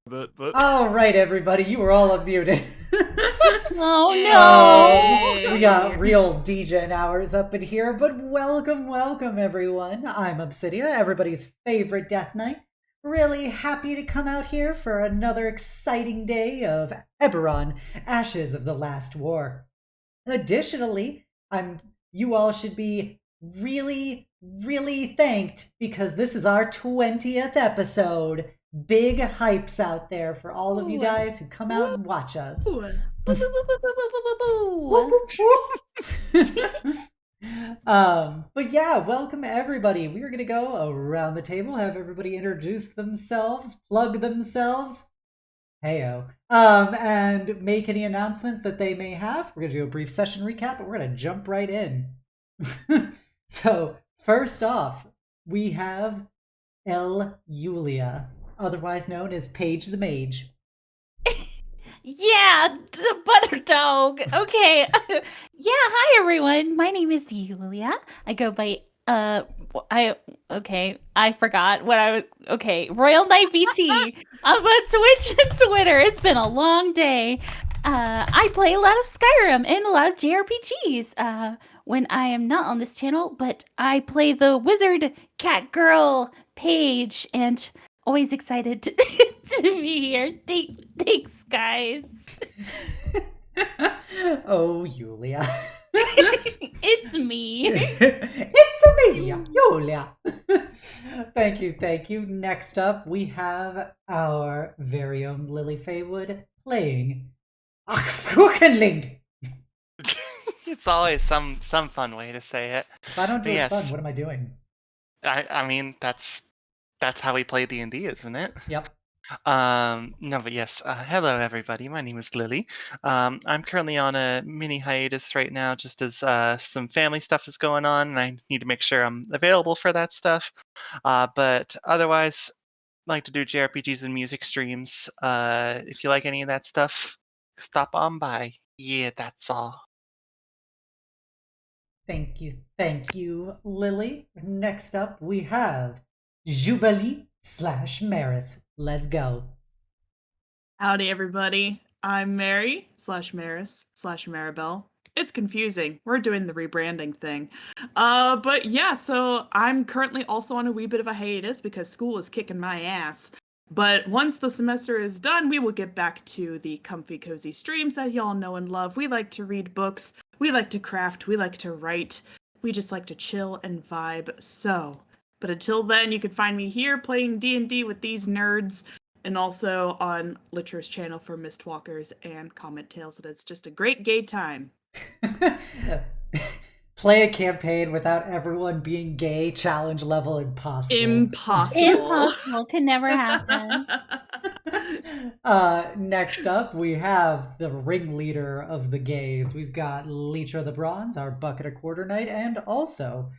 But All right, everybody, you were all unmuted. Oh no! We got real DJ hours up in here, but welcome, everyone. I'm Obsidia, everybody's favorite Death Knight. Really happy to come out here for another exciting day of Eberron, Ashes of the Last War. Additionally, you all should be really thanked because this is our 20th episode. Big hypes out there for all of you guys who come out and watch us. Boo, boo, boo, boo, boo, boo, boo, Whoop, boo. whoop, whoop. But yeah, welcome everybody. We are gonna go around the table, have everybody introduce themselves, plug themselves, heyo, and make any announcements that they may have. We're gonna do a brief session recap, but we're gonna jump right in. So first off, we have El Yulia, otherwise known as Paige the Mage. Yeah, the butter dog. Okay. Yeah, hi everyone. My name is Yulia. I go by I forgot what I was. Okay, Royal Knight BT. I'm on Twitch and Twitter. It's been a long day. I play a lot of Skyrim and a lot of JRPGs. When I am not on this channel, but I play the wizard cat girl Paige, and always excited to be here. Thanks, guys. Oh, Yulia. It's me. It's me, Yulia. Thank you. Next up, we have our very own Lily Faywood playing Kuchenling. It's always some fun way to say it. If I don't do But it yes. fun, what am I doing? I mean that's how we play D&D, isn't it? Yep. No, but yes. Hello, everybody. My name is Lily. I'm currently on a mini hiatus right now, just as some family stuff is going on, and I need to make sure I'm available for that stuff. But otherwise, like to do JRPGs and music streams. If you like any of that stuff, stop on by. Yeah, that's all. Thank you, Lily. Next up, we have Jubilee / Maris. Let's go. howdy, everybody. I'm Mary /Maris /Maribel. It's confusing. We're doing the rebranding thing. But yeah, so I'm currently also on a wee bit of a hiatus because school is kicking my ass. But once the semester is done, we will get back to the comfy, cozy streams that y'all know and love. We like to read books, we like to craft, we like to write, we just like to chill and vibe. But until then, you can find me here playing D&D with these nerds, and also on Litera's channel for Mistwalkers and Comet Tales. And it's just a great gay time. Play a campaign without everyone being gay, challenge level impossible. Impossible. Can never happen. Next up, we have the ringleader of the gays. We've got Leecher the Bronze, our bucket of quarter knight, and also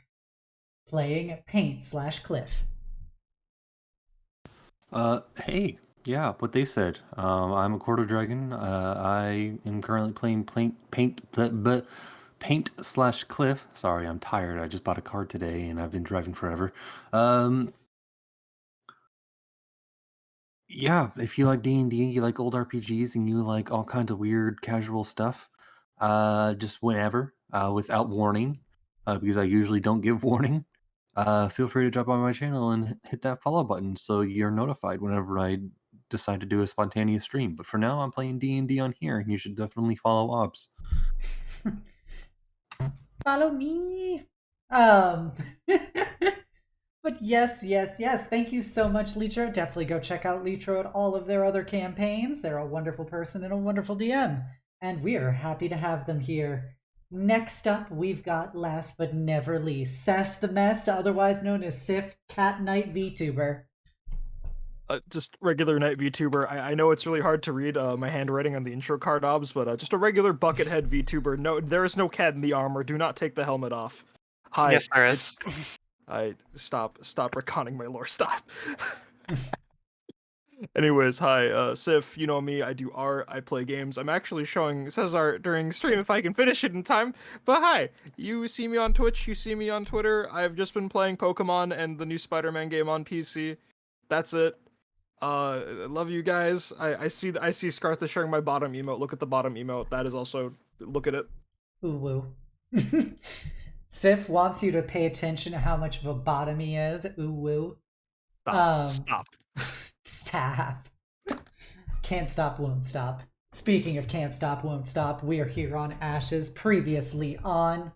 playing Paint / Cliff. Hey, yeah, what they said. I'm a quarter dragon. I am currently playing Paint / Cliff. Sorry, I'm tired. I just bought a car today and I've been driving forever. Yeah, if you like D&D, you like old RPGs, and you like all kinds of weird casual stuff, just whenever, without warning, because I usually don't give warning, feel free to drop by my channel and hit that follow button so you're notified whenever I decide to do a spontaneous stream. But for now, I'm playing D&D on here, and you should definitely follow Obs. Follow me. But yes. Thank you so much, Litro. Definitely go check out Litro and all of their other campaigns. They're a wonderful person and a wonderful DM. And we are happy to have them here. Next up, we've got, last but never least, Sass the Mess, otherwise known as Sif Cat Knight VTuber. Just regular night VTuber. I know it's really hard to read my handwriting on the intro card, Obs, but just a regular buckethead VTuber. No, there is no cat in the armor. Do not take the helmet off. Hi. Yes, there is. I stop retconning my lore. Stop. Anyways, hi, Sif. You know me. I do art. I play games. I'm actually showing Cesar during stream if I can finish it in time. But hi, you see me on Twitch. You see me on Twitter. I've just been playing Pokemon and the new Spider-Man game on PC. That's it. Love you guys. I see Scartha sharing my bottom emote. Look at the bottom emote. That is also, look at it. Ooh woo. Sif wants you to pay attention to how much of a bottom he is. Ooh woo. Stop. Stop. Can't stop, won't stop. Speaking of can't stop, won't stop, we are here on Ashes. Previously on,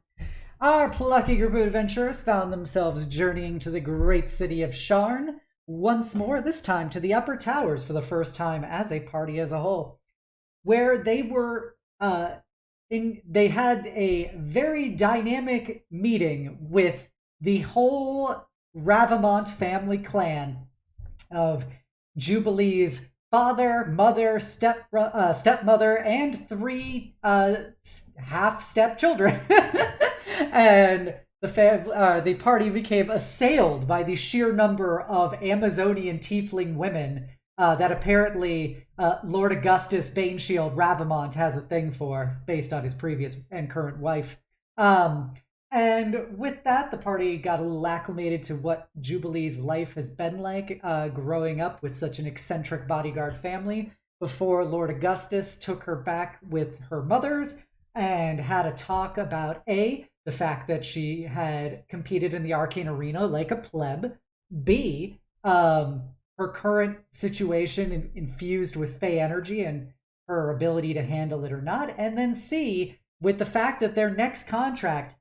our plucky group of adventurers found themselves journeying to the great city of Sharn once more, this time to the Upper Towers for the first time as a party as a whole, where they were they had a very dynamic meeting with the whole Ravamont family clan of Jubilee's father, mother, stepmother, and 3 half-step children. And the party became assailed by the sheer number of Amazonian tiefling women that apparently Lord Augustus Baneshield Ravamont has a thing for, based on his previous and current wife. And with that, the party got a little acclimated to what Jubilee's life has been like growing up with such an eccentric bodyguard family before Lord Augustus took her back with her mothers and had a talk about the fact that she had competed in the arcane arena like a pleb, B, her current situation infused with Fey energy and her ability to handle it or not, and then C, with the fact that their next contract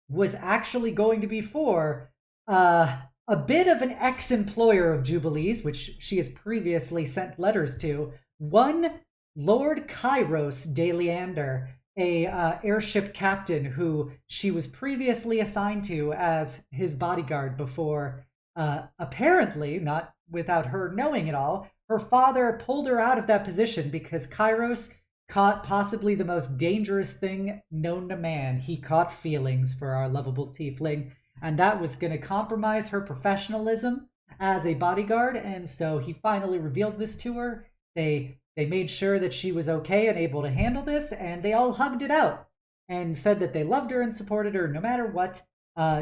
was actually going to be for a bit of an ex-employer of Jubilee's, which she has previously sent letters to, one Lord Kairos de Leander, a airship captain who she was previously assigned to as his bodyguard before, apparently, not without her knowing it all, her father pulled her out of that position because Kairos caught possibly the most dangerous thing known to man. He caught feelings for our lovable tiefling, and that was going to compromise her professionalism as a bodyguard, and so he finally revealed this to her. They made sure that she was okay and able to handle this, and they all hugged it out and said that they loved her and supported her no matter what.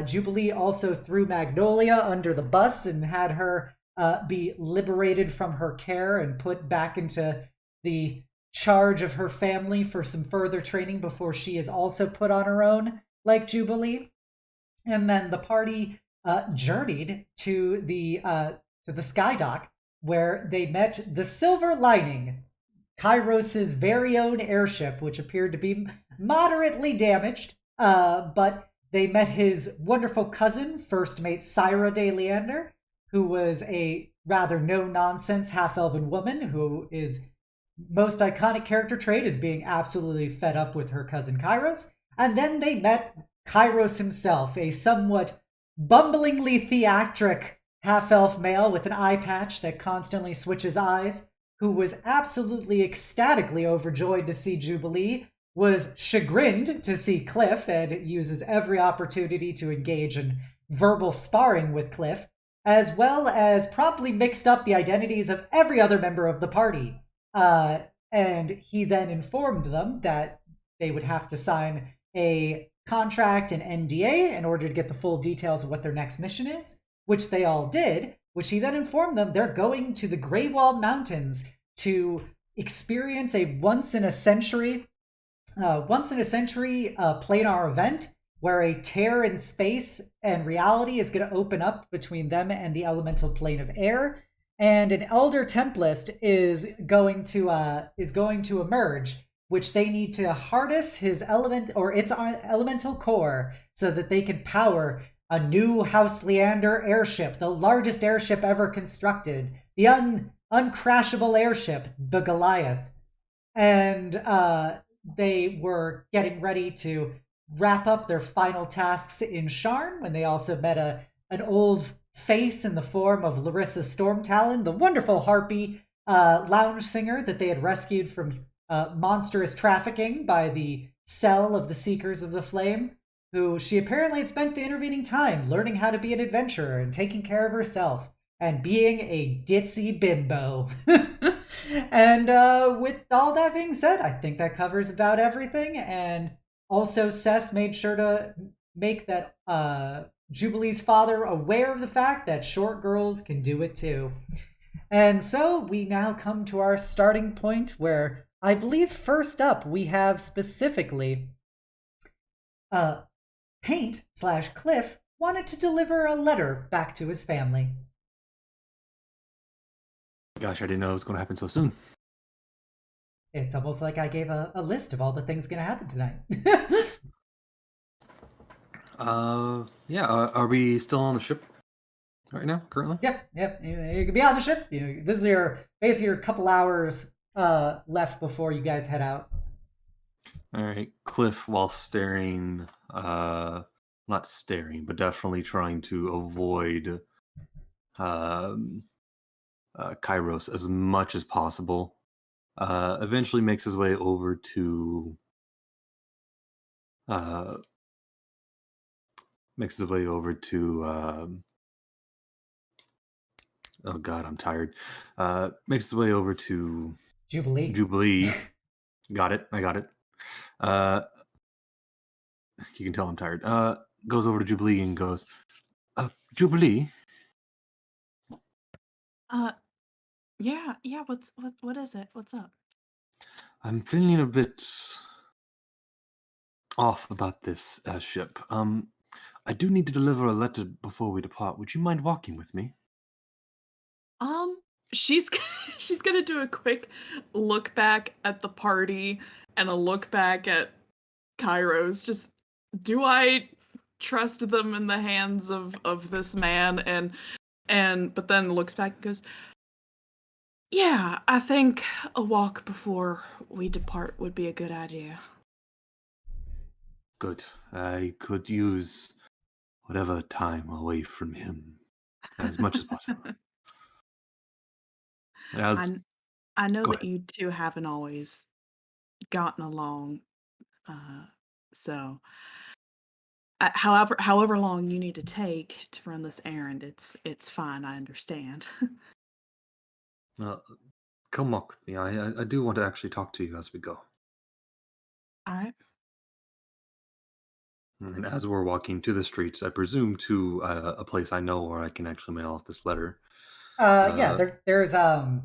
Jubilee also threw Magnolia under the bus and had her be liberated from her care and put back into the charge of her family for some further training before she is also put on her own, like Jubilee. And then the party journeyed to the Skydock, where they met the Silver Lining, Kairos' very own airship, which appeared to be moderately damaged, but they met his wonderful cousin, first mate Syra de Leander, who was a rather no-nonsense half-elven woman who is most iconic character trait is being absolutely fed up with her cousin Kairos. And then they met Kairos himself, a somewhat bumblingly theatric half-elf male with an eye patch that constantly switches eyes, who was absolutely ecstatically overjoyed to see Jubilee, was chagrined to see Cliff, and uses every opportunity to engage in verbal sparring with Cliff, as well as promptly mixed up the identities of every other member of the party. And he then informed them that they would have to sign a contract, an NDA, in order to get the full details of what their next mission is, which they all did, which he then informed them they're going to the Greywall Mountains to experience a once-in-a-century planar event where a tear in space and reality is going to open up between them and the elemental plane of air. And an Elder Tempest is going to emerge, which they need to harness his element or its elemental core so that they can power a new House Leander airship, the largest airship ever constructed, the uncrashable airship, the Goliath. And they were getting ready to wrap up their final tasks in Sharn when they also met an old face in the form of Larissa Stormtalon, the wonderful harpy lounge singer that they had rescued from monstrous trafficking by the cell of the Seekers of the Flame, who she apparently had spent the intervening time learning how to be an adventurer and taking care of herself and being a ditzy bimbo. And with all that being said, I think that covers about everything. And also Cess made sure to make that Jubilee's father aware of the fact that short girls can do it too. And so we now come to our starting point where I believe first up we have specifically Paint slash Cliff wanted to deliver a letter back to his family. Gosh, I didn't know it was going to happen so soon. It's almost like I gave a list of all the things going to happen tonight. Yeah. Are we still on the ship right now, currently? Yep. You can be on the ship. This is basically your couple hours left before you guys head out. All right. Cliff, while staring, not staring, but definitely trying to avoid Kairos as much as possible, eventually makes his way over to oh god, I'm tired. Makes his way over to Jubilee. Got it. I got it. You can tell I'm tired. Goes over to Jubilee and goes, Jubilee. Yeah. What is it? What's up? I'm feeling a bit off about this ship. I do need to deliver a letter before we depart. Would you mind walking with me? She's she's gonna do a quick look back at the party and a look back at Kairos. Just, do I trust them in the hands of this man? And but then looks back and goes, yeah, I think a walk before we depart would be a good idea. Good. I could use whatever time away from him as much as possible. And I know Go that ahead. you two haven't always gotten along, so however long you need to take to run this errand, it's fine. I understand. Come walk with me. I do want to actually talk to you as we go. All right. And as we're walking to the streets, I presume to a place I know where I can actually mail off this letter. Yeah, there's a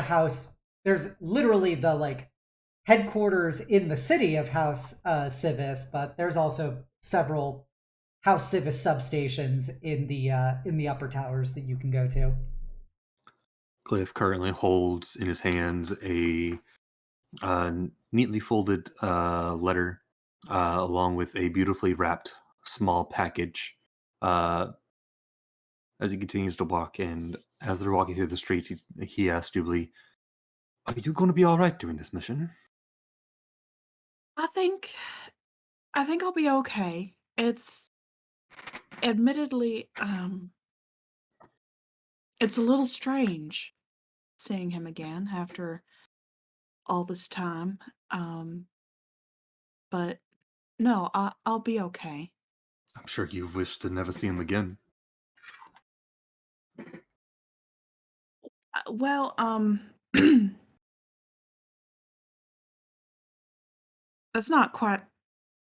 house. There's literally the headquarters in the city of House Civis, but there's also several House Civis substations in the upper towers that you can go to. Cliff currently holds in his hands a neatly folded letter along with a beautifully wrapped small package as he continues to walk. And as they're walking through the streets, he asks Jubilee, are you going to be all right during this mission? I think I'll be okay. It's admittedly it's a little strange seeing him again after all this time. But no, I'll be okay. I'm sure you wish to never see him again. Well, that's not quite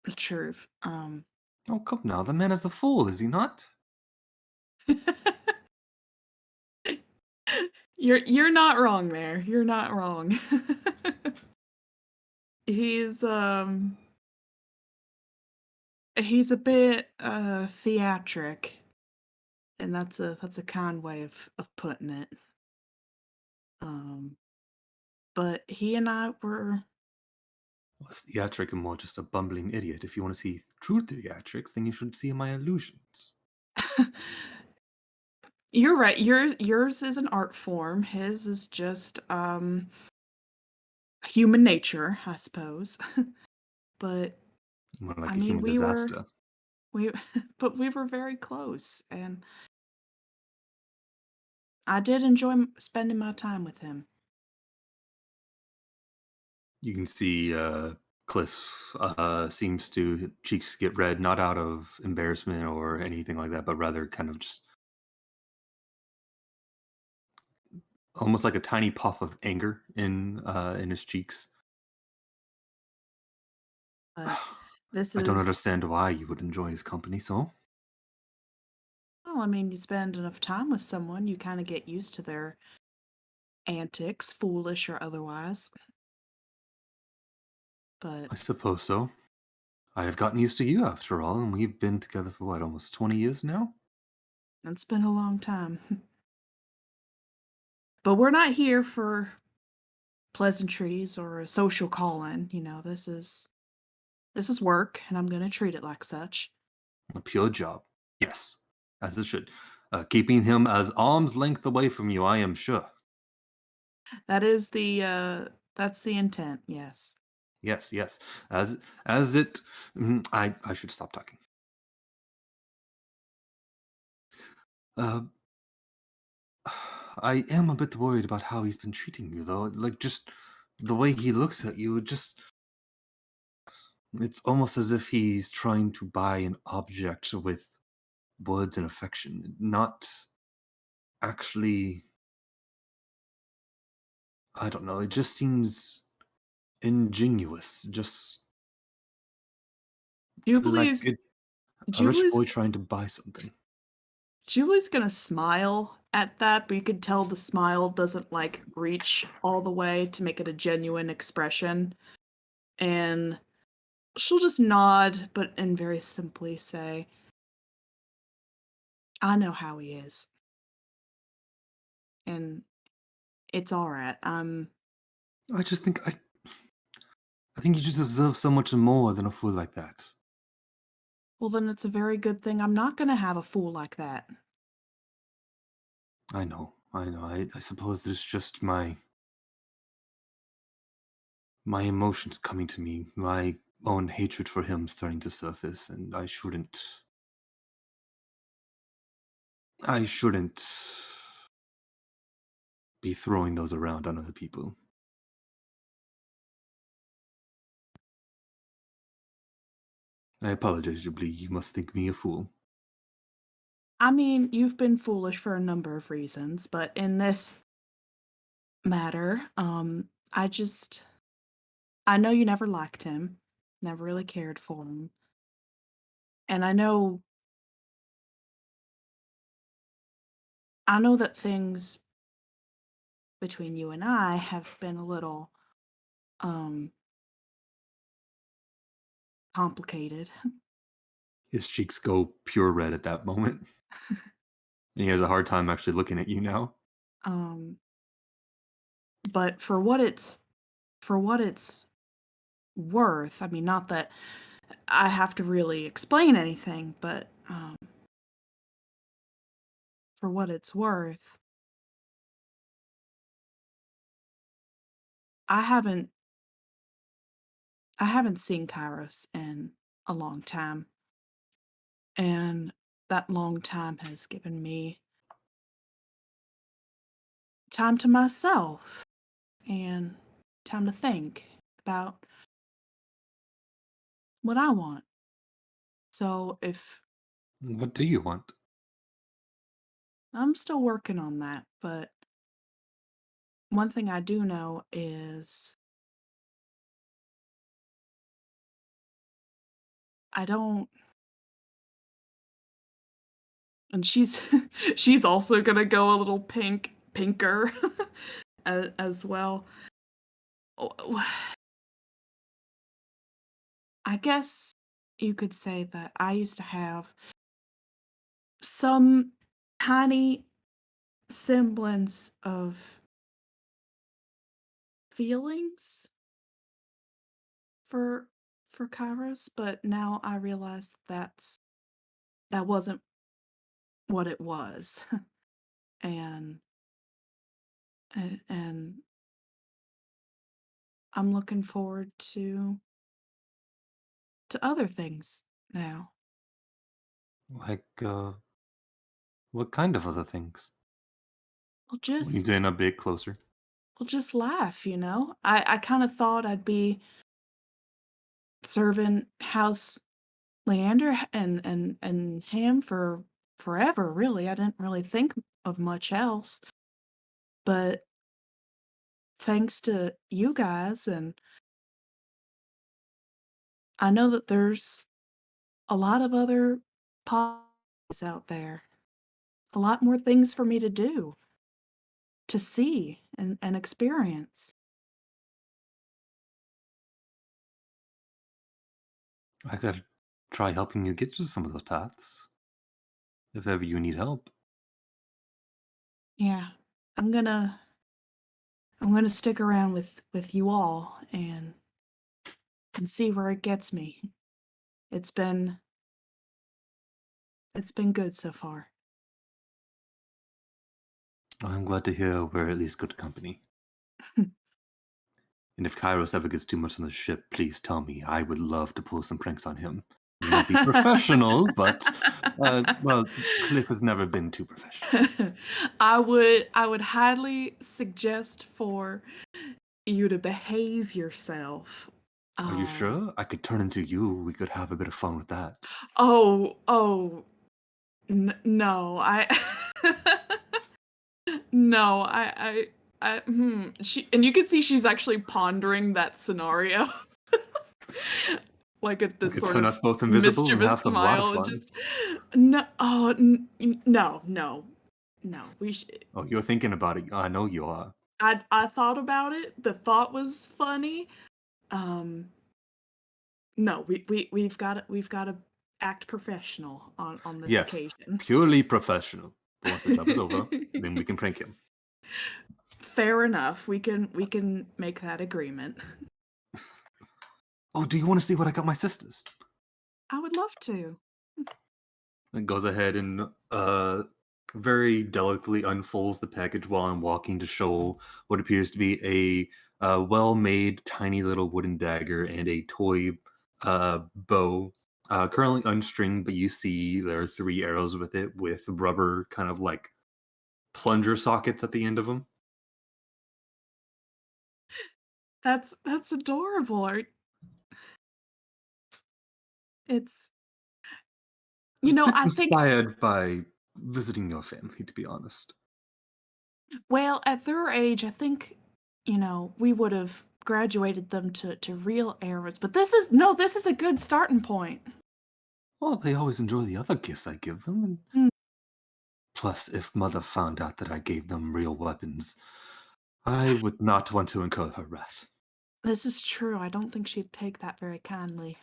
the truth. Oh, come now. The man is the fool, is he not? You're not wrong there. You're not wrong. He's he's a bit theatric, and that's a kind way of putting it. But he and I were Less theatric and more just a bumbling idiot. If you want to see true theatrics, then you should see my illusions. You're right. Yours is an art form. His is just human nature, I suppose. But More like I a mean, human disaster. we but we were very close, and I did enjoy spending my time with him. You can see Cliff seems to cheeks get red, not out of embarrassment or anything like that, but rather kind of just almost like a tiny puff of anger in his cheeks. But this I don't is, understand why you would enjoy his company so. well, I mean, you spend enough time with someone, you kind of get used to their antics, foolish or otherwise. But I suppose so. I have gotten used to you after all, and we've been together for what, almost 20 years now? it's been a long time. But we're not here for pleasantries or a social call-in. This is work, and I'm gonna treat it like such. A pure job. Yes, as it should. Keeping him as arm's length away from you, I am sure. That is that's the intent, yes. Yes, yes. As it I should stop talking. Uh I am a bit worried about how he's been treating you though. Like just the way he looks at you, it's almost as if he's trying to buy an object with words and affection, not actually. I don't know, it just seems ingenuous, just like Julie's a rich Julie's boy trying to buy something. Julie's gonna smile at that, but you could tell the smile doesn't like reach all the way to make it a genuine expression. And she'll just nod, but and very simply say, I know how he is. And it's all right. I just think I think you just deserve so much more than a fool like that. Well, then it's a very good thing I'm not gonna have a fool like that. I know, I know. I suppose there's just my emotions coming to me, my own hatred for him starting to surface, and I shouldn't be throwing those around on other people. I apologize, Jubilee. You must think me a fool. I mean, you've been foolish for a number of reasons, but in this matter, I know you never liked him, never really cared for him. And I know that things between you and I have been a little um complicated. His cheeks go pure red at that moment, and he has a hard time actually looking at you now. Um but for what it's worth, I mean, not that I have to really explain anything, but for what it's worth, I haven't I haven't seen Kairos in a long time, and that long time has given me time to myself and time to think about what I want. So if What do you want? I'm still working on that, but one thing I do know is I don't and she's she's also gonna go a little pinker as well. Oh, I guess you could say that I used to have some tiny semblance of feelings for Kairos, but now I realize that wasn't what it was. and and I'm looking forward to other things now. Like, what kind of other things? We'll Leans just in a bit closer. we'll just laugh, you know? I kind of thought I'd be serving House Leander and ham for forever, really. I didn't really think of much else. But thanks to you guys, and I know that there's a lot of other possibilities out there, a lot more things for me to do. to see and experience. I could try helping you get to some of those paths if ever you need help. Yeah, I'm gonna I'm gonna stick around with you all and see where it gets me. It's been it's been good so far. I'm glad to hear we're at least good company. And if Kairos ever gets too much on the ship, please tell me. I would love to pull some pranks on him. May not be professional, but well, Cliff has never been too professional. I would highly suggest for you to behave yourself. Are you Um, sure? I could turn into you. We could have a bit of fun with that. oh, no, no, she, and you can see she's actually pondering that scenario, like at I this could sort turn of us both invisible and mischievous have some lot of smile, and fun. just no, oh, no, no, no. Oh, you're thinking about it. I know you are. I thought about it. The thought was funny. Um, no, we've got to act professional on this Yes, occasion. purely professional. But once the job is over, then we can prank him. Fair enough. We can make that agreement. Oh, do you want to see what I got my sisters? I would love to. And goes ahead and very delicately unfolds the package while I'm walking to show what appears to be a well-made tiny little wooden dagger and a toy bow, currently unstringed, but you see there are 3 arrows with it with rubber kind of like plunger sockets at the end of them. That's adorable. It's It's I think, inspired by visiting your family, to be honest. well, at their age, I think, we would have graduated them to real arrows, but this is a good starting point. Well, they always enjoy the other gifts I give them, and Mm, plus, if Mother found out that I gave them real weapons, I would not want to incur her wrath. this is true. I don't think she'd take that very kindly.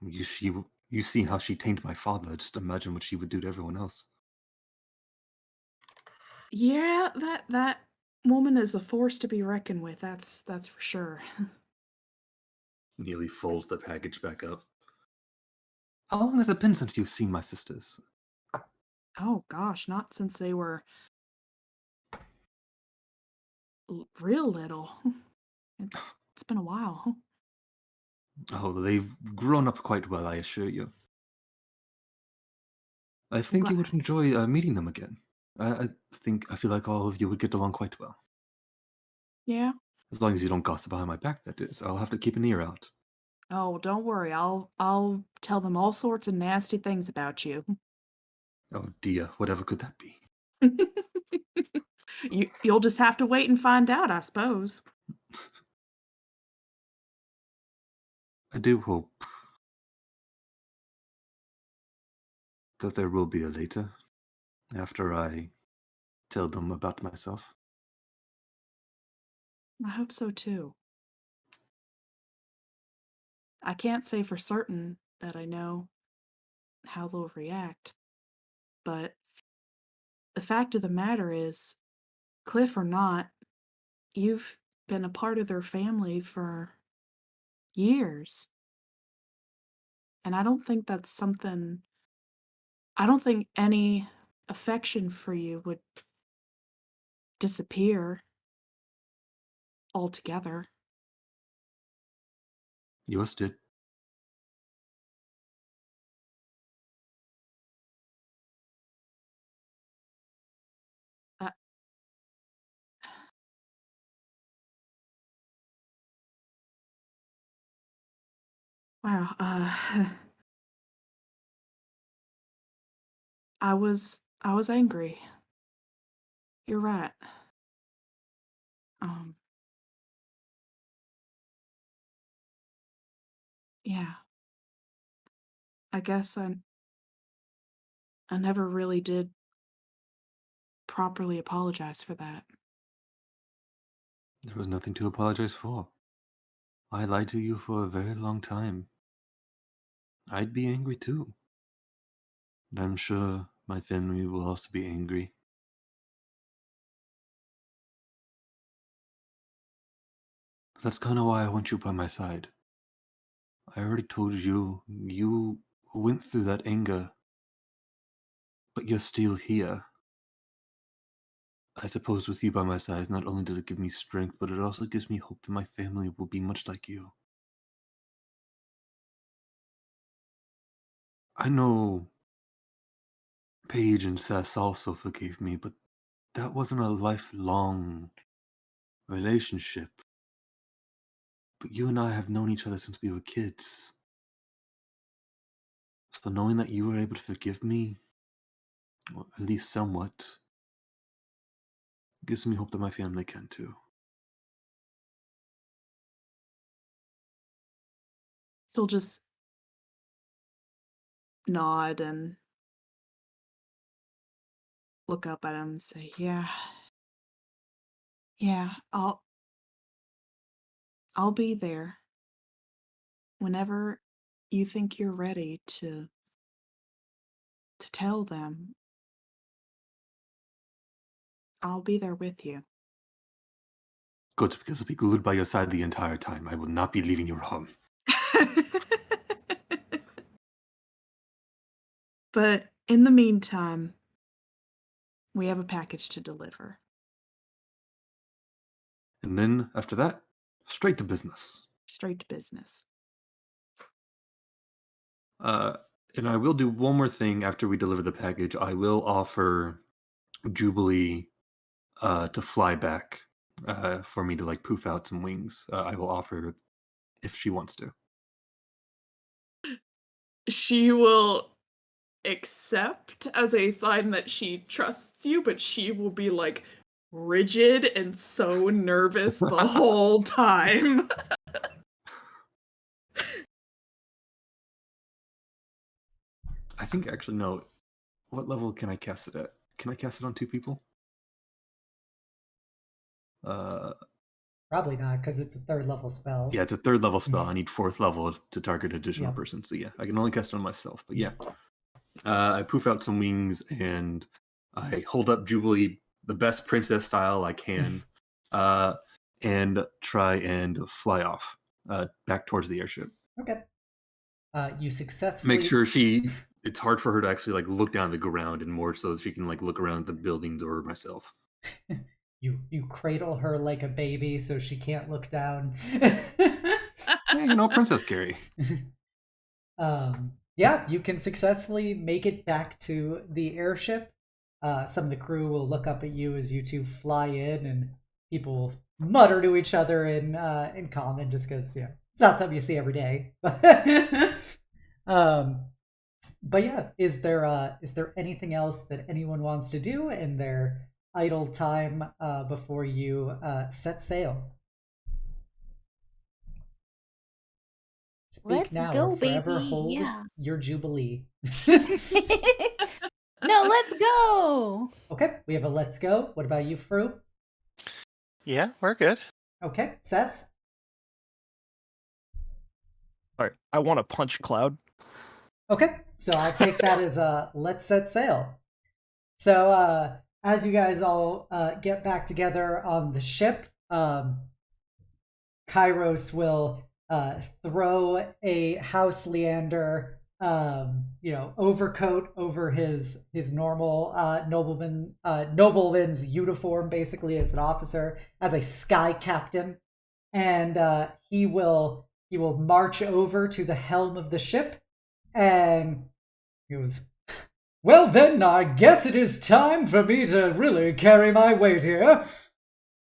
You see how she tamed my father. Just imagine what she would do to everyone else. Yeah, that woman is a force to be reckoned with. That's for sure. Nearly folds the package back up. How long has it been since you've seen my sisters? Oh gosh, not since they were real little. It's been a while. Oh, they've grown up quite well, I assure you. I I'm think glad. you would enjoy meeting them again. I feel like all of you would get along quite well. Yeah. As long as you don't gossip behind my back, that is. I'll have to keep an ear out. Oh, don't worry. I'll tell them all sorts of nasty things about you. Oh dear, whatever could that be? You'll just have to wait and find out, I suppose. I do hope that there will be a later after I tell them about myself. I hope so too. I can't say for certain that I know how they'll react, but the fact of the matter is, Cliff or not, you've been a part of their family for years. And I don't think any affection for you would disappear altogether. Yours did. Uh, wow. I was angry. You're right. Um, yeah. I guess I never really did properly apologize for that. There was nothing to apologize for. I lied to you for a very long time. I'd be angry too. And I'm sure my family will also be angry. That's kind of why I want you by my side. I already told you, you went through that anger, but you're still here. I suppose with you by my side, not only does it give me strength, but it also gives me hope that my family will be much like you. I know Paige and Sess also forgave me, but that wasn't a lifelong relationship. But you and I have known each other since we were kids. So knowing that you were able to forgive me, or at least somewhat, gives me hope that my family can too. She'll just nod and look up at him and say, yeah, I'll be there whenever you think you're ready to tell them. I'll be there with you. Good, because I'll be glued by your side the entire time. I will not be leaving your home. But in the meantime, we have a package to deliver. And then, after that, straight to business. Straight to business. And I will do one more thing after we deliver the package. I will offer Jubilee to fly back for me to like poof out some wings. I will offer if she wants to. She will accept as a sign that she trusts you, but she will be like rigid and so nervous the whole time. I think actually no. What level can I cast it at? Can I cast it on 2 people? Probably not, because it's a 3rd level spell. Yeah, it's a 3rd level spell. I need 4th level to target an additional Yeah. person. So yeah, I can only cast it on myself. But yeah, I poof out some wings and I hold up Jubilee the best princess style I can, and try and fly off back towards the airship. Okay. You successfully Make sure it's hard for her to actually like look down at the ground, and more so that she can like look around at the buildings or myself. You cradle her like a baby so she can't look down. Yeah, Princess Carrie. Yeah, you can successfully make it back to the airship. Some of the crew will look up at you as you two fly in, and people mutter to each other in common, just because it's not something you see every day. But yeah, is there anything else that anyone wants to do in their idle time before you set sail? Speak Let's now go, or forever baby. hold Yeah. your jubilee. No, let's go. Okay, we have a let's go. What about you, Fru? Yeah, we're good. Okay, Sess? All right, I want to punch Cloud. Okay, so I'll take that as a let's set sail. So as you guys all get back together on the ship, Kairos will throw a House Leander overcoat over his normal nobleman's uniform, basically as an officer, as a sky captain, and he will march over to the helm of the ship, and he goes, "Well then, I guess it is time for me to really carry my weight here."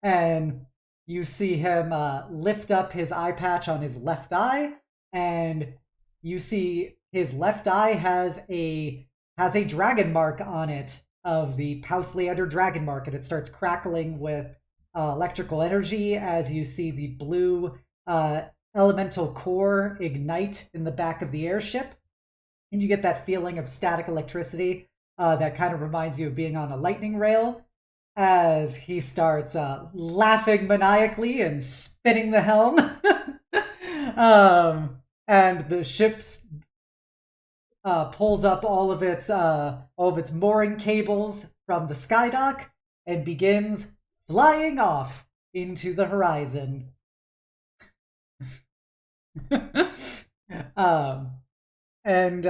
And you see him lift up his eye patch on his left eye, and you see his left eye has a dragon mark on it, of the House Leander dragon mark, and it starts crackling with electrical energy as you see the blue elemental core ignite in the back of the airship, and you get that feeling of static electricity that kind of reminds you of being on a lightning rail, as he starts laughing maniacally and spinning the helm. And the ship's pulls up all of its mooring cables from the skydock and begins flying off into the horizon. And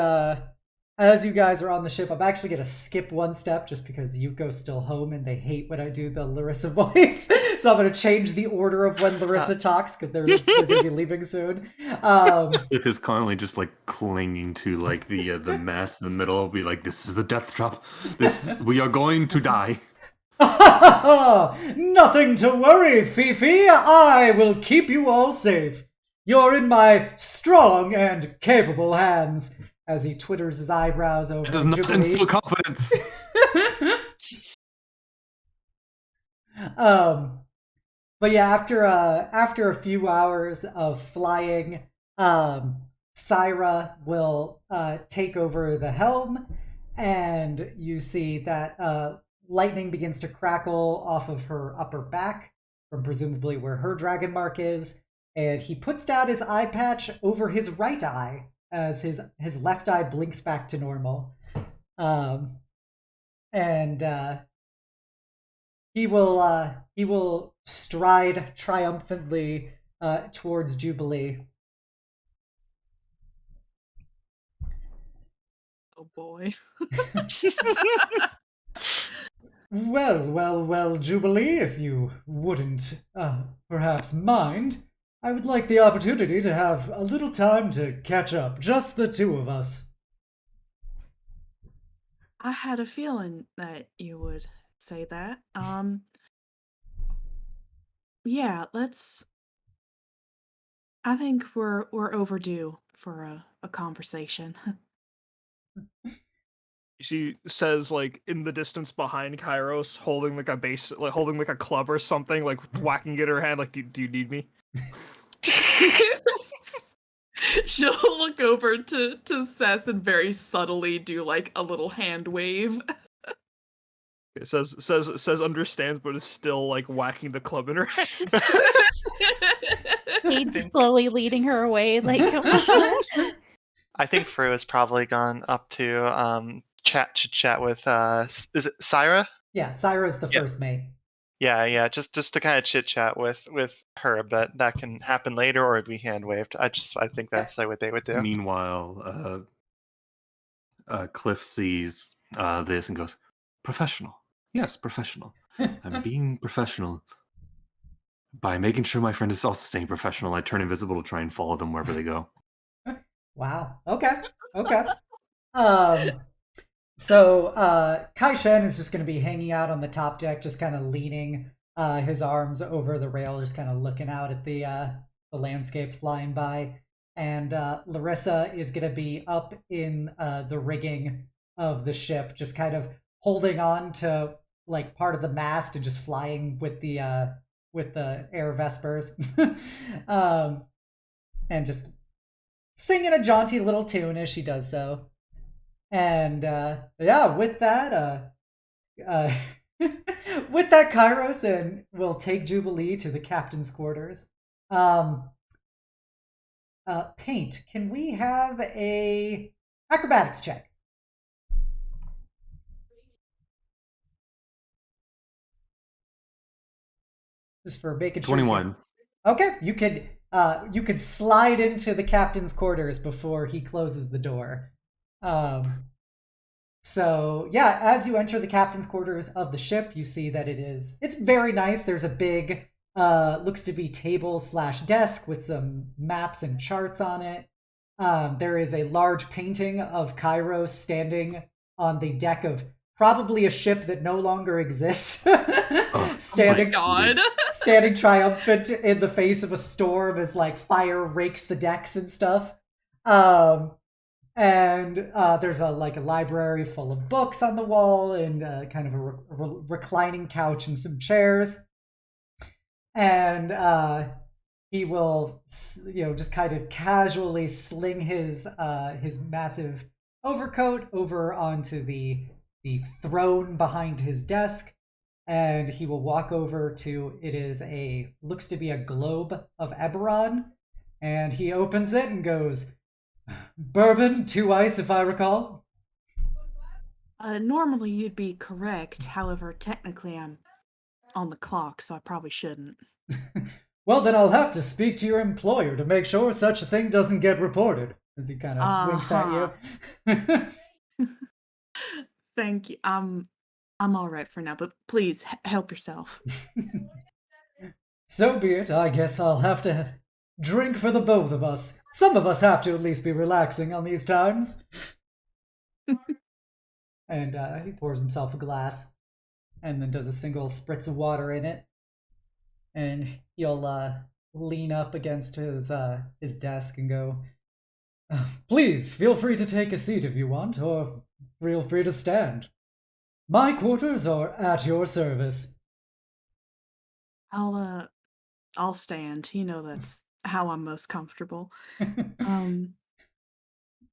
as you guys are on the ship, I'm actually going to skip one step just because Yuko's still home and they hate when I do the Larissa voice. So I'm going to change the order of when Larissa talks because they're going to be leaving soon. If is currently just like clinging to like the mast in the middle, I'll be like, "This is the death trap. We are going to die." Nothing to worry, Fifi. I will keep you all safe. You're in my strong and capable hands. As he twitters his eyebrows over It does not Jubilee. instill confidence. But yeah, after a few hours of flying, Syra will take over the helm, and you see that lightning begins to crackle off of her upper back from presumably where her dragon mark is, and he puts down his eye patch over his right eye as his left eye blinks back to normal. And he will stride triumphantly towards Jubilee. Oh boy. Well, Jubilee, if you wouldn't perhaps mind, I would like the opportunity to have a little time to catch up, just the two of us. I had a feeling that you would say that. Yeah, I think we're overdue for a conversation. She says, like, in the distance behind Kairos, holding like a base, like holding like a club or something, like whacking it in her hand, like, do you need me? She'll look over to Sess and very subtly do like a little hand wave. It says understands, but is still like whacking the club in her hand. Cade's slowly leading her away, like. I think Fru has probably gone up to chat with is it Syra? Yeah, Syra's the first mate. Yeah, just to kind of chit chat with her, but that can happen later or be hand waved. I think that's what they would do. Meanwhile, Cliff sees this and goes, "Professional. Yes, professional. I'm being professional by making sure my friend is also staying professional. I turn invisible to try and follow them wherever they go." Wow. Okay. So Kai Shen is just going to be hanging out on the top deck, just kind of leaning his arms over the rail, just kind of looking out at the landscape flying by. And Larissa is going to be up in the rigging of the ship, just kind of holding on to like part of the mast and just flying with the air vespers, and just singing a jaunty little tune as she does so. And yeah, with that, Kairos, and we'll take Jubilee to the captain's quarters. Paint, can we have a acrobatics check? Just for making sure. 21. Okay, you could slide into the captain's quarters before he closes the door. So yeah, as you enter the captain's quarters of the ship, you see that it's very nice. There's a big looks to be table/desk with some maps and charts on it. There is a large painting of Kairos standing on the deck of probably a ship that no longer exists. Standing triumphant in the face of a storm as like fire rakes the decks and stuff. And there's a library full of books on the wall, and kind of a reclining couch and some chairs. And he will, just kind of casually sling his massive overcoat over onto the the throne behind his desk, and he will walk over to, looks to be a globe of Eberron, and he opens it and goes, "Bourbon, 2 ice if I recall." Normally you'd be correct. However, technically I'm on the clock, so I probably shouldn't. "Well, then I'll have to speak to your employer to make sure such a thing doesn't get reported," as he kind of winks at you. Thank you. I'm all right for now, but please help yourself. "So be it. I guess I'll have to drink for the both of us. Some of us have to at least be relaxing on these times." And he pours himself a glass and then does a single spritz of water in it. And he'll lean up against his desk and go, "Please, feel free to take a seat if you want, or feel free to stand. My quarters are at your service." I'll stand. You know that's how I'm most comfortable.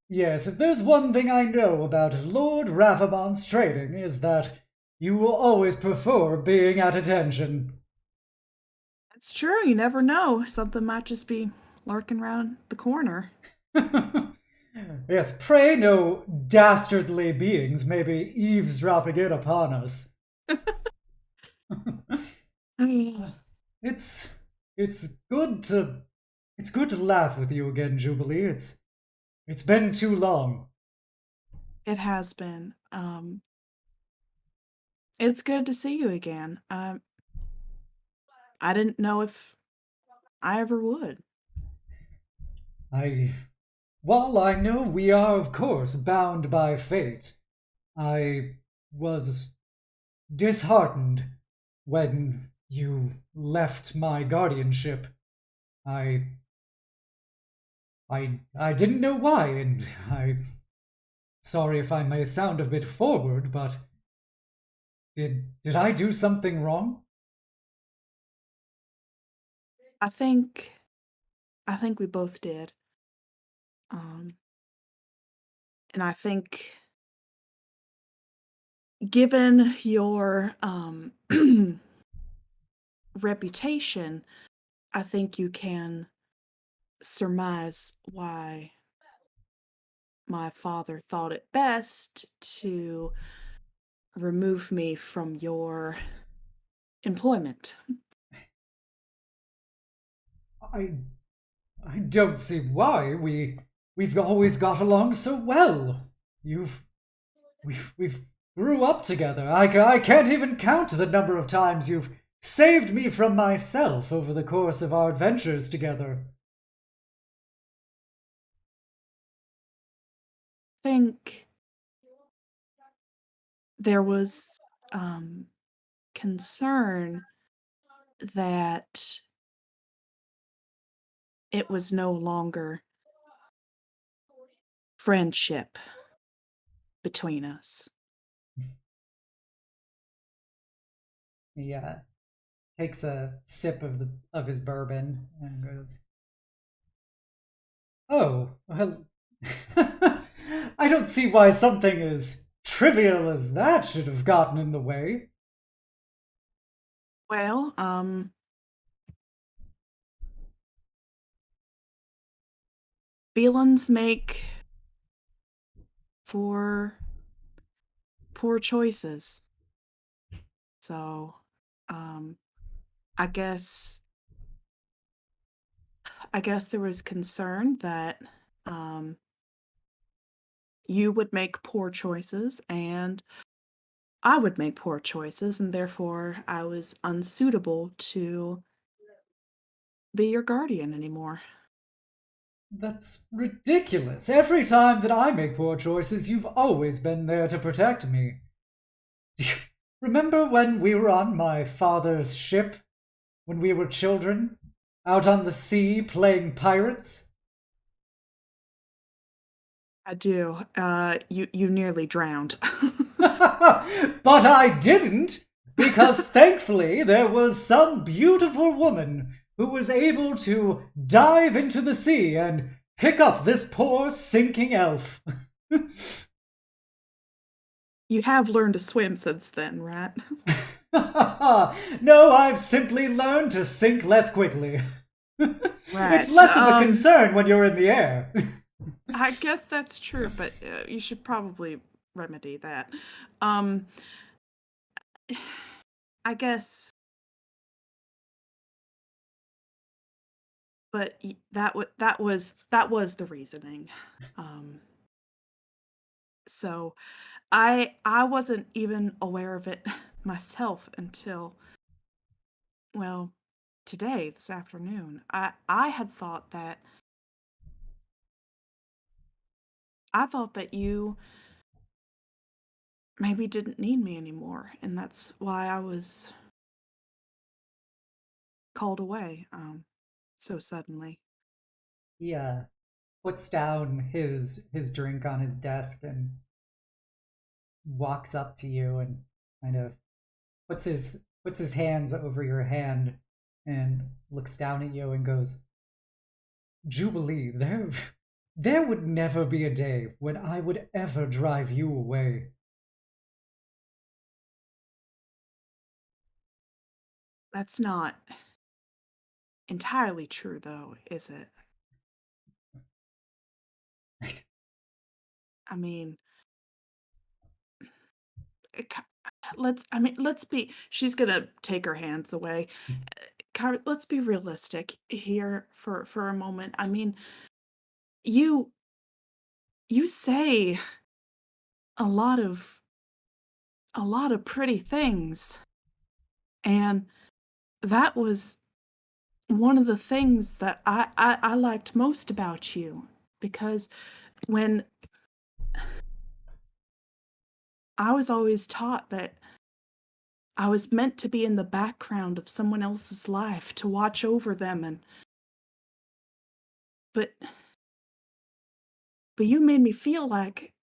"Yes, if there's one thing I know about Lord Ravamon's training, is that you will always prefer being at attention." It's true. You never know. Something might just be lurking around the corner. "Yes, pray no dastardly beings may be eavesdropping in upon us." It's good to laugh with you again, Jubilee. It's been too long. It has been. It's good to see you again. I didn't know if I ever would. While I know we are, of course, bound by fate, I was disheartened when you left my guardianship. I didn't know why, and I'm sorry if I may sound a bit forward, but did I do something wrong? I think we both did. And I think given your reputation, I think you can surmise why my father thought it best to remove me from your employment. I don't see why. We've always got along so well. We've grew up together. I can't even count the number of times you've saved me from myself over the course of our adventures together. I think there was concern that it was no longer friendship between us. He takes a sip of his bourbon and goes, "Oh, well, I don't see why something as trivial as that should have gotten in the way." Well, feelings make for poor choices. So, I guess there was concern that you would make poor choices and I would make poor choices, and therefore I was unsuitable to be your guardian anymore. That's ridiculous. Every time that I make poor choices, you've always been there to protect me. Do you remember when we were on my father's ship? When we were children? Out on the sea playing pirates? I do. You nearly drowned. But I didn't, because thankfully there was some beautiful woman who was able to dive into the sea and pick up this poor sinking elf. You have learned to swim since then, right? No, I've simply learned to sink less quickly. Right. It's less of a concern when you're in the air. I guess that's true, but you should probably remedy that. I guess, but that was the reasoning. So I wasn't even aware of it myself until, well, today, this afternoon. I had thought that you maybe didn't need me anymore, and that's why I was called away so suddenly. He puts down his drink on his desk and walks up to you and kind of puts his hands over your hand and looks down at you and goes, Jubilee, there would never be a day when I would ever drive you away. That's not entirely true, though, is it? I mean, let's be. She's gonna take her hands away. Let's be realistic here for a moment. I mean, you say a lot of pretty things, and that was one of the things that I liked most about you, because when I was always taught that I was meant to be in the background of someone else's life to watch over them, and but you made me feel like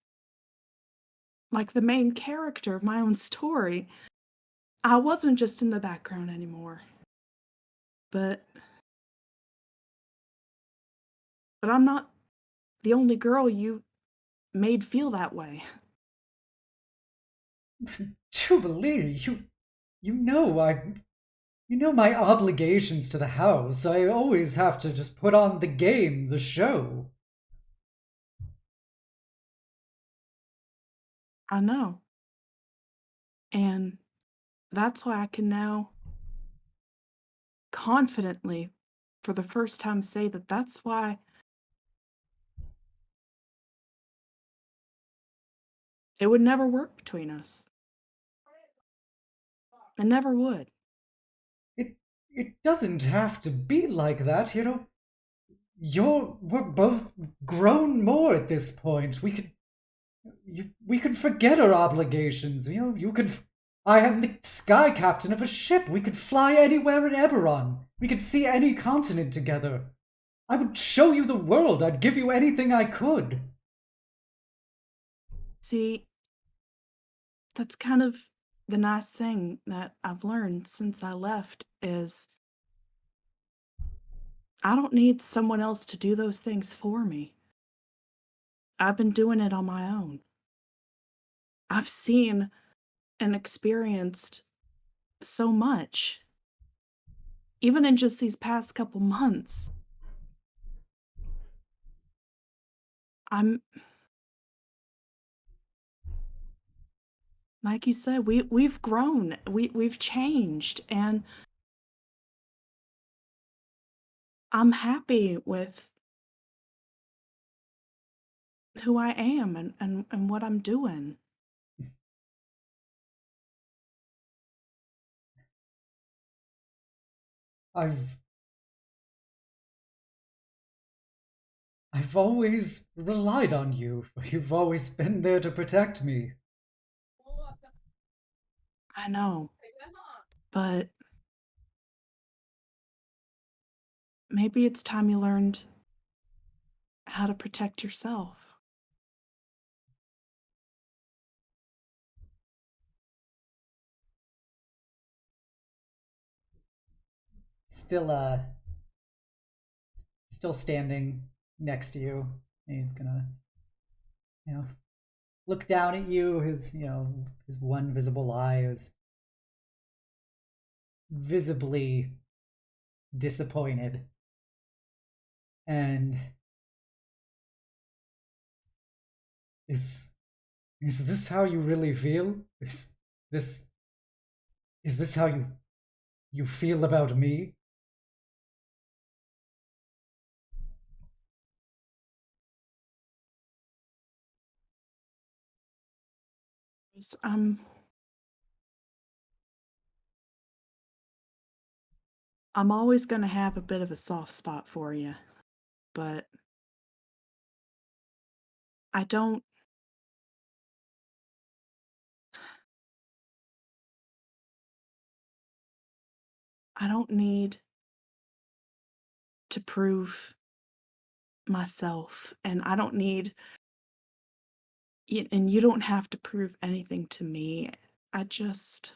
the main character of my own story. I wasn't just in the background anymore. But I'm not the only girl you made feel that way. Jubilee, you know my obligations to the house. I always have to just put on the game, the show. I know. And that's why I can now confidently, for the first time, say that that's why it would never work between us. It never would. It doesn't have to be like that, you know. We're both grown more at this point. We could forget our obligations. You know, I am the sky captain of a ship. We could fly anywhere in Eberron. We could see any continent together. I would show you the world. I'd give you anything I could. See, that's kind of the nice thing that I've learned since I left is I don't need someone else to do those things for me. I've been doing it on my own. I've seen and experienced so much, even in just these past couple months. I'm like you said, we've grown, we've changed, and I'm happy with who I am and what I'm doing. I've always relied on you. You've always been there to protect me. I know, but maybe it's time you learned how to protect yourself. Still still standing next to you. And he's gonna, you know, look down at you. His his one visible eye is visibly disappointed. And is this how you really feel? This is this how you feel about me? I'm always going to have a bit of a soft spot for you, but I don't need to prove myself, and I don't need and you don't have to prove anything to me. I just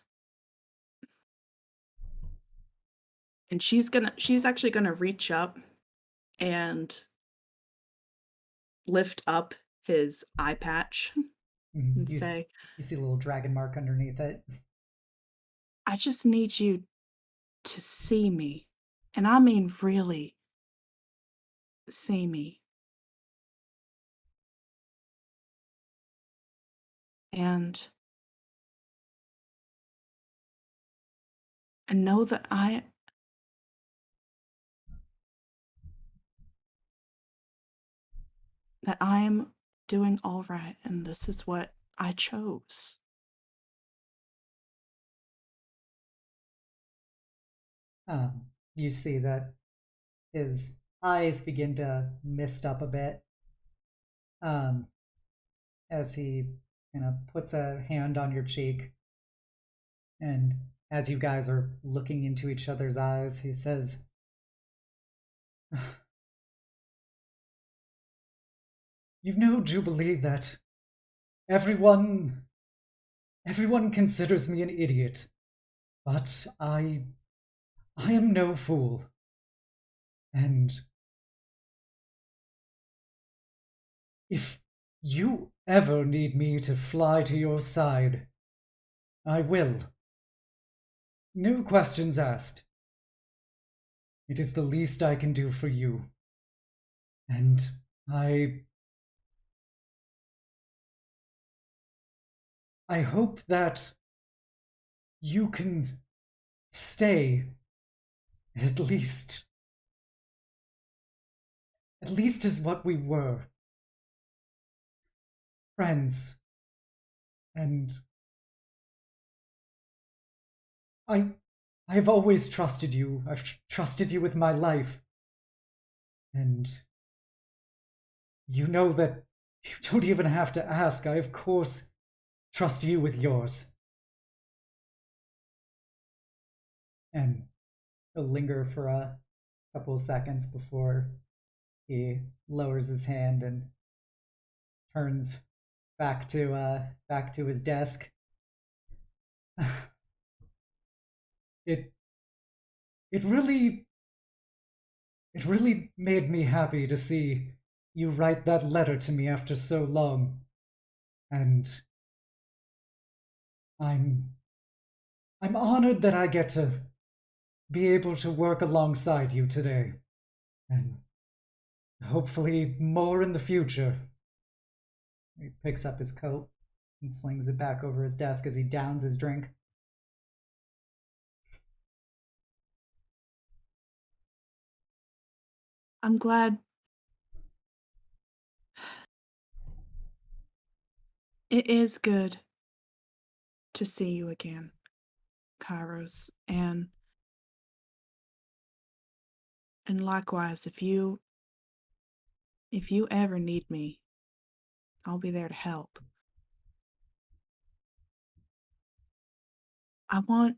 and she's actually gonna reach up and lift up his eye patch and You say, you see a little dragon mark underneath it. I just need you to see me. And I mean really see me. And know that I am doing all right, and this is what I chose. You see that his eyes begin to mist up a bit as he puts a hand on your cheek. And as you guys are looking into each other's eyes, he says, "You know, Jubilee, that everyone considers me an idiot, but I am no fool. And if you ever need me to fly to your side, I will. No questions asked. It is the least I can do for you. And I hope that you can stay at least as what we were. Friends. And I've always trusted you. I've trusted you with my life. And you know that you don't even have to ask. I, of course, trust you with yours." And he'll linger for a couple of seconds before he lowers his hand and turns back to his desk. It really made me happy to see you write that letter to me after so long. And I'm honored that I get to be able to work alongside you today. And hopefully more in the future. He picks up his coat and slings it back over his desk as he downs his drink. I'm glad it is good to see you again, Kairos. And likewise, if you ever need me, I'll be there to help. I'm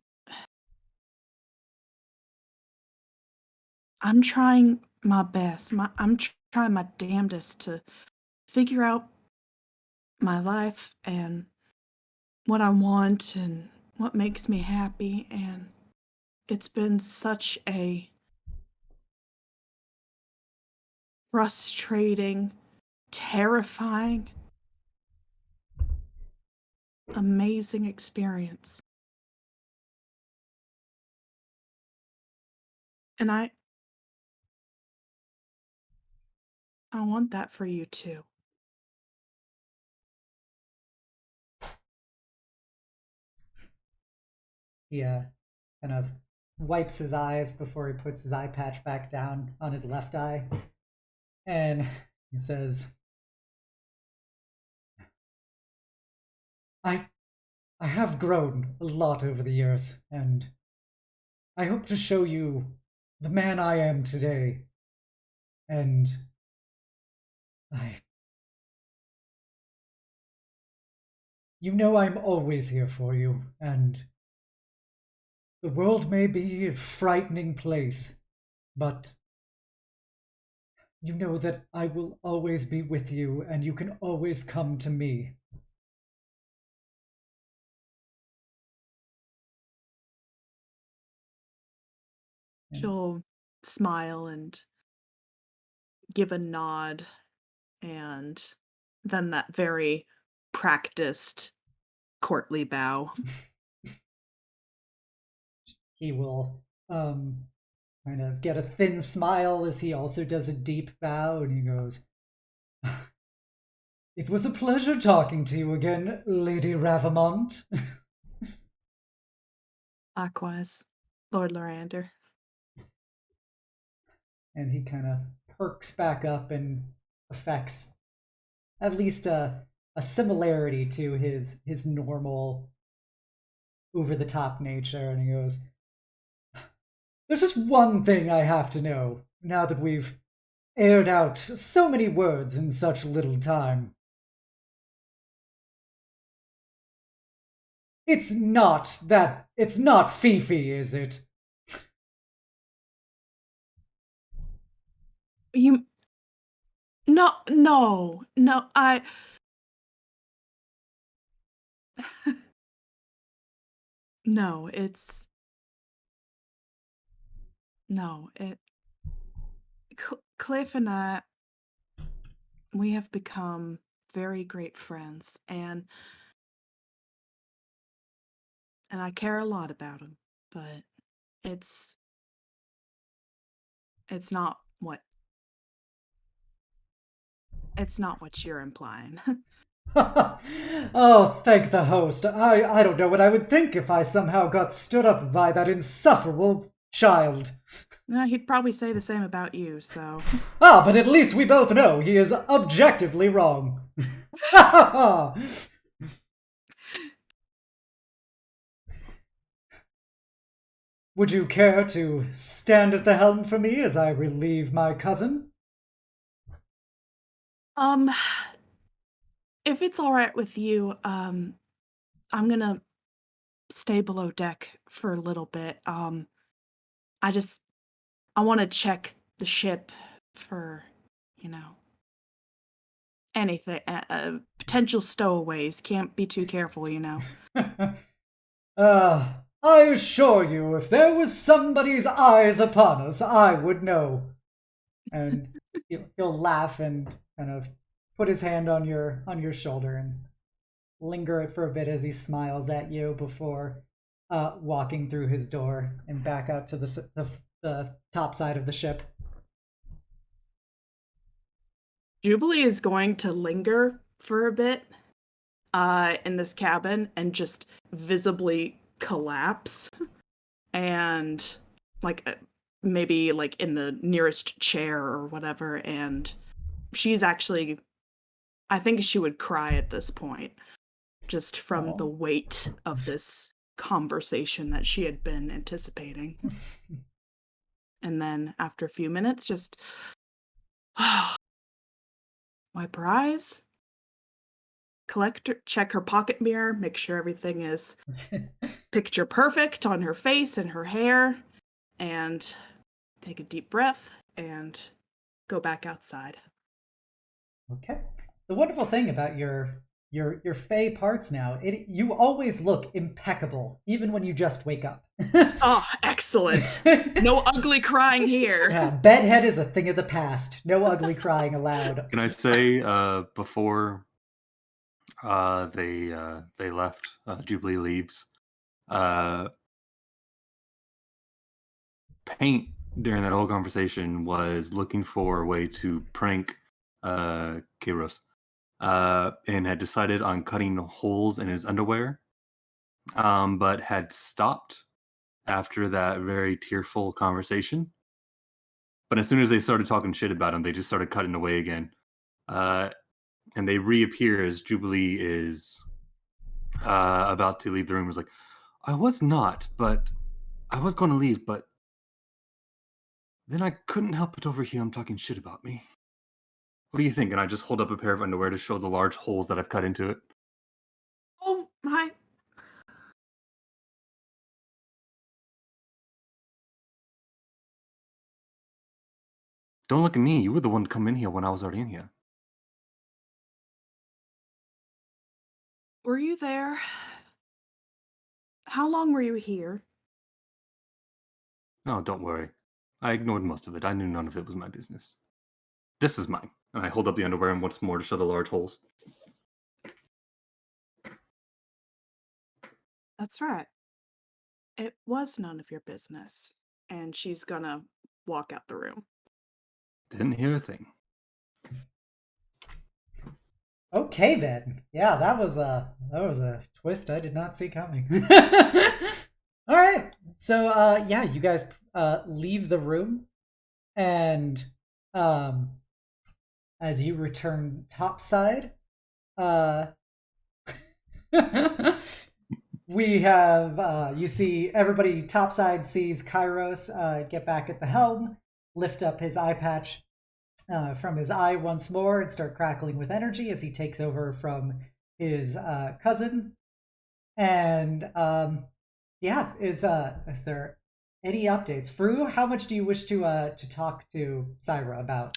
trying my best. I'm trying my damnedest to figure out my life and what I want and what makes me happy. And it's been such a frustrating, terrifying amazing experience. And I want that for you too. He kind of wipes his eyes before he puts his eye patch back down on his left eye. And he says, I have grown a lot over the years, and I hope to show you the man I am today. And you know I'm always here for you, and the world may be a frightening place, but you know that I will always be with you, and you can always come to me. She'll smile and give a nod, and then that very practiced courtly bow. He will kind of get a thin smile as he also does a deep bow, and he goes, "It was a pleasure talking to you again, Lady Ravamont." Likewise, Lord Lorander. And he kind of perks back up and affects at least a similarity to his normal over-the-top nature, and he goes, "There's just one thing I have to know, now that we've aired out so many words in such little time. It's not Fifi, is it?" You... No, No, it's... No, Cliff and I, we have become very great friends, and I care a lot about him, but it's not what you're implying. Oh, thank the host. I don't know what I would think if I somehow got stood up by that insufferable child. He'd probably say the same about you, so... But at least we both know he is objectively wrong. Would you care to stand at the helm for me as I relieve my cousin? If it's all right with you, I'm gonna stay below deck for a little bit. I want to check the ship for, anything, potential stowaways. Can't be too careful, I assure you, if there was somebody's eyes upon us, I would know. And he'll laugh and kind of put his hand on your shoulder and linger it for a bit as he smiles at you before walking through his door and back out to the top side of the ship. Jubilee is going to linger for a bit in this cabin and just visibly collapse and maybe in the nearest chair or whatever, and she's actually, I think she would cry at this point just from the weight of this conversation that she had been anticipating. And then after a few minutes, just wipe her eyes, check her pocket mirror, make sure everything is picture perfect on her face and her hair, and take a deep breath and go back outside. Okay. The wonderful thing about your Fae parts now, you always look impeccable, even when you just wake up. Oh, excellent. No ugly crying here. Yeah, bedhead is a thing of the past. No ugly crying allowed. Can I say, before They left. Jubilee leaves. Paint during that whole conversation was looking for a way to prank Kairos, and had decided on cutting holes in his underwear, but had stopped after that very tearful conversation. But as soon as they started talking shit about him, they just started cutting away again. And they reappear as Jubilee is about to leave the room. It was like, I was not, but I was going to leave, but then I couldn't help but overhear him talking shit about me. What do you think? And I just hold up a pair of underwear to show the large holes that I've cut into it. Oh my. Don't look at me. You were the one to come in here when I was already in here. Were you there? How long were you here? Oh, don't worry. I ignored most of it. I knew none of it was my business. This is mine. And I hold up the underwear and once more to show the large holes. That's right. It was none of your business. And she's gonna walk out the room. Didn't hear a thing. Okay then. Yeah, that was a twist I did not see coming. All right. So yeah, you guys leave the room, and as you return topside, we have you see everybody topside sees Kairos get back at the helm, lift up his eye patch from his eye once more and start crackling with energy as he takes over from his cousin. And yeah, is there any updates? Fru, how much do you wish to talk to Syra about?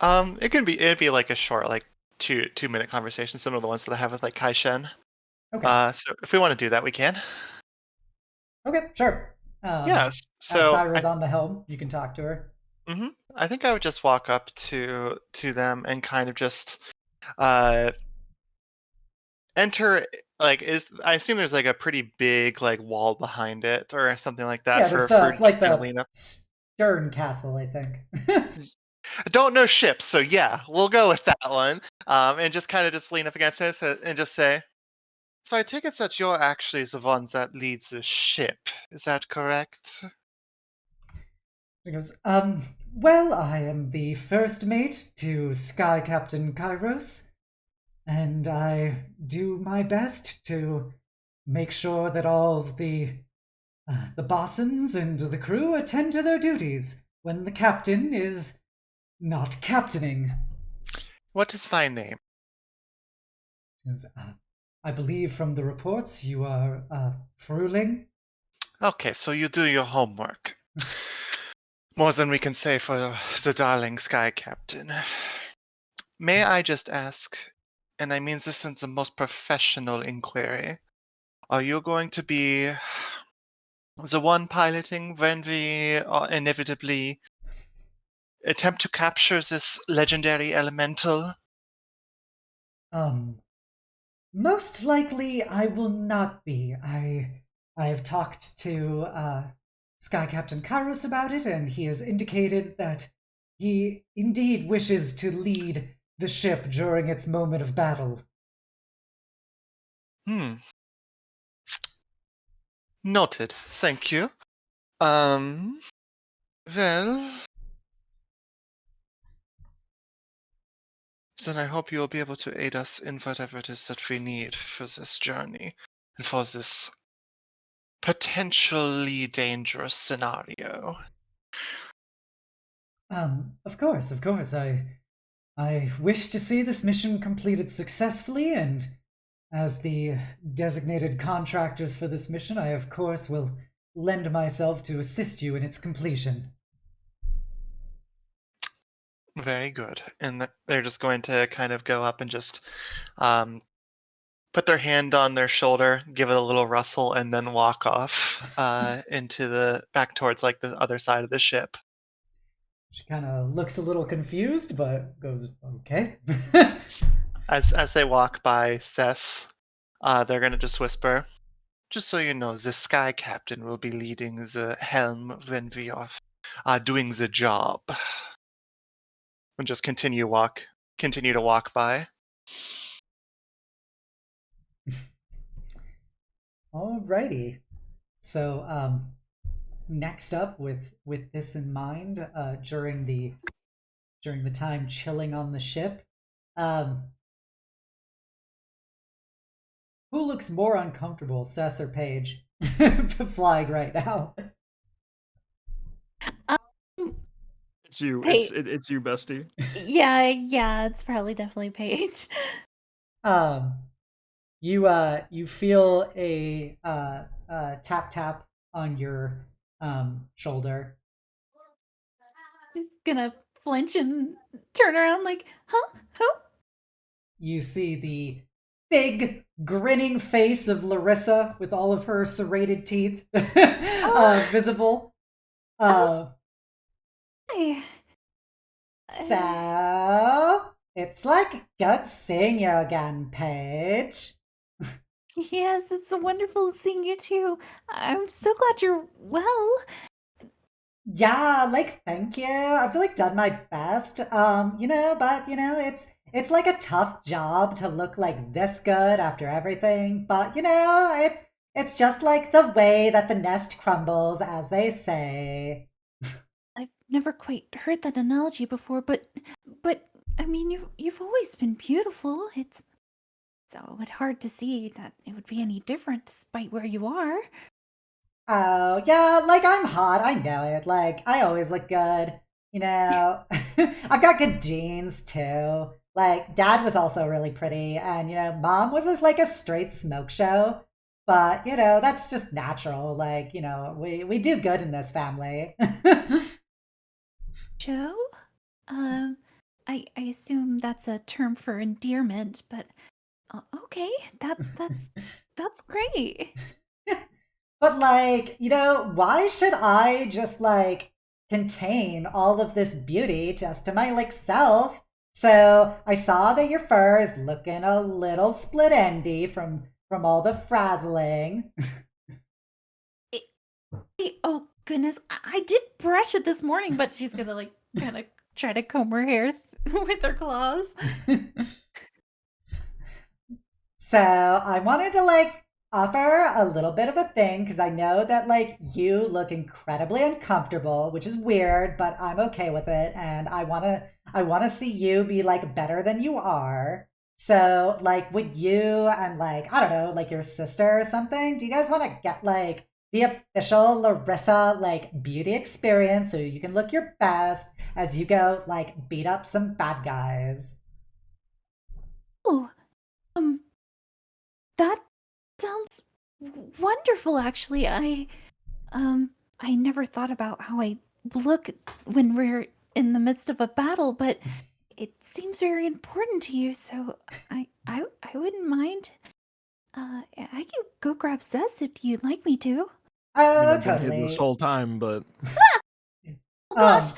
It'd be like a short, like 2 minute conversation, similar to the ones that I have with like Kai Shen. Okay. So if we want to do that, we can. Okay, sure. Yes. As So Syra's on the helm, you can talk to her. I think I would just walk up to them and kind of just enter. Like, I assume there's like a pretty big like wall behind it or something like that. Yeah, for there's for like just kind of the lean up. Stern Castle, I think. I don't know ships, so yeah, we'll go with that one. And just kind of just lean up against it and just say, so I take it that you're actually the ones that leads the ship. Is that correct? He goes, well, I am the first mate to Sky Captain Kairos, and I do my best to make sure that all of the bossins and the crew attend to their duties when the captain is not captaining. What is my name? He goes, I believe from the reports you are Fruling. Okay, so you do your homework. More than we can say for the darling Sky Captain. May I just ask, and I mean this in the most professional inquiry, are you going to be the one piloting when we inevitably attempt to capture this legendary elemental? Most likely I will not be. I have talked to Sky Captain Kairos about it, and he has indicated that he indeed wishes to lead the ship during its moment of battle. Noted. Thank you. Well, then I hope you'll be able to aid us in whatever it is that we need for this journey and for this potentially dangerous scenario. Of course. I wish to see this mission completed successfully, and as the designated contractors for this mission, I of course will lend myself to assist you in its completion. Very good. And they're just going to kind of go up and just put their hand on their shoulder, give it a little rustle, and then walk off into the back towards like the other side of the ship. She kind of looks a little confused, but goes, okay. As they walk by Cess, they're gonna just whisper, "Just so you know, the Sky Captain will be leading the helm when we are doing the job." And just continue to walk by. Alrighty. So, next up, with this in mind, during the time chilling on the ship, who looks more uncomfortable, Cess or Paige, flying right now? It's you. Hey. It's you, bestie. Yeah, it's probably definitely Paige. You feel a tap on your shoulder. She's gonna flinch and turn around like, huh? Who? You see the big grinning face of Larissa with all of her serrated teeth visible. Hey. So it's like good seeing you again, Paige. Yes, it's wonderful seeing you too. I'm so glad you're well. Yeah, like thank you. I've like done my best. But it's like a tough job to look like this good after everything. But it's just like the way that the nest crumbles, as they say. I've never quite heard that analogy before, but I mean, you've always been beautiful. It's hard to see that it would be any different despite where you are. Oh, yeah, like I'm hot, I know it. Like, I always look good. I've got good genes too. Like, dad was also really pretty, and mom was just like a straight smoke show. But, that's just natural. Like, we do good in this family. Joe? I assume that's a term for endearment, but okay, that's great. But like, why should I just like contain all of this beauty just to my like self? So I saw that your fur is looking a little split endy from all the frazzling. Oh goodness, I did brush it this morning, but she's gonna like kind of try to comb her hair with her claws. So I wanted to like offer a little bit of a thing because I know that like you look incredibly uncomfortable, which is weird, but I'm okay with it, and I wanna see you be like better than you are. So like, would you and like I don't know, like your sister or something? Do you guys want to get like the official Larissa like beauty experience so you can look your best as you go like beat up some bad guys? Oh, that sounds wonderful. Actually, I never thought about how I look when we're in the midst of a battle, but it seems very important to you. So I wouldn't mind. I can go grab Zez if you'd like me to. I mean, Oh, I've been here totally. this whole time, but Oh gosh,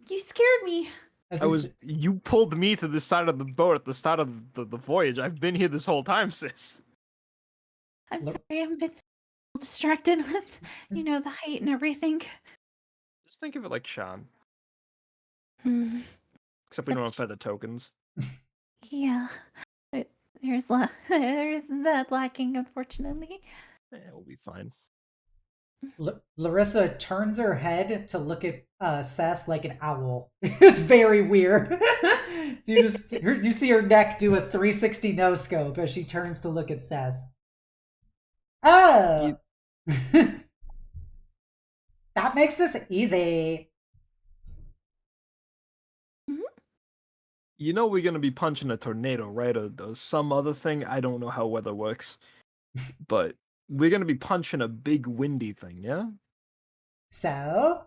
you scared me. you pulled me to the side of the boat at the start of the voyage. I've been here this whole time, sis. I'm sorry, I've been distracted with, the height and everything. Just think of it like Sean. Hmm. Except we don't have feather tokens. Yeah, there's that lacking, unfortunately. Yeah, we'll be fine. Larissa turns her head to look at Cess like an owl. It's very weird. So you see her neck do a 360 no scope as she turns to look at Cess. Oh, that makes this easy. You know we're gonna be punching a tornado, right? Or some other thing. I don't know how weather works, but we're gonna be punching a big windy thing, yeah? So?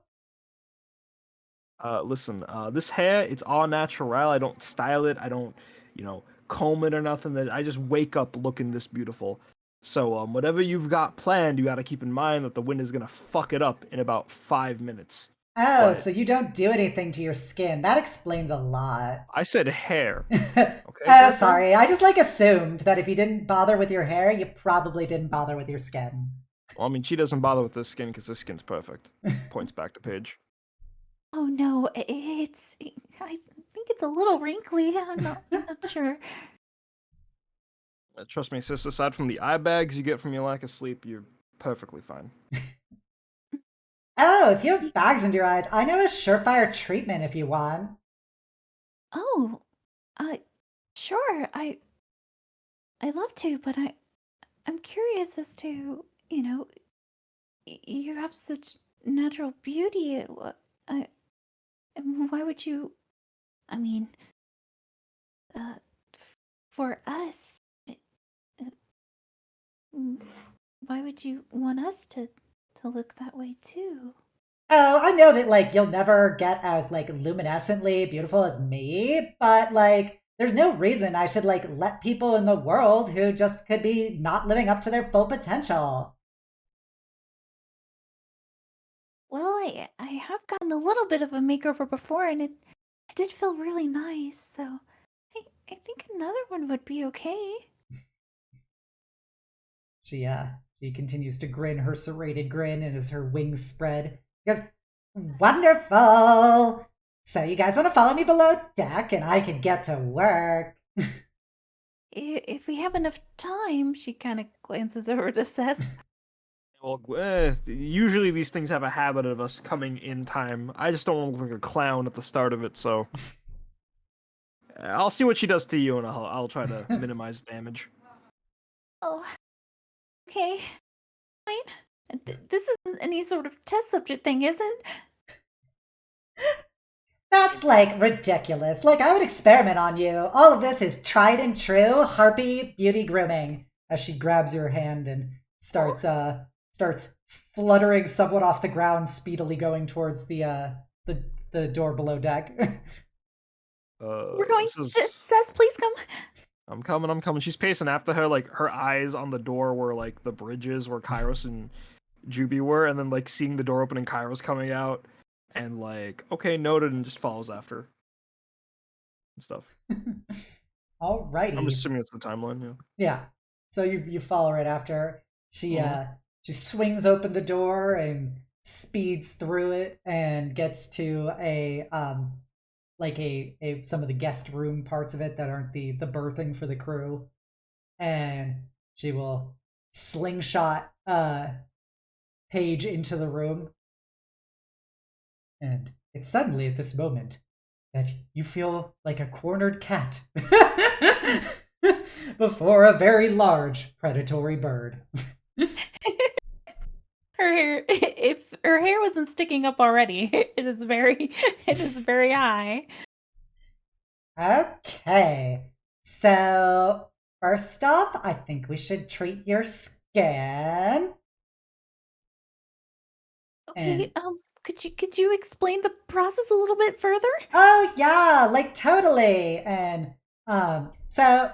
Listen, this hair, it's all natural. I don't style it. I don't, comb it or nothing. I just wake up looking this beautiful. So, whatever you've got planned, you gotta keep in mind that the wind is gonna fuck it up in about 5 minutes. Oh, But so you don't do anything to your skin. That explains a lot. I said hair. Okay. Okay, Sorry. I just assumed that if you didn't bother with your hair, you probably didn't bother with your skin. Well, I mean, she doesn't bother with this skin because this skin's perfect. Points back to Paige. Oh no, I think it's a little wrinkly. I'm not sure. Trust me, sis, aside from the eye bags you get from your lack of sleep, you're perfectly fine. Oh, if you have bags under your eyes, I know a surefire treatment if you want. Oh, sure. I'd love to, but I'm curious as to, you have such natural beauty. Why would you? I mean, for us, why would you want us to look that way too? Oh, I know that you'll never get as luminescently beautiful as me, but there's no reason I should let people in the world who just could be not living up to their full potential. Well, I have gotten a little bit of a makeover before, and it did feel really nice. So I think another one would be okay. She continues to grin her serrated grin, and as her wings spread, she goes, "Wonderful! So you guys want to follow me below deck, and I can get to work." If we have enough time, she kind of glances over to Seth. Well, usually these things have a habit of us coming in time. I just don't want to look like a clown at the start of it, so I'll see what she does to you, and I'll try to minimize damage. Oh, okay, fine. This isn't any sort of test subject thing, isn't? That's ridiculous. I would experiment on you. All of this is tried and true Harpy beauty grooming. As she grabs your hand and starts fluttering somewhat off the ground, speedily going towards the door below deck. We're going. Seth, please come. I'm coming. She's pacing after her, her eyes on the door where the bridges where Kairos and Juby were, and then seeing the door open and Kairos coming out, and okay, noted, and just follows after and stuff. Alrighty. I'm assuming it's the timeline, yeah. Yeah. So you follow right after. She swings open the door and speeds through it and gets to a some of the guest room parts of it that aren't the berthing for the crew, and she will slingshot Paige into the room, and it's suddenly at this moment that you feel like a cornered cat before a very large predatory bird. Her hair, if her hair wasn't sticking up already, it is very high. Okay, so first off, I think we should treat your skin. Okay, could you explain the process a little bit further? Oh yeah, totally. And so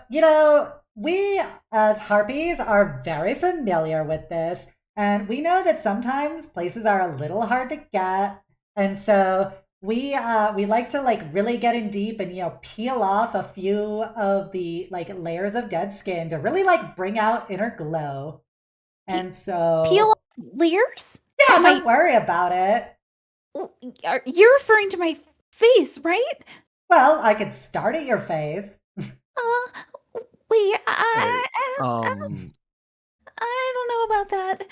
we as harpies are very familiar with this. And we know that sometimes places are a little hard to get, and so we like to really get in deep and peel off a few of the layers of dead skin to really bring out inner glow. And so peel off layers? Yeah, don't worry about it. You're referring to my face, right? Well, I could start at your face. Wait, I don't know about that.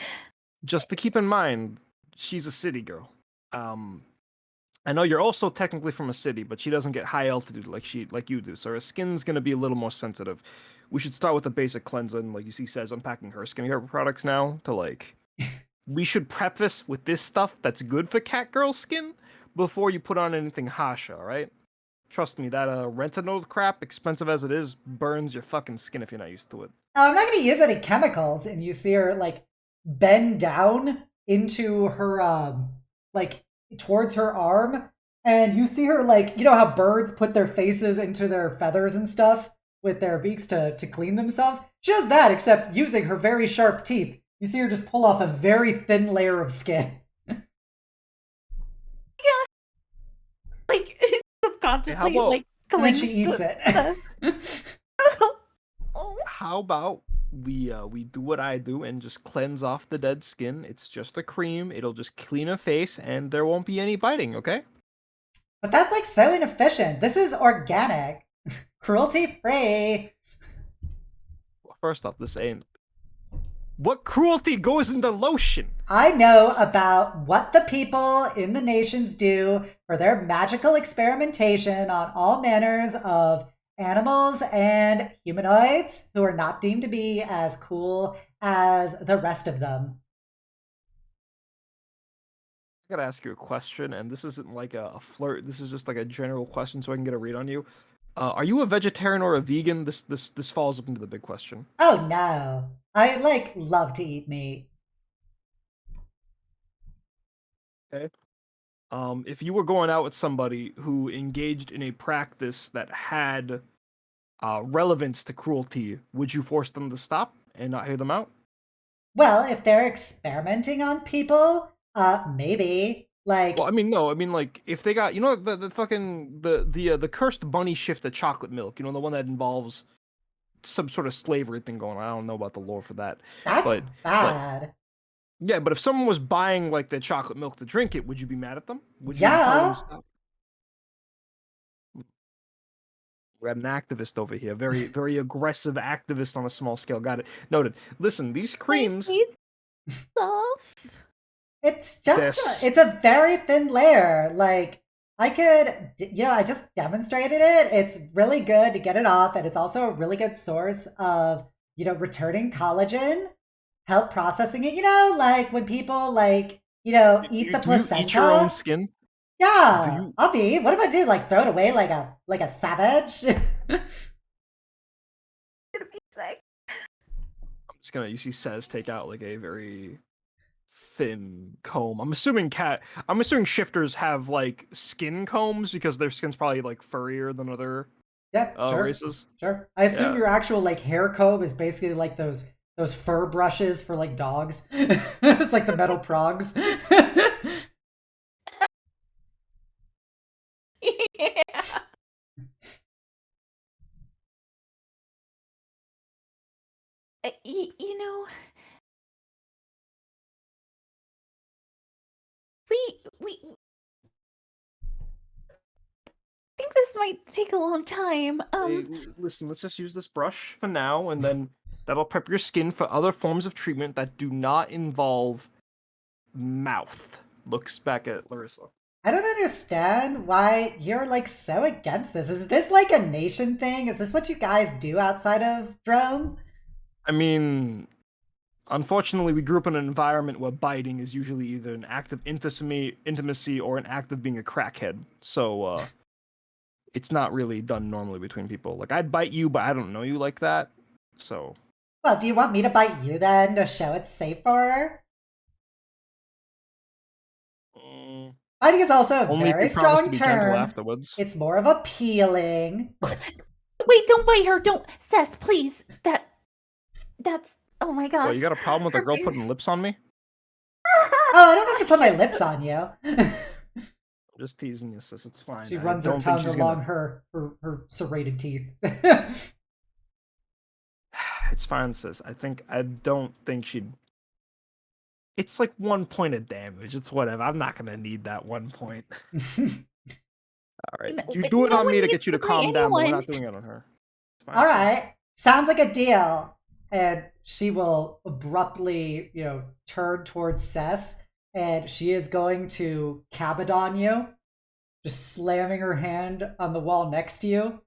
Just to keep in mind, she's a city girl. I know you're also technically from a city, but she doesn't get high altitude like you do, so her skin's gonna be a little more sensitive. We should start with the basic cleansing, like you see says unpacking her skincare products now to we should preface with this stuff that's good for catgirl skin before you put on anything harsh, alright? Trust me, that retinol crap, expensive as it is, burns your fucking skin if you're not used to it. I'm not going to use any chemicals. And you see her bend down into her towards her arm, and you see her how birds put their faces into their feathers and stuff with their beaks to clean themselves. She does that, except using her very sharp teeth. You see her just pull off a very thin layer of skin. like subconsciously How about- like And then clings she eats to it. us. Oh. How about we do what I do and just cleanse off the dead skin? It's just a cream. It'll just clean her face, and there won't be any biting. Okay? But that's like so inefficient. This is organic, cruelty free. First off, this ain't. What cruelty goes into lotion? I know about what the people in the nations do for their magical experimentation on all manners of animals and humanoids who are not deemed to be as cool as the rest of them. I gotta ask you a question, and this isn't like a flirt. This is just like a general question, so I can get a read on you. Are you a vegetarian or a vegan? This falls up into the big question. Oh no. I love to eat meat. Okay. If you were going out with somebody who engaged in a practice that had relevance to cruelty, would you force them to stop and not hear them out? Well, if they're experimenting on people, maybe. Well, I mean, no. I mean, like, if they got, the fucking the cursed bunny shift of chocolate milk, the one that involves some sort of slavery thing going on. I don't know about the lore for that. That's bad. Yeah, but if someone was buying like the chocolate milk to drink it, would you be mad at them? Would you Yeah. tell them to stop? We got an activist over here, very very aggressive activist on a small scale. Got it noted. Listen, these creams. Please stop. It's just it's a very thin layer. Like I just demonstrated it. It's really good to get it off, and it's also a really good source of, returning collagen, help processing it. Like when people eat the placenta. You eat your own skin? Yeah, I'll be. What if I do? Like throw it away like a savage? I'm gonna be sick. I'm just gonna. You see, says take out like a very thin comb. I'm assuming shifters have like skin combs because their skin's probably like furrier than other Sure. races. Sure. I assume your actual hair comb is basically like those fur brushes for like dogs. It's like the metal progs. Yeah. You know, we think this might take a long time. Hey, listen, let's just use this brush for now, and then that'll prep your skin for other forms of treatment that do not involve mouth. Looks back at Larissa. I don't understand why you're like so against this. Is this like a nation thing? Is this what you guys do outside of Drome? I mean, unfortunately, we grew up in an environment where biting is usually either an act of intimacy or an act of being a crackhead. So, it's not really done normally between people. Like, I'd bite you, but I don't know you like that. So. Well, do you want me to bite you then to show it's safer? Biting is also a Only very if you promise to strong be gentle term. afterwards. It's more of a peeling. Wait, don't bite her. Don't, Cess, please. That's. Oh my gosh. Well, you got a problem with a girl putting lips on me? Oh, I don't have to put my lips on you. I'm just teasing you, sis. It's fine. She I runs her don't think tongue she's along gonna- her serrated teeth. It's fine, sis. I don't think she'd. It's like 1 point of damage. It's whatever. I'm not gonna need that 1 point. All right, No, you but do it on someone me to needs get you to to bite calm down, but we're anyone. not doing it on her. It's fine. All right, sounds like a deal. And she will abruptly, turn towards Cess, and she is going to Cabadon you, just slamming her hand on the wall next to you,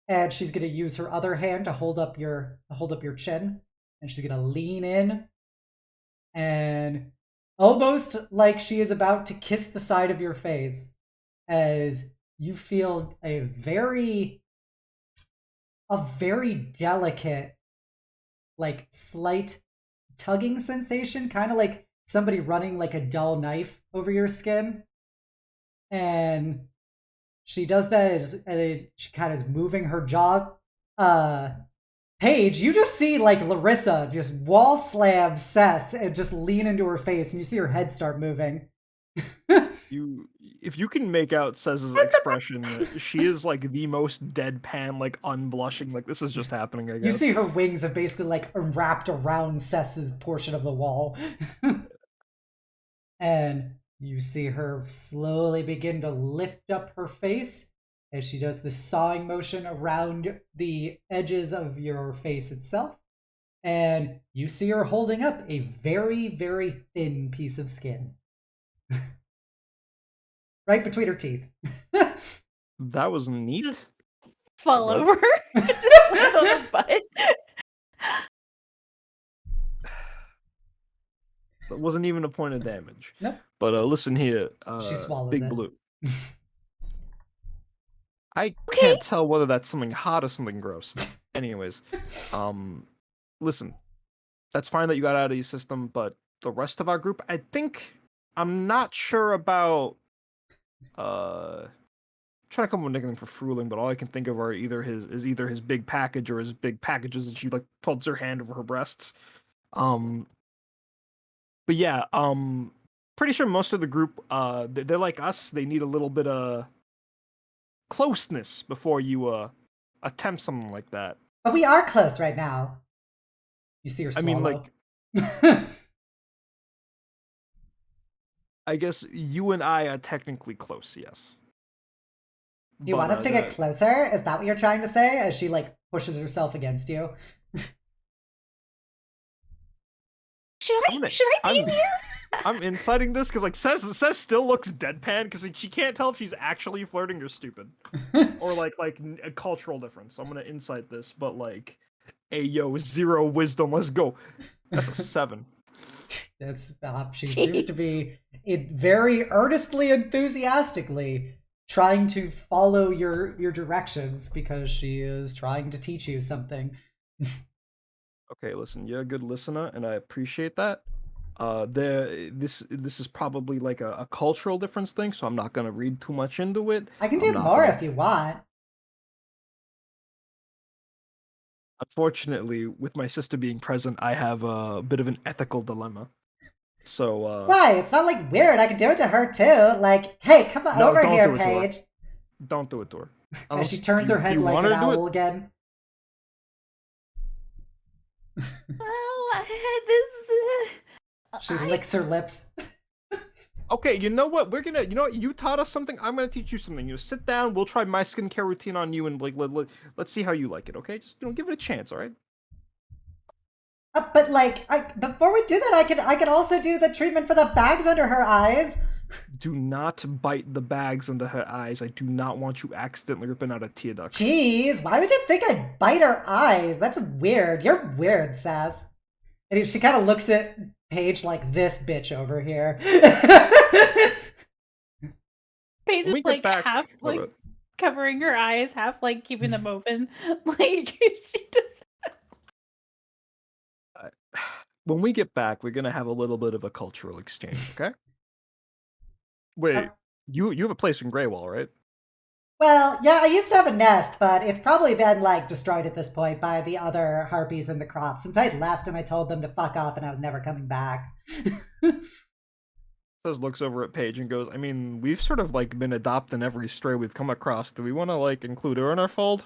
and she's going to use her other hand to hold up your chin, and she's going to lean in, and almost like she is about to kiss the side of your face, as you feel a very delicate, like slight tugging sensation, kind of like somebody running like a dull knife over your skin. And she does that and she kind of is moving her jaw. Paige, you just see like Larissa just wall slam Cess and just lean into her face, and you see her head start moving. If you can make out Cez's expression, she is like the most deadpan, like unblushing, like this is just happening, I guess. You see her wings have basically like wrapped around Cess's portion of the wall. And you see her slowly begin to lift up her face as she does the sawing motion around the edges of your face itself. And you see her holding up a very, very thin piece of skin. Right between her teeth. That was neat. Just fall Hello? over. Just land on her butt. That wasn't even a point of damage. Nope. But listen here, She swallows Big it. Blue. I can't tell whether that's something hot or something gross. Anyways, listen, that's fine that you got out of your system, but the rest of our group, I'm not sure about. Trying to come up with a nickname for Fruling, but all I can think of are either his big package or his big packages, and she like puts her hand over her breasts. But yeah, pretty sure most of the group, they're like us. They need a little bit of closeness before you attempt something like that. But we are close right now. You see her swallow. I mean, like, I guess you and I are technically close, yes. Do you want us to get closer? Is that what you're trying to say? As she like pushes herself against you. Should I be in here? I'm inciting this because like Cez still looks deadpan because she can't tell if she's actually flirting or stupid, or like a cultural difference. So I'm gonna incite this, but like, hey yo, 0 wisdom, let's go. That's a 7. That's she seems to be very earnestly, enthusiastically trying to follow your directions because she is trying to teach you something. Okay, listen, you're a good listener, and I appreciate that. This is probably like a cultural difference thing, so I'm not gonna read too much into it. I can do more if you want. Unfortunately, with my sister being present, I have a bit of an ethical dilemma. So why? It's not like weird. I can do it to her too. Like, hey, come on over here, Paige. Don't do it to her. And she turns her head like an owl again. She licks her lips. Okay, you know what? You taught us something. I'm gonna teach you something. You sit down. We'll try my skincare routine on you, and like let's see how you like it. Okay, just give it a chance. All right. But like, before we do that, I could also do the treatment for the bags under her eyes. Do not bite the bags under her eyes. I do not want you accidentally ripping out a tear duct. Jeez, why would you think I'd bite her eyes? That's weird. You're weird, Sass. And she kind of looks at Paige like this bitch over here. Paige is like half like covering her eyes, half like keeping them open. Like she does. When we get back, we're gonna have a little bit of a cultural exchange, okay? Wait, you have a place in Greywall, right? Well, yeah, I used to have a nest, but it's probably been like destroyed at this point by the other harpies in the crop since I'd left and I told them to fuck off and I was never coming back. Cez looks over at Paige and goes, I mean, we've sort of like been adopting every stray we've come across. Do we want to like include her in our fold?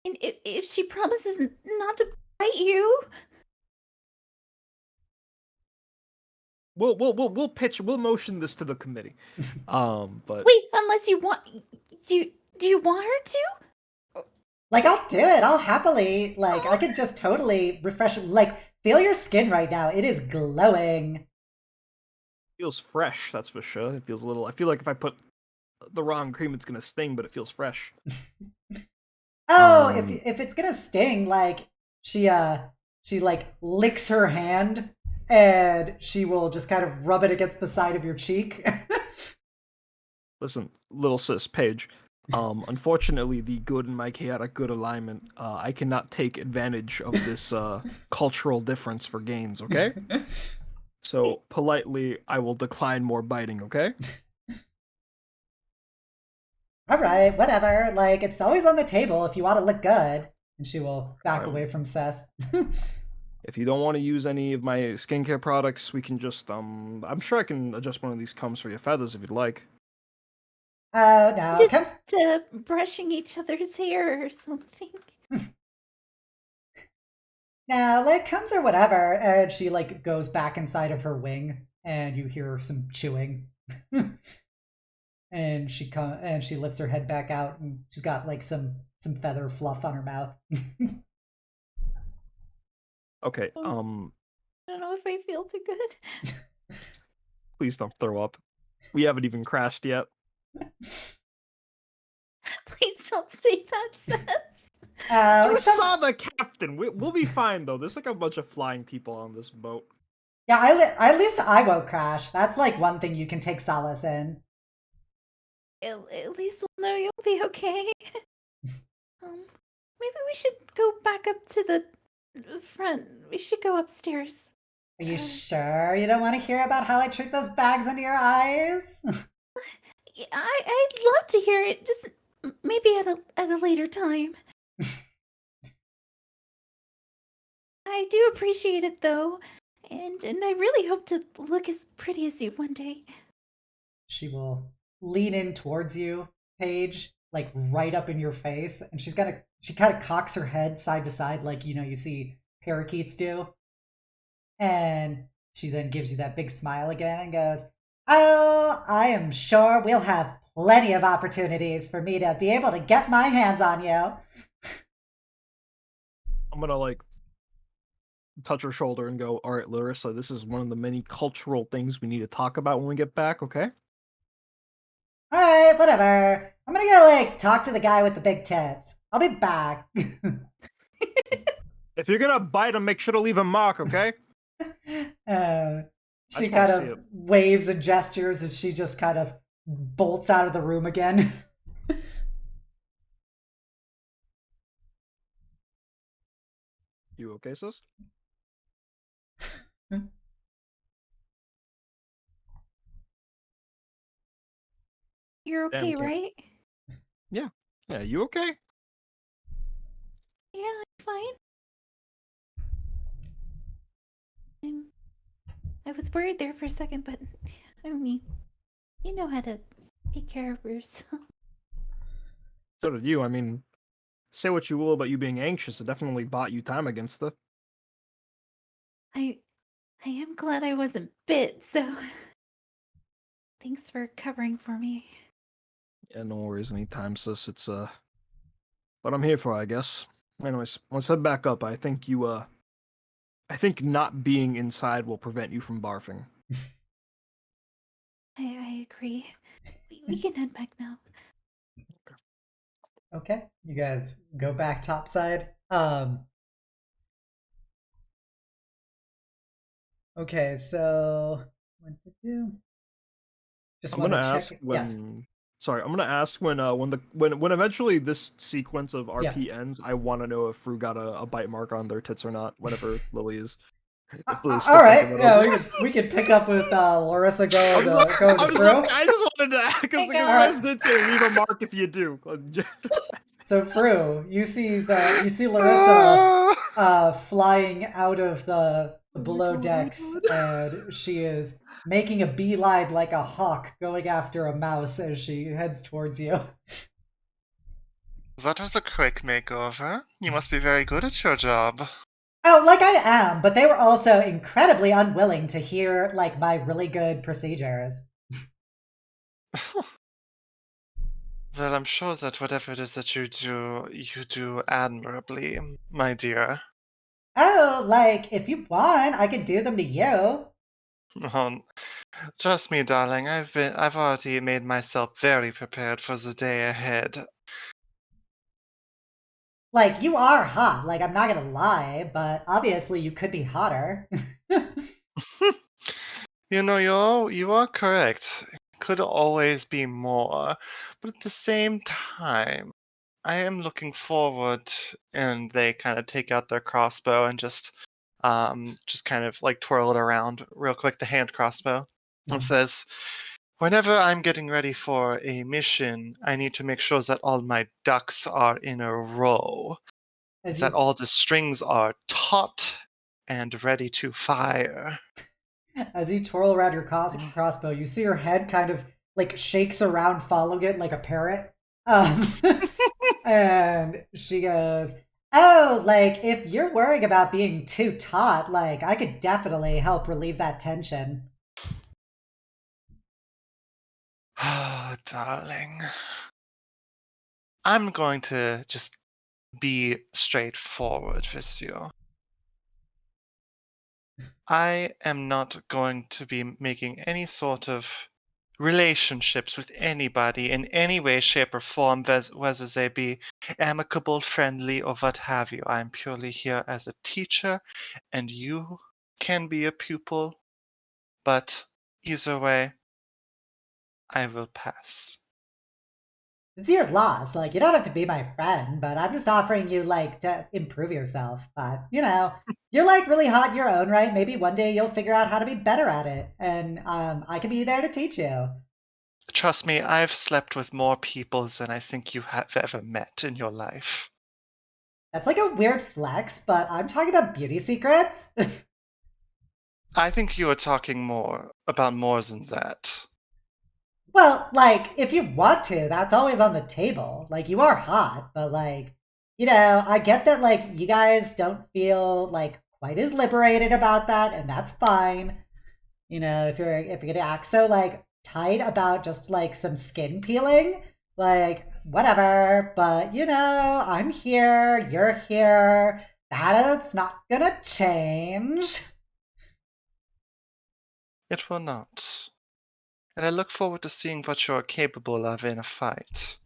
And if she promises not to bite you, we'll motion this to the committee. But wait, unless you want, do you want her to? Like, I'll do it. I'll happily. Like, I could just totally refresh. Like, feel your skin right now. It is glowing. Feels fresh, that's for sure. It feels a little. I feel like if I put the wrong cream, it's gonna sting, but it feels fresh. Oh, if it's gonna sting, like she like licks her hand and she will just kind of rub it against the side of your cheek. Listen, little sis, Paige. Unfortunately, the good in my chaotic good alignment, I cannot take advantage of this cultural difference for gains, okay? So, politely, I will decline more biting, okay? Alright, whatever. Like, it's always on the table if you want to look good. And she will back away from Cess. If you don't want to use any of my skincare products, we can just I'm sure I can adjust one of these combs for your feathers if you'd like. Oh, no. Comes. Just brushing each other's hair or something. Now, like, comes or whatever. And she, like, goes back inside of her wing, and you hear some chewing. And she lifts her head back out, and she's got, like, some feather fluff on her mouth. Okay, I don't know if I feel too good. please don't throw up. We haven't even crashed yet. Please don't say that, Seth. You Like some- saw the captain. We'll be fine though. There's like a bunch of flying people on this boat. Yeah, at least I won't crash. That's like one thing you can take solace in. At least we'll know you'll be okay. Maybe we should go back up to the front. We should go upstairs. Are you sure you don't want to hear about how I treat those bags under your eyes? I'd love to hear it. Just maybe at a later time. I do appreciate it though, and I really hope to look as pretty as you one day. She will lean in towards you, Paige, like right up in your face, and she kind of cocks her head side to side, like you see parakeets do, and she then gives you that big smile again and goes, "Oh, I am sure we'll have plenty of opportunities for me to be able to get my hands on you." I'm gonna like touch her shoulder and go, "All right, Larissa, this is one of the many cultural things we need to talk about when we get back, okay?" All right, whatever. I'm gonna go like talk to the guy with the big tits. I'll be back. If you're gonna bite him, make sure to leave a mark, okay? She just kind wanna see of it. waves and gestures as she just kind of bolts out of the room again. You okay, sis? You're Damn, okay, can't- right? Yeah, you okay? Yeah, I'm fine. I was worried there for a second, but I mean, you know how to take care of yourself. So did you. I mean, say what you will about you being anxious, it definitely bought you time against her. I am glad I wasn't bit, so thanks for covering for me. Yeah, no worries anytime, sis. It's what I'm here for, I guess. Anyways, let's head back up. I think I think not being inside will prevent you from barfing. I agree. We can head back now. Okay, you guys go back topside. Okay, so what to do? Just I'm want gonna to ask check. when. Yes. Sorry, I'm gonna ask when when eventually this sequence of RP ends. I want to know if Fru got a bite mark on their tits or not. Whenever Lily is. If Lily's still All right, thinking yeah, about it. we could pick up with Larissa going to I Fru. just wanted to ask because Hang on. Liz did say leave a mark if you do. So Fru, you see Larissa flying out of the below decks, and she is making a beeline like a hawk going after a mouse as she heads towards you. That was a quick makeover. You must be very good at your job. Oh, like I am, but they were also incredibly unwilling to hear like my really good procedures. Well, I'm sure that whatever it is that you do admirably, my dear. Oh, like if you want, I could do them to you. Trust me, darling, I've already made myself very prepared for the day ahead. Like you are hot, like I'm not gonna lie, but obviously you could be hotter. You know, you are correct. Could always be more, but at the same time, I am looking forward. And they kind of take out their crossbow and just kind of like twirl it around real quick. The hand crossbow. It says, "Whenever I'm getting ready for a mission, I need to make sure that all my ducks are in a row, As that you all the strings are taut and ready to fire. As you twirl around your crossbow, you see her head kind of like shakes around, following it like a parrot. And she goes, "Oh, like if you're worrying about being too taut, like I could definitely help relieve that tension." Oh, darling. I'm going to just be straightforward with you. I am not going to be making any sort of relationships with anybody in any way, shape, or form, whether they be amicable, friendly, or what have you. I'm purely here as a teacher, and you can be a pupil, but either way, I will pass. It's your loss. Like, you don't have to be my friend, but I'm just offering you, like, to improve yourself. But, you're, like, really hot in your own right. Maybe one day you'll figure out how to be better at it. And I can be there to teach you. Trust me, I've slept with more people than I think you have ever met in your life. That's, like, a weird flex, but I'm talking about beauty secrets. I think you are talking about more than that. Well, like, if you want to, that's always on the table. Like, you are hot, but, like, I get that, like, you guys don't feel, like, quite as liberated about that, and that's fine. If you're gonna act so, like, tight about just, like, some skin peeling, like, whatever. But, I'm here, you're here. That's not gonna change. It will not. And I look forward to seeing what you're capable of in a fight.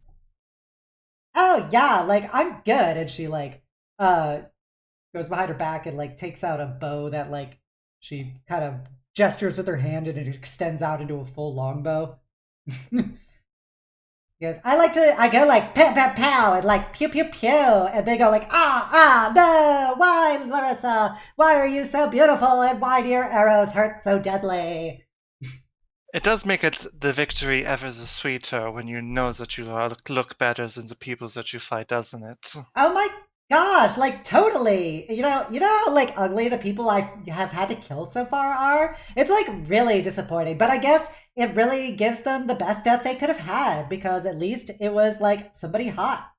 Oh yeah, like I'm good. And she like goes behind her back and like takes out a bow that like she kind of gestures with her hand and it extends out into a full longbow. Yes, I go like pow pow pow and like pew pew pew, and they go like no, why Larissa, why are you so beautiful and why do your arrows hurt so deadly? It does make the victory ever so sweeter when you know that you look better than the people that you fight, doesn't it? Oh my gosh, like totally. You know how like ugly the people I have had to kill so far are? It's like really disappointing, but I guess it really gives them the best death they could have had because at least it was like somebody hot.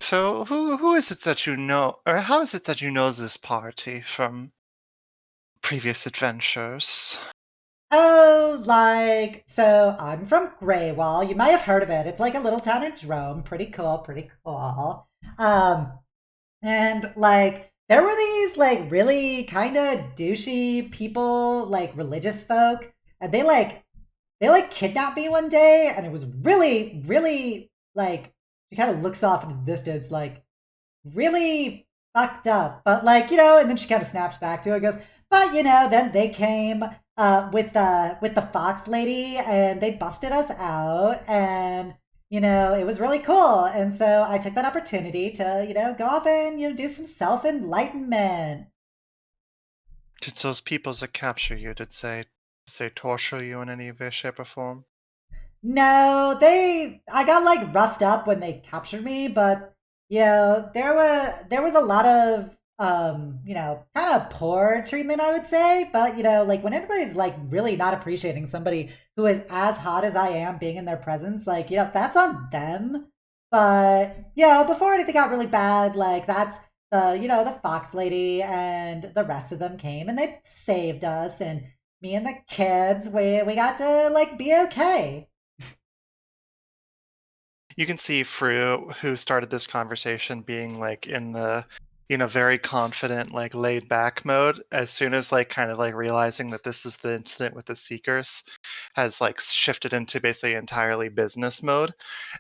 So who is it that you know, or how is it that you know this party from previous adventures? Oh, like, so I'm from Greywall. You might have heard of it. It's like a little town in Drome. Pretty cool, pretty cool. And like, there were these like really kind of douchey people, like religious folk, and they kidnapped me one day, and it was really, really like, she kind of looks off into the distance, like, really fucked up. But like, and then she kind of snaps back to it, goes, but then they came with the fox lady and they busted us out and it was really cool. And so I took that opportunity to, go off and, do some self-enlightenment. Did those people that capture you, did they torture you in any way, shape, or form? No, I got like roughed up when they captured me, but there was a lot of kind of poor treatment, I would say. But like when everybody's like really not appreciating somebody who is as hot as I am being in their presence, like that's on them. But before anything got really bad, like that's the fox lady and the rest of them came and they saved us, and me and the kids, we got to like be okay. You can see Fru, who started this conversation, being like in the very confident, like laid back mode. As soon as like kind of like realizing that this is the incident with the Seekers, has like shifted into basically entirely business mode,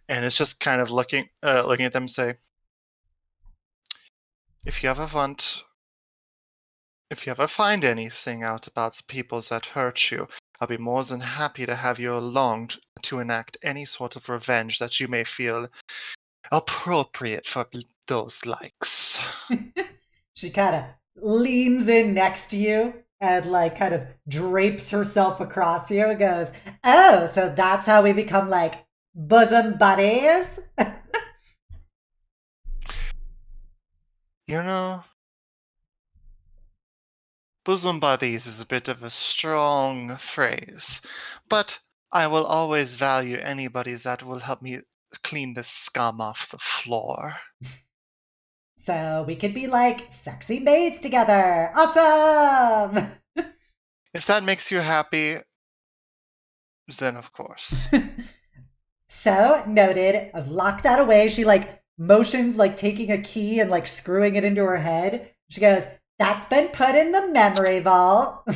and it's just kind of looking at them and say, if you ever find anything out about the people that hurt you, I'll be more than happy to have you along to enact any sort of revenge that you may feel appropriate for those likes. She kind of leans in next to you and like kind of drapes herself across you and goes, oh, so that's how we become like bosom buddies? bosom buddies is a bit of a strong phrase, but I will always value anybody that will help me clean this scum off the floor. So we could be like sexy maids together. Awesome! If that makes you happy, then of course. So noted. I've locked that away. She like motions like taking a key and like screwing it into her head. She goes, "That's been put in the memory vault."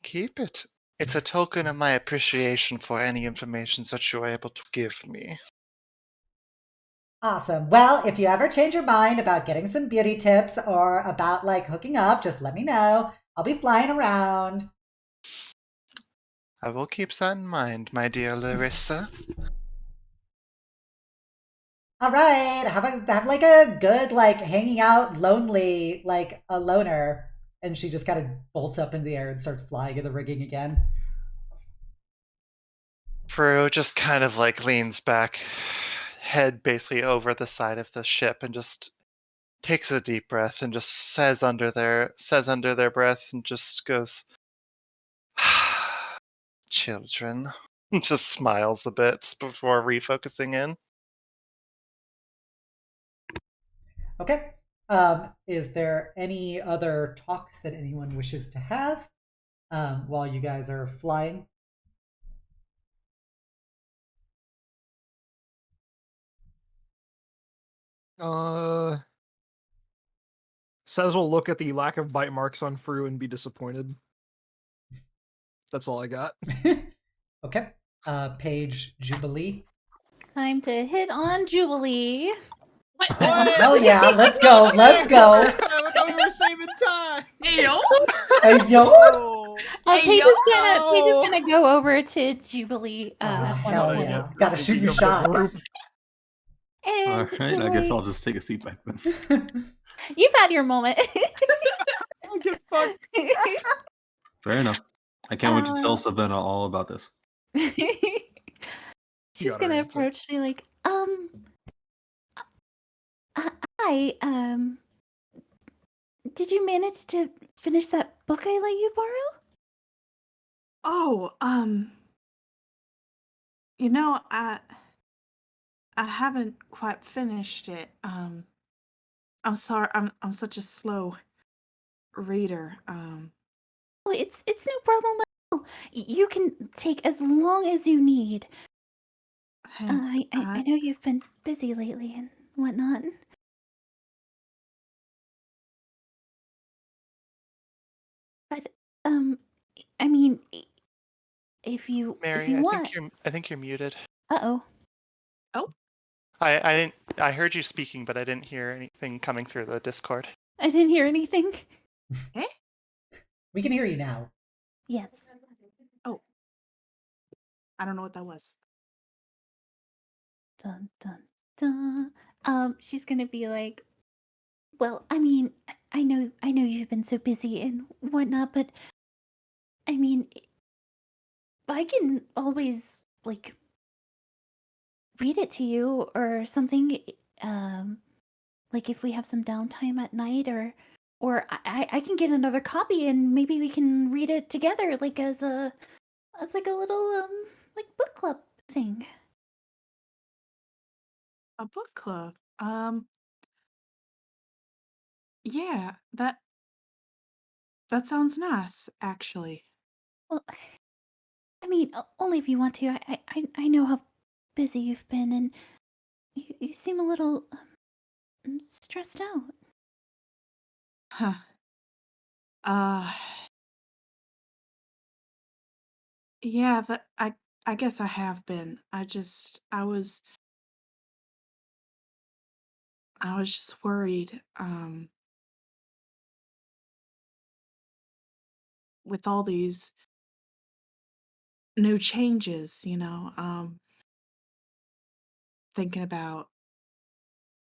Keep it. It's a token of my appreciation for any information that you are able to give me. Awesome. Well, if you ever change your mind about getting some beauty tips or about like hooking up, just let me know. I'll be flying around. I will keep that in mind, my dear Larissa. All right. Have like a good like hanging out lonely like a loner. And she just kind of bolts up in the air and starts flying in the rigging again. Fru just kind of like leans back, head basically over the side of the ship, and just takes a deep breath and just says under their breath and just goes, "Children." Just smiles a bit before refocusing in. Okay. Is there any other talks that anyone wishes to have while you guys are flying? Says will look at the lack of bite marks on Fru and be disappointed. That's all I got. Okay. Page Jubilee. Time to hit on Jubilee. What? Hell yeah, let's go, let's go. I thought we were saving time. Ayo. Hey, yo. Oh, Paige Hey, is gonna go over to Jubilee. Oh, one hell point. yeah. Gotta shoot your shot. All And right, I Jubilee, guess I'll just take a seat back then. you've had your moment. I'll get fucked. Fair enough. I can't wait to tell Savannah all about this. She's got her gonna answer. approach me like, hi, did you manage to finish that book I let you borrow? Oh, you know, I haven't quite finished it. I'm sorry. I'm such a slow reader. Oh, it's no problem at all. You can take as long as you need. Hence, I know you've been busy lately and whatnot. But I mean, if you Mary, want. I think you're muted. Uh-oh. Oh, I heard you speaking, but I didn't hear anything coming through the Discord. I didn't hear anything. eh? We can hear you now. Yes. Oh, I don't know what that was. Dun dun dun. She's gonna be like, well, I mean, I know you've been so busy and whatnot, but I mean, I can always like read it to you or something. Like if we have some downtime at night, or I can get another copy and maybe we can read it together, like as like a little like book club thing. A book club. Yeah, that sounds nice, actually. Well, I mean, only if you want to. I know how busy you've been, and you seem a little stressed out. Huh. Uh, yeah, I guess I have been. I was just worried, with all these new changes, thinking about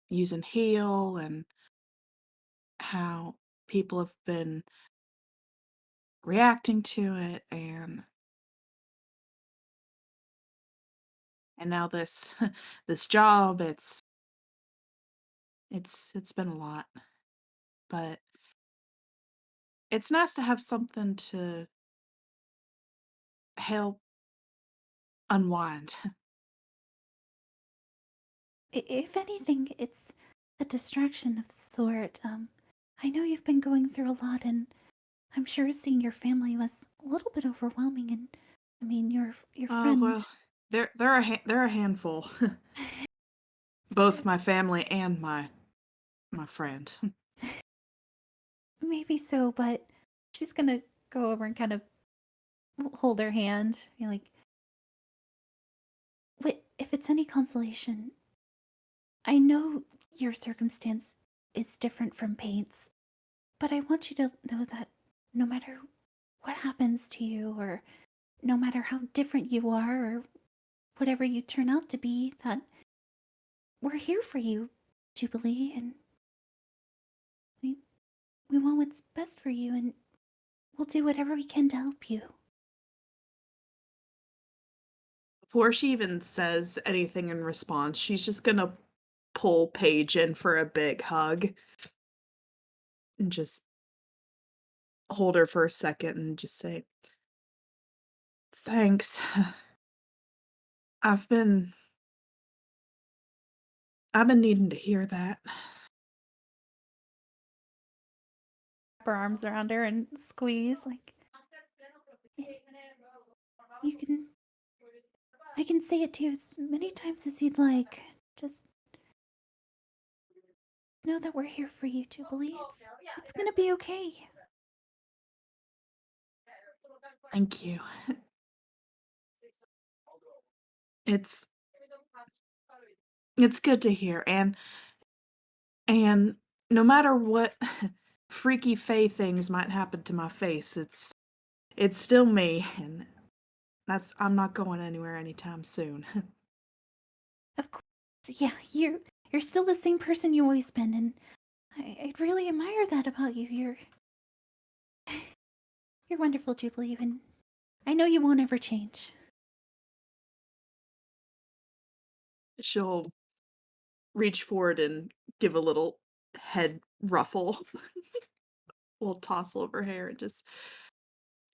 using heal and how people have been reacting to it, and now this this job, it's been a lot. but it's nice to have something to help unwind. If anything, it's a distraction of sort. I know you've been going through a lot, and I'm sure seeing your family was a little bit overwhelming. And I mean, your Oh friend. well, they're a handful. Both my family and my friend. Maybe so, but she's gonna go over and kind of hold her hand. You're like, wait, if it's any consolation, I know your circumstance is different from Paint's, but I want you to know that no matter what happens to you, or no matter how different you are, or whatever you turn out to be, that we're here for you, Jubilee, and we we want what's best for you, and we'll do whatever we can to help you. Before she even says anything in response, she's just gonna pull Paige in for a big hug and just hold her for a second and just say, "Thanks. I've been needing to hear that." Wrap her arms around her and squeeze, like, you can. I can say it to you as many times as you'd like. Just know that we're here for you, Jubilee. It's gonna be okay. Thank you. It's good to hear, and no matter what freaky fae things might happen to my face, it's still me, and I'm not going anywhere anytime soon. Of course, yeah. You're still the same person you always been, and I really admire that about you. You're wonderful, Jubilee, and I know you won't ever change. She'll reach forward and give a little head ruffle, a little tossle of her hair, and just,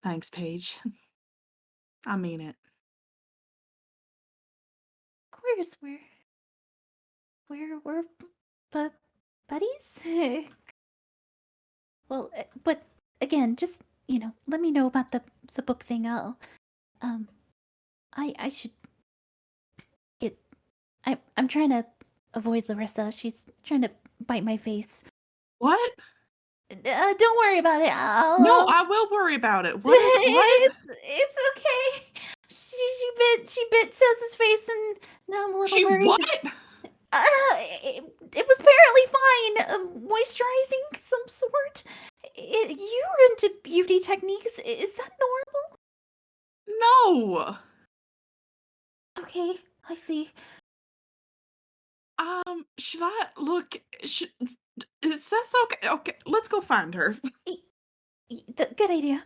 "Thanks, Paige. I mean it." Of course, we're buddies. Well, but again, just let me know about the book thing. I should get. I'm trying to avoid Larissa. She's trying to bite my face. What? Don't worry about it. No, I will worry about it. What is what? It's okay. She bit Sez's face, and now I'm a little She worried. what? It was apparently fine. Moisturizing some sort. You're into beauty techniques. Is that normal? No. Okay, I see. Should I look? Is this okay? Okay, let's go find her. Good idea.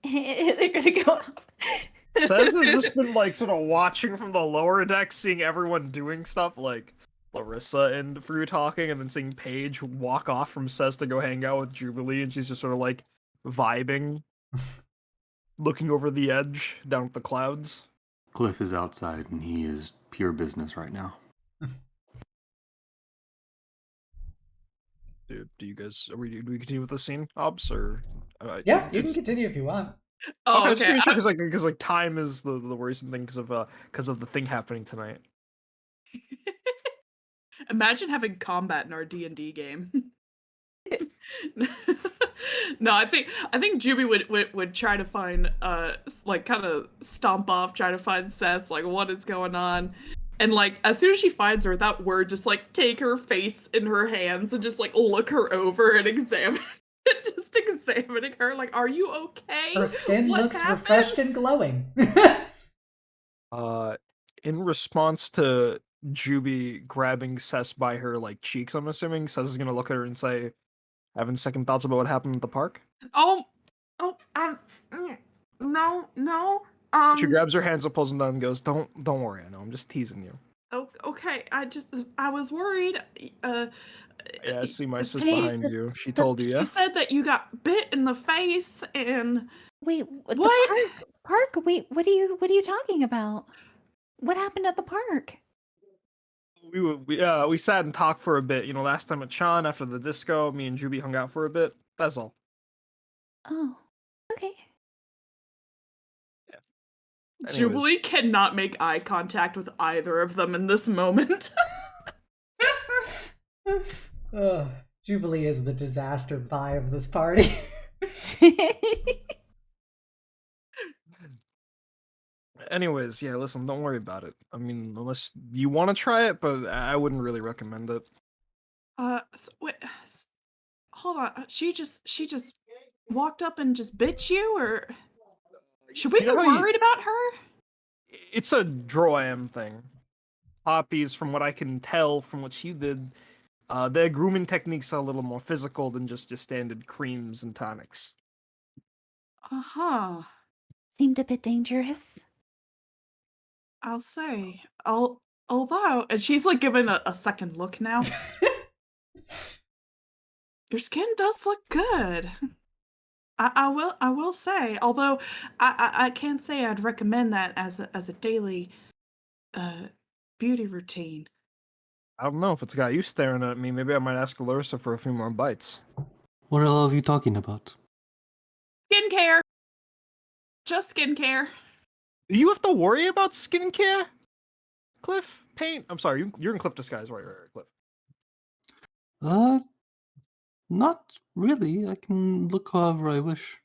They're gonna go up. Sez has just been like sort of watching from the lower deck, seeing everyone doing stuff, like Larissa and Fruit talking, and then seeing Paige walk off from Sez to go hang out with Jubilee, and she's just sort of like vibing, looking over the edge down at the clouds. Cliff is outside, and he is pure business right now. Dude, do we continue with the scene, Obs, or Yeah, you can continue if you want. Oh, just okay. making sure, because time is the worrisome thing because of the thing happening tonight. Imagine having combat in our D&D game. No, I think Juby would try to find like kind of stomp off, try to find Seth, like what is going on. And like as soon as she finds her, without word, just like take her face in her hands and just like look her over and examine just examining her, like, are you okay? Her skin What looks happened? refreshed and glowing. In response to Juby grabbing Sess by her like cheeks, I'm assuming Sess is gonna look at her and say, "Having second thoughts about what happened at the park?" No. She grabs her hands and pulls them down and goes, "Don't worry, I know. I'm just teasing you." Okay, I was worried. Yeah, I see my sis Pain. behind you. She told you, She yeah? said that you got bit in the face, and Wait, the what? park? Wait, what are you talking about? What happened at the park? We sat and talked for a bit. You know, last time at Chan after the disco, me and Juby hung out for a bit. That's all. Oh, okay. Anyways. Jubilee cannot make eye contact with either of them in this moment. Ugh, Jubilee is the disaster buy of this party. Anyways, yeah, listen, don't worry about it. I mean, unless you want to try it, but I wouldn't really recommend it. Wait, hold on. She just walked up and just bit you, or should we You be know how you- worried about her? It's a Droam thing. Poppies, from what I can tell from what she did, their grooming techniques are a little more physical than just your standard creams and tonics. Uh-huh. Seemed a bit dangerous. I'll say. Although, and she's like giving a second look now. Your skin does look good. I will say, although I can't say I'd recommend that as a daily beauty routine. I don't know if it's got you staring at me. Maybe I might ask Larissa for a few more bites. What all are you talking about? Skincare. Just skincare. Do you have to worry about skincare? Cliff? Paint? I'm sorry, you're in Cliff disguise, right, Cliff. Not really. I can look however I wish.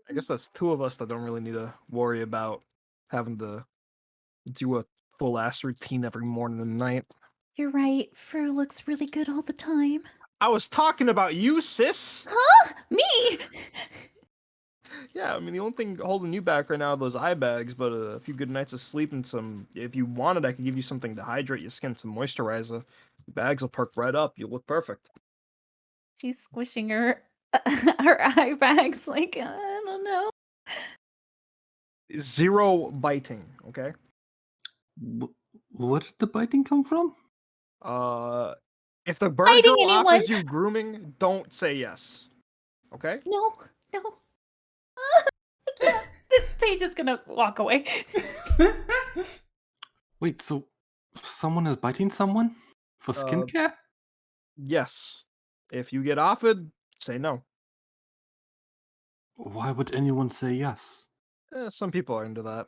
I guess that's two of us that don't really need to worry about having to do a full ass routine every morning and night. You're right. Fur looks really good all the time. I was talking about you, sis! Huh? Me? Yeah, I mean, the only thing holding you back right now are those eye bags, but a few good nights of sleep and some... If you wanted, I could give you something to hydrate your skin, some moisturizer. The bags will perk right up. You'll look perfect. She's squishing her her eye bags like, I don't know. 0 biting, okay? Where did the biting come from? If the bird Biting girl anyone? offers you grooming, don't say yes. Okay? No. I can't. Paige is gonna walk away. Wait, so someone is biting someone? For skincare? Yes. If you get offered, say no. Why would anyone say yes? Some people are into that.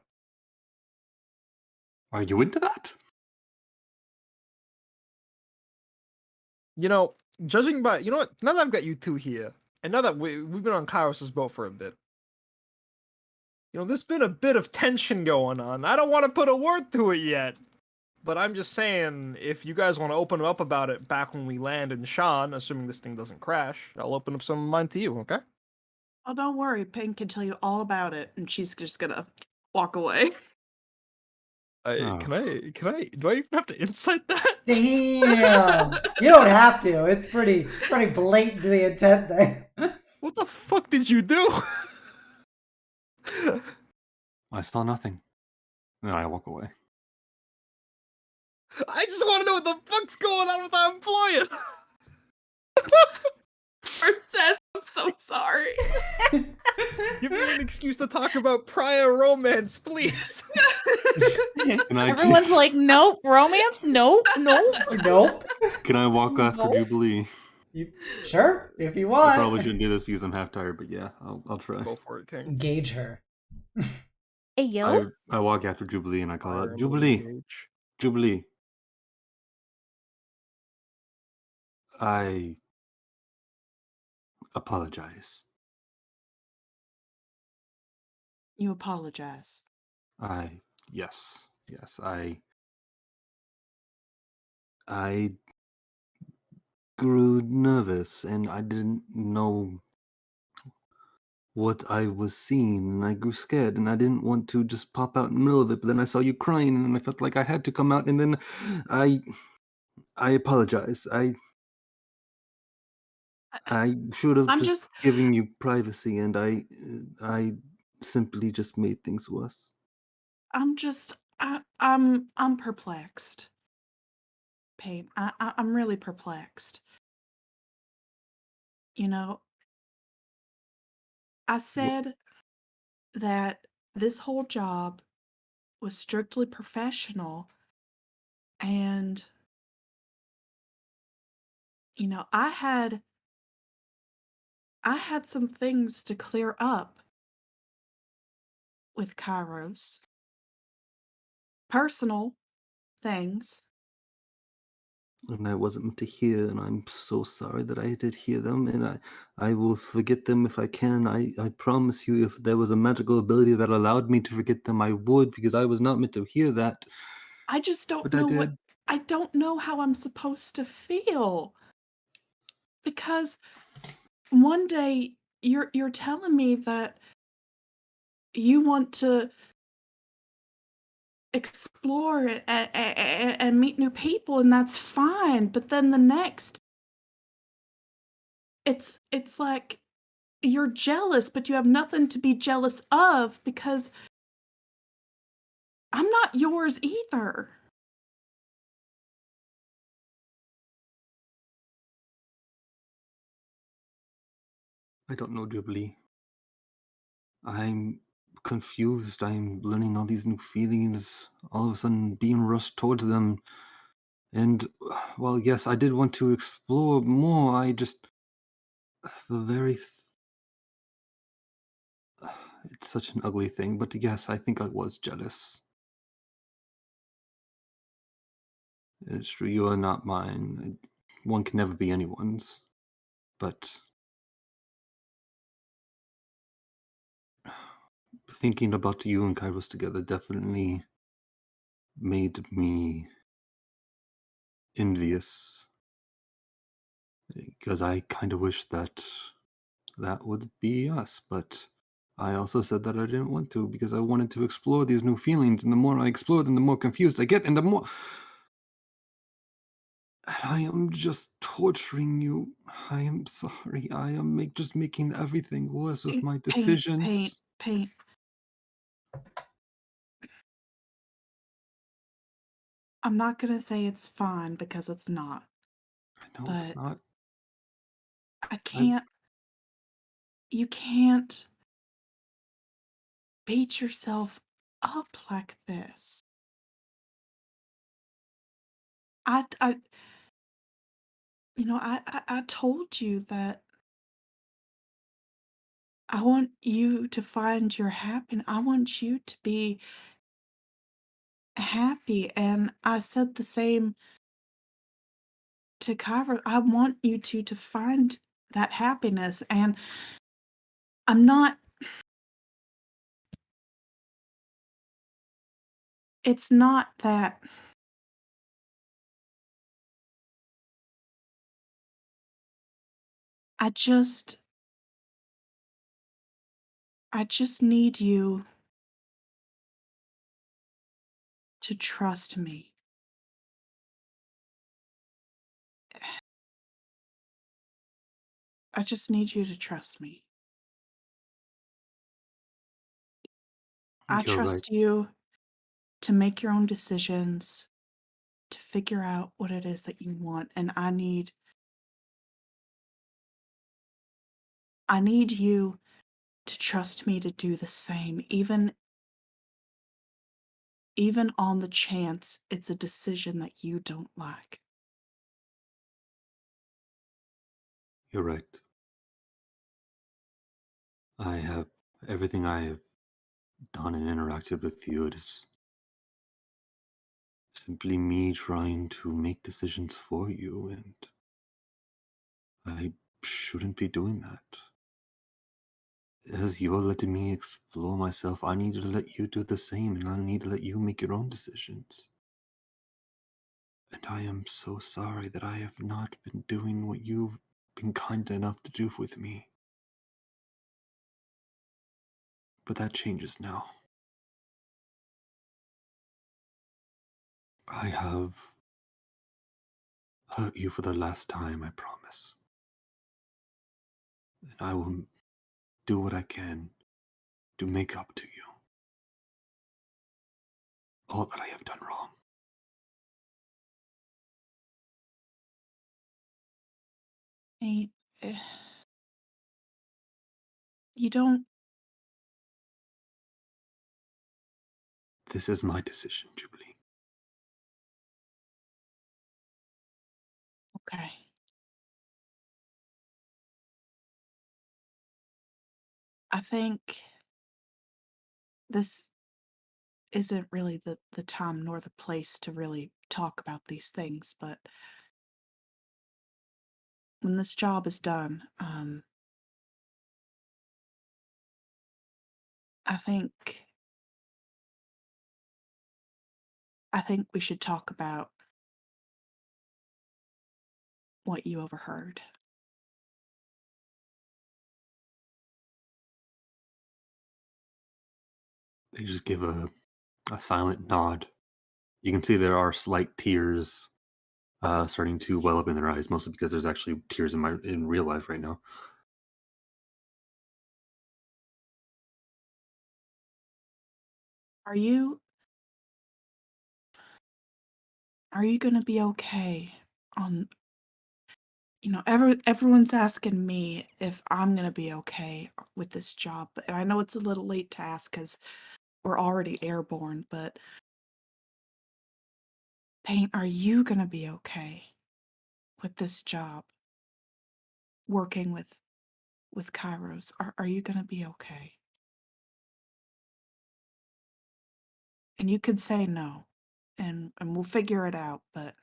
Are you into that? You know, judging by... You know what? Now that I've got you two here, and now that we've been on Kairos' boat for a bit, you know, there's been a bit of tension going on. I don't want to put a word to it yet. But I'm just saying, if you guys want to open up about it back when we land in Shan, assuming this thing doesn't crash, I'll open up some of mine to you, okay? Oh, don't worry. Pink can tell you all about it, and she's just gonna walk away. Can I, do I even have to insight that? Damn! You don't have to. It's pretty blatant the intent there. What the fuck did you do? I saw nothing. Then I walk away. I just want to know what the fuck's going on with our employer. Or says, I'm so sorry. Give me an excuse to talk about prior romance, please. Can I Everyone's please- like, nope, romance, nope. Nope. Can I walk after Nope. Jubilee? Sure, if you I want. probably shouldn't do this because I'm half tired, but yeah, I'll try. Go for it, King. Engage her. Hey, yo. I walk after Jubilee and I call Fire out, emblem Jubilee, engage. Jubilee. I apologize. You apologize. Yes, I grew nervous and I didn't know what I was seeing and I grew scared and I didn't want to just pop out in the middle of it, but then I saw you crying and I felt like I had to come out and then I apologize. I should have I'm just given you privacy and I simply just made things worse. I'm perplexed. Pain. I'm really perplexed. You know, I Wh- said that this whole job was strictly professional, and I had some things to clear up with Kairos. Personal things. And I wasn't meant to hear, and I'm so sorry that I did hear them, and I will forget them if I can. I promise you, if there was a magical ability that allowed me to forget them, I would, because I was not meant to hear that. I just don't But I know did. I don't know how I'm supposed to feel. Because one day you're telling me that you want to explore and meet new people, and that's fine, but then the next, it's like you're jealous, but you have nothing to be jealous of because I'm not yours either. I don't know, Jubilee. I'm confused. I'm learning all these new feelings, all of a sudden being rushed towards them. And, well, yes, I did want to explore more. I just. The very. It's such an ugly thing, but yes, I think I was jealous. It's true, you are not mine. One can never be anyone's. But thinking about you and Kairos together definitely made me envious. Because I kind of wish that that would be us, but I also said that I didn't want to because I wanted to explore these new feelings, and the more I explore them, the more confused I get, and the more. I am just torturing you. I am sorry. I am just making everything worse with my Paint. decisions. I'm not gonna say it's fine because it's not, I know it's but not. I I can't you can't beat yourself up like this. I I told you that I want you to find your happiness. I want you to be happy, and I said the same to Kyra. I want you to find that happiness, and I'm not it's not that I just I just need you to trust me. I just need you to trust me. I You're right. trust you to make your own decisions, to figure out what it is that you want, and I need you to trust me to do the same, even on the chance it's a decision that you don't like. You're right. I have everything I have done and interacted with you. It is simply me trying to make decisions for you, and I shouldn't be doing that. As you're letting me explore myself, I need to let you do the same, and I need to let you make your own decisions. And I am so sorry that I have not been doing what you've been kind enough to do with me. But that changes now. I have hurt you for the last time, I promise. And I will do what I can to make up to you. all that I have done wrong. Ain't, eh, you don't. This is my decision, Jubilee. Okay. I think this isn't really the time nor the place to really talk about these things, but when this job is done, I think I think we should talk about what you overheard. They just give a silent nod. You can see there are slight tears starting to well up in their eyes, mostly because there's actually tears in real life right now. Are you are you gonna be okay on everyone's asking me if I'm gonna be okay with this job, but I know it's a little late to ask because we're already airborne, but Paint, are you gonna be okay with this job? Working with Kairos? Are you gonna be okay? And you could say no, and we'll figure it out, but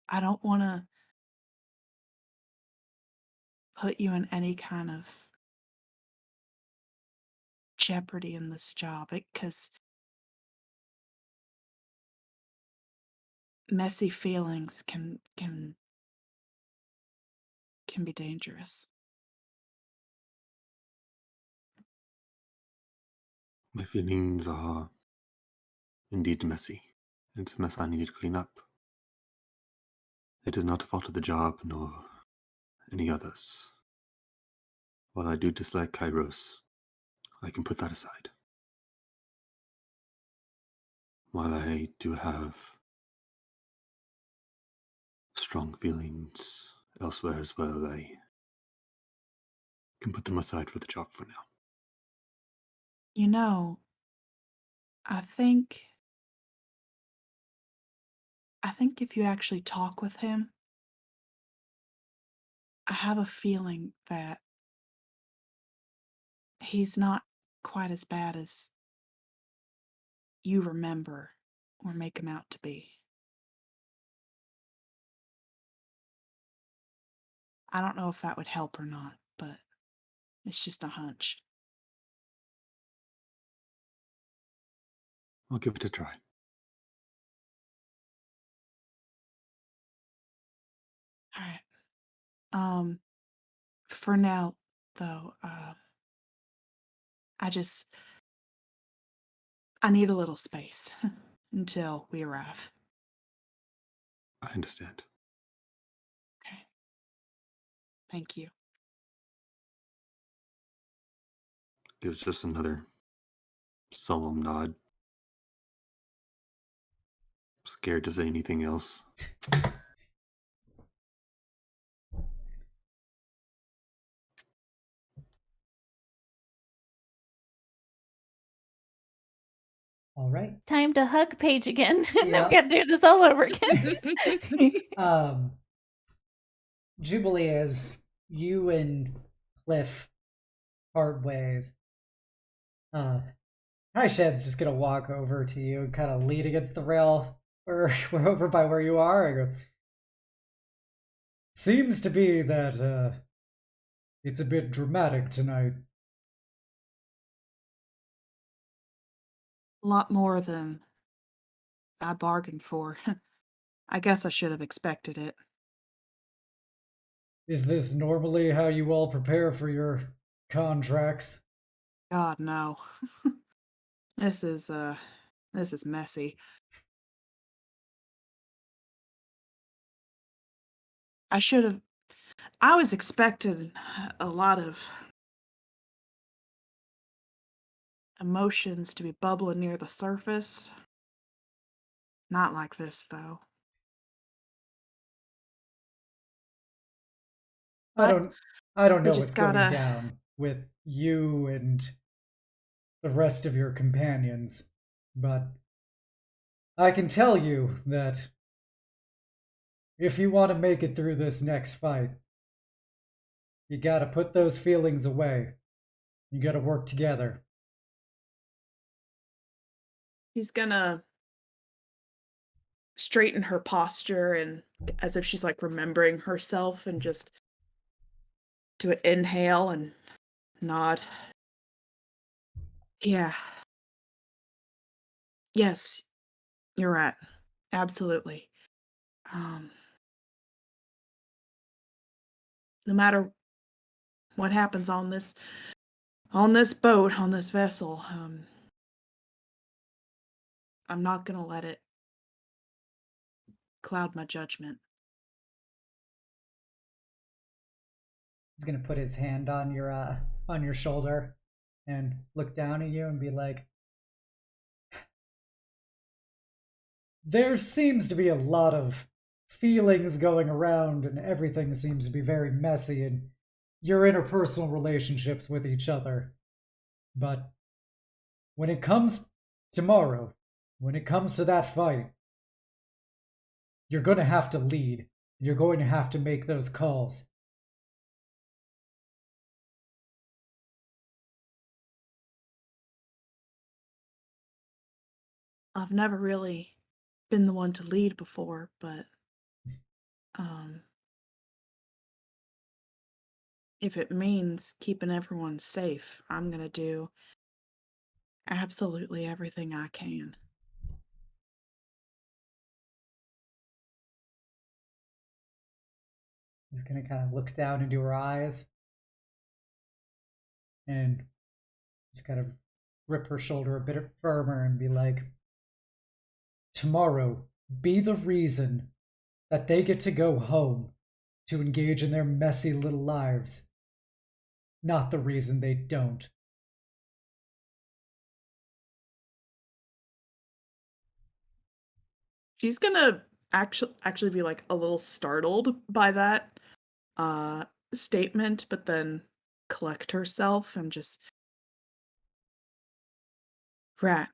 I don't wanna put you in any kind of jeopardy in this job, because messy feelings can be dangerous. My feelings are indeed messy. It's a mess I need to clean up. It is not a fault of the job, nor any others. While I do dislike Kairos, I can put that aside. While I do have strong feelings elsewhere as well, I can put them aside for the job for now. You know, I think I think if you actually talk with him, I have a feeling that he's not quite as bad as you remember or make him out to be. I don't know if that would help or not, but it's just a hunch. I'll give it a try. All right. For now, though, I just I need a little space until we arrive. I understand. Okay. Thank you. Gives just another solemn nod. Scared to say anything else. All right. Time to hug Paige again. And then Yep. we got to do this all over again. Jubilee, as you and Cliff part ways, Shed's just gonna walk over to you and kind of lean against the rail. We're over by where you are. I go, seems to be that it's a bit dramatic tonight. A lot more than I bargained for. I guess I should have expected it. Is this normally how you all prepare for your contracts? God, no. This is messy. I was expecting a lot of emotions to be bubbling near the surface. Not like this, though. But I don't we know just what's going gotta. down with you and the rest of your companions, but I can tell you that if you want to make it through this next fight, you gotta put those feelings away. You gotta work together. He's gonna straighten her posture and as if she's like remembering herself and just do an inhale and nod. Yeah. Yes, you're right. Absolutely. Um, no matter what happens on this boat, on this vessel, I'm not gonna let it cloud my judgment. He's gonna put his hand on your shoulder and look down at you and be like, there seems to be a lot of feelings going around and everything seems to be very messy in your interpersonal relationships with each other. But when it comes tomorrow, when it comes to that fight, you're going to have to lead. You're going to have to make those calls. I've never really been the one to lead before, but if it means keeping everyone safe, I'm gonna do absolutely everything I can. He's going to kind of look down into her eyes and just kind of grip her shoulder a bit firmer and be like, tomorrow, be the reason that they get to go home to engage in their messy little lives, not the reason they don't. She's gonna actually be like a little startled by that statement, but then collect herself and just Rat.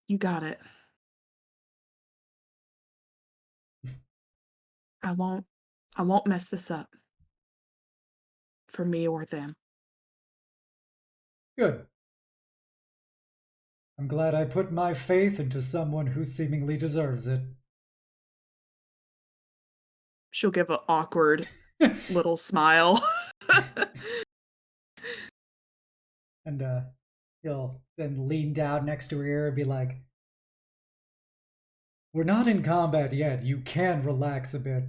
You got it. I won't mess this up. For me or them. Good. I'm glad I put my faith into someone who seemingly deserves it. She'll give an awkward little smile. And he'll then lean down next to her ear and be like, we're not in combat yet. You can relax a bit.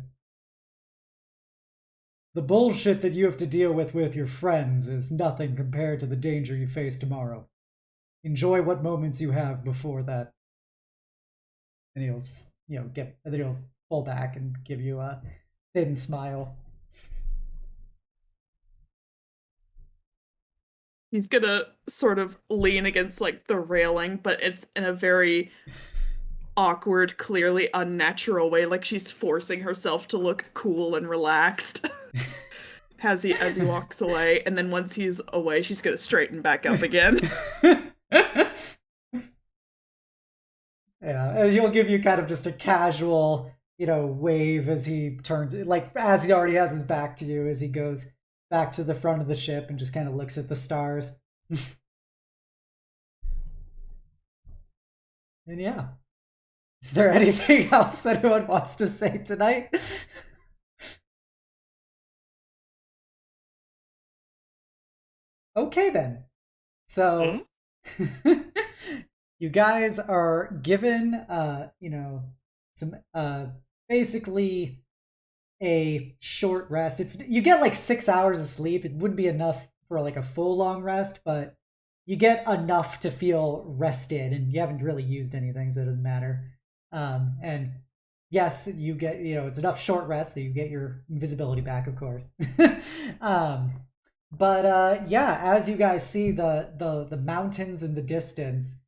The bullshit that you have to deal with your friends is nothing compared to the danger you face tomorrow. Enjoy what moments you have before that. And he'll, and then he'll pull back and give you a thin smile. He's gonna sort of lean against like the railing, but it's in a very awkward, clearly unnatural way, like she's forcing herself to look cool and relaxed as he walks away. And then once he's away, she's gonna straighten back up again. Yeah, and he'll give you kind of just a casual, wave as he turns, like as he already has his back to you, as he goes back to the front of the ship and just kind of looks at the stars. And yeah. Is there anything else anyone wants to say tonight? Okay then. So you guys are given some basically a short rest. You get like 6 hours of sleep. It wouldn't be enough for like a full long rest, but you get enough to feel rested, and you haven't really used anything, so it doesn't matter. And yes, you get, it's enough short rest that you get your invisibility back, of course. But yeah, as you guys see the mountains in the distance,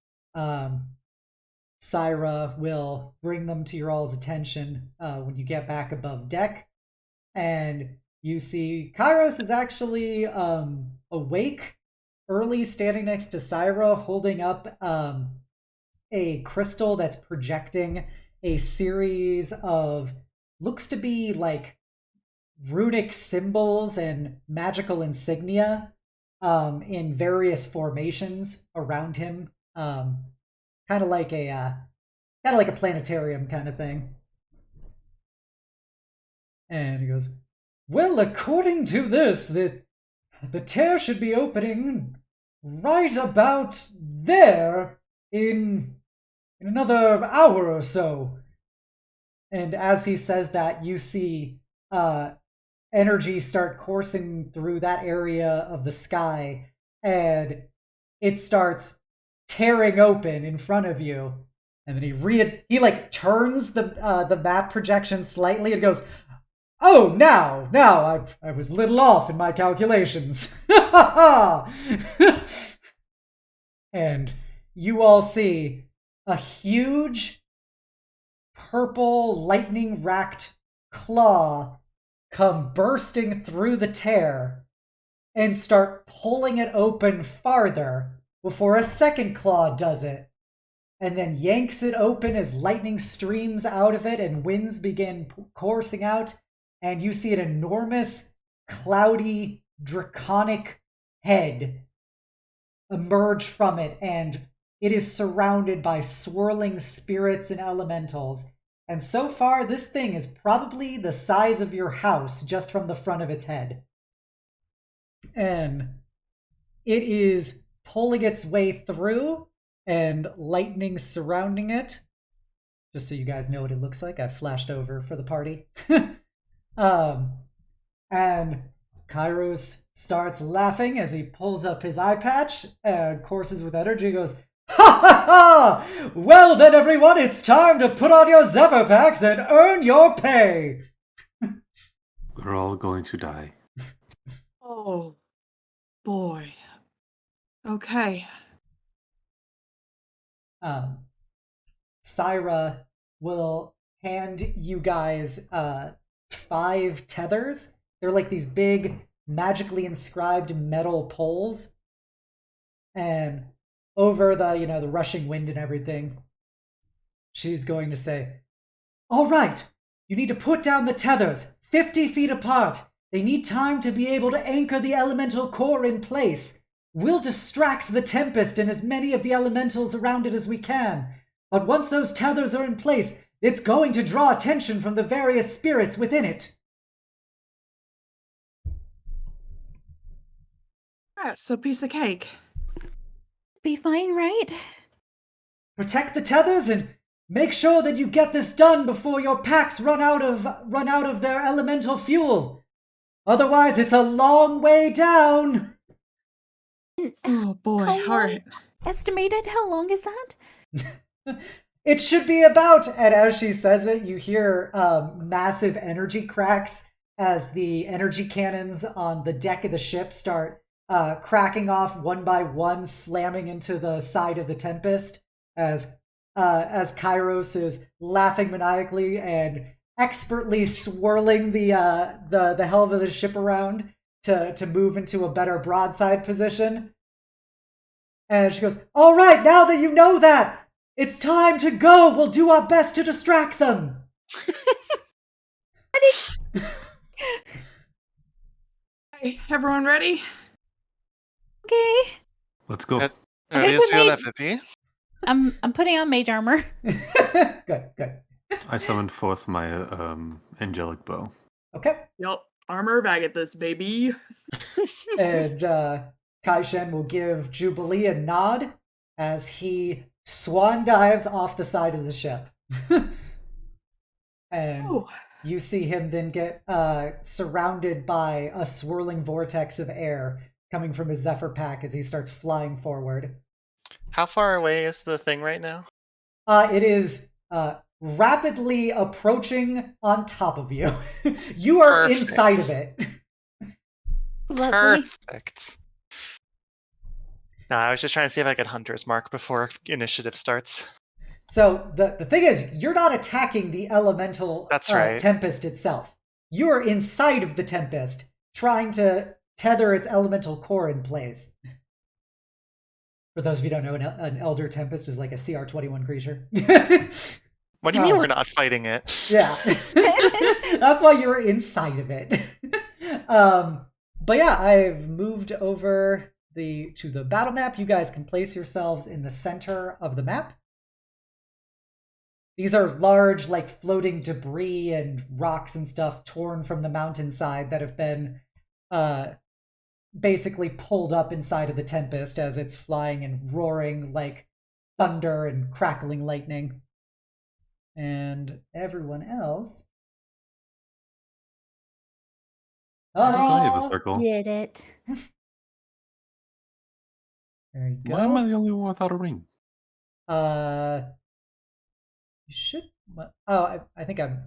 Syra will bring them to your all's attention when you get back above deck. And you see Kairos is actually awake early, standing next to Syra, holding up a crystal that's projecting a series of, looks to be like runic symbols and magical insignia in various formations around him. Kind of like a planetarium kind of thing. And he goes, well, according to this, the tear should be opening right about there in another hour or so. And as he says that, you see energy start coursing through that area of the sky, and it starts tearing open in front of you. And then he like turns the map projection slightly and goes, oh, now I was a little off in my calculations. And you all see a huge purple lightning-racked claw come bursting through the tear and start pulling it open farther before a second claw does it, and then yanks it open as lightning streams out of it and winds begin coursing out. And you see an enormous, cloudy, draconic head emerge from it, and it is surrounded by swirling spirits and elementals. And so far, this thing is probably the size of your house just from the front of its head. And it is pulling its way through, and lightning surrounding it. Just so you guys know what it looks like, I've flashed over for the party. And Kairos starts laughing as he pulls up his eye patch and courses with energy. He goes, ha ha ha! Well then, everyone, it's time to put on your Zephyr packs and earn your pay! We're all going to die. Oh, boy. Okay. Syra will hand you guys 5 tethers. They're like these big, magically inscribed metal poles. And over the rushing wind and everything, she's going to say, all right, you need to put down the tethers 50 feet apart. They need time to be able to anchor the elemental core in place. We'll distract the Tempest and as many of the elementals around it as we can. But once those tethers are in place, it's going to draw attention from the various spirits within it. Alright, so piece of cake. Be fine, right? Protect the tethers and make sure that you get this done before your packs run out of their elemental fuel. Otherwise, it's a long way down. Oh boy, alright. Estimated, how long is that? It should be about, and as she says it, you hear massive energy cracks as the energy cannons on the deck of the ship start cracking off one by one, slamming into the side of the Tempest as Kairos is laughing maniacally and expertly swirling the helm of the ship around to move into a better broadside position. And she goes, all right, now that you know that, it's time to go. We'll do our best to distract them. Hey, everyone ready? Okay. Let's go. I'm putting on mage armor. Good. I summoned forth my angelic bow. Okay. Yup, armor bag at this, baby. And Kai-Shen will give Jubilee a nod as he swan dives off the side of the ship. And you see him then get surrounded by a swirling vortex of air coming from his Zephyr pack as he starts flying forward. How far away is the thing right now? It is rapidly approaching on top of you. You are Perfect. inside of it. Lovely. Perfect. No, I was just trying to see if I could Hunter's Mark before initiative starts. So the thing is, you're not attacking the elemental That's right. Tempest itself. You are inside of the Tempest, trying to tether its elemental core in place. For those of you who don't know, an Elder Tempest is like a CR-21 creature. What do you mean we're not fighting it? Yeah. That's why you're inside of it. But yeah, I've moved over to the battle map. You guys can place yourselves in the center of the map. These are large, like, floating debris and rocks and stuff torn from the mountainside that have been basically pulled up inside of the Tempest as it's flying and roaring like thunder and crackling lightning. And everyone else... I think I have a circle. Did it. There you go. Why am I the only one without a ring? You should... Oh, I think I'm...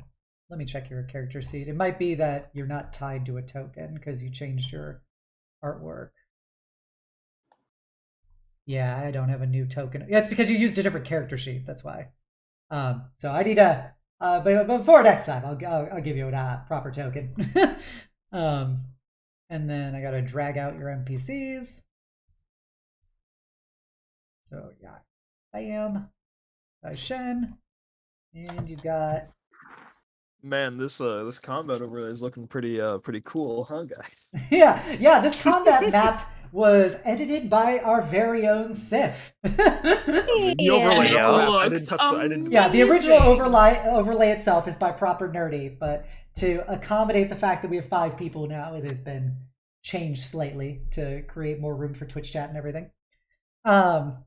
Let me check your character sheet. It might be that you're not tied to a token because you changed your artwork. Yeah, I don't have a new token. Yeah, it's because you used a different character sheet. That's why. So I need a... but before next time, I'll give you a proper token. And then I gotta drag out your NPCs. So yeah, bam, Shen, and you got. Man, this combat over there is looking pretty cool, huh, guys? yeah. This combat map was edited by our very own Sif. The overlay, Yeah, the original overlay itself is by Proper Nerdy, but to accommodate the fact that we have 5 people now, it has been changed slightly to create more room for Twitch chat and everything. All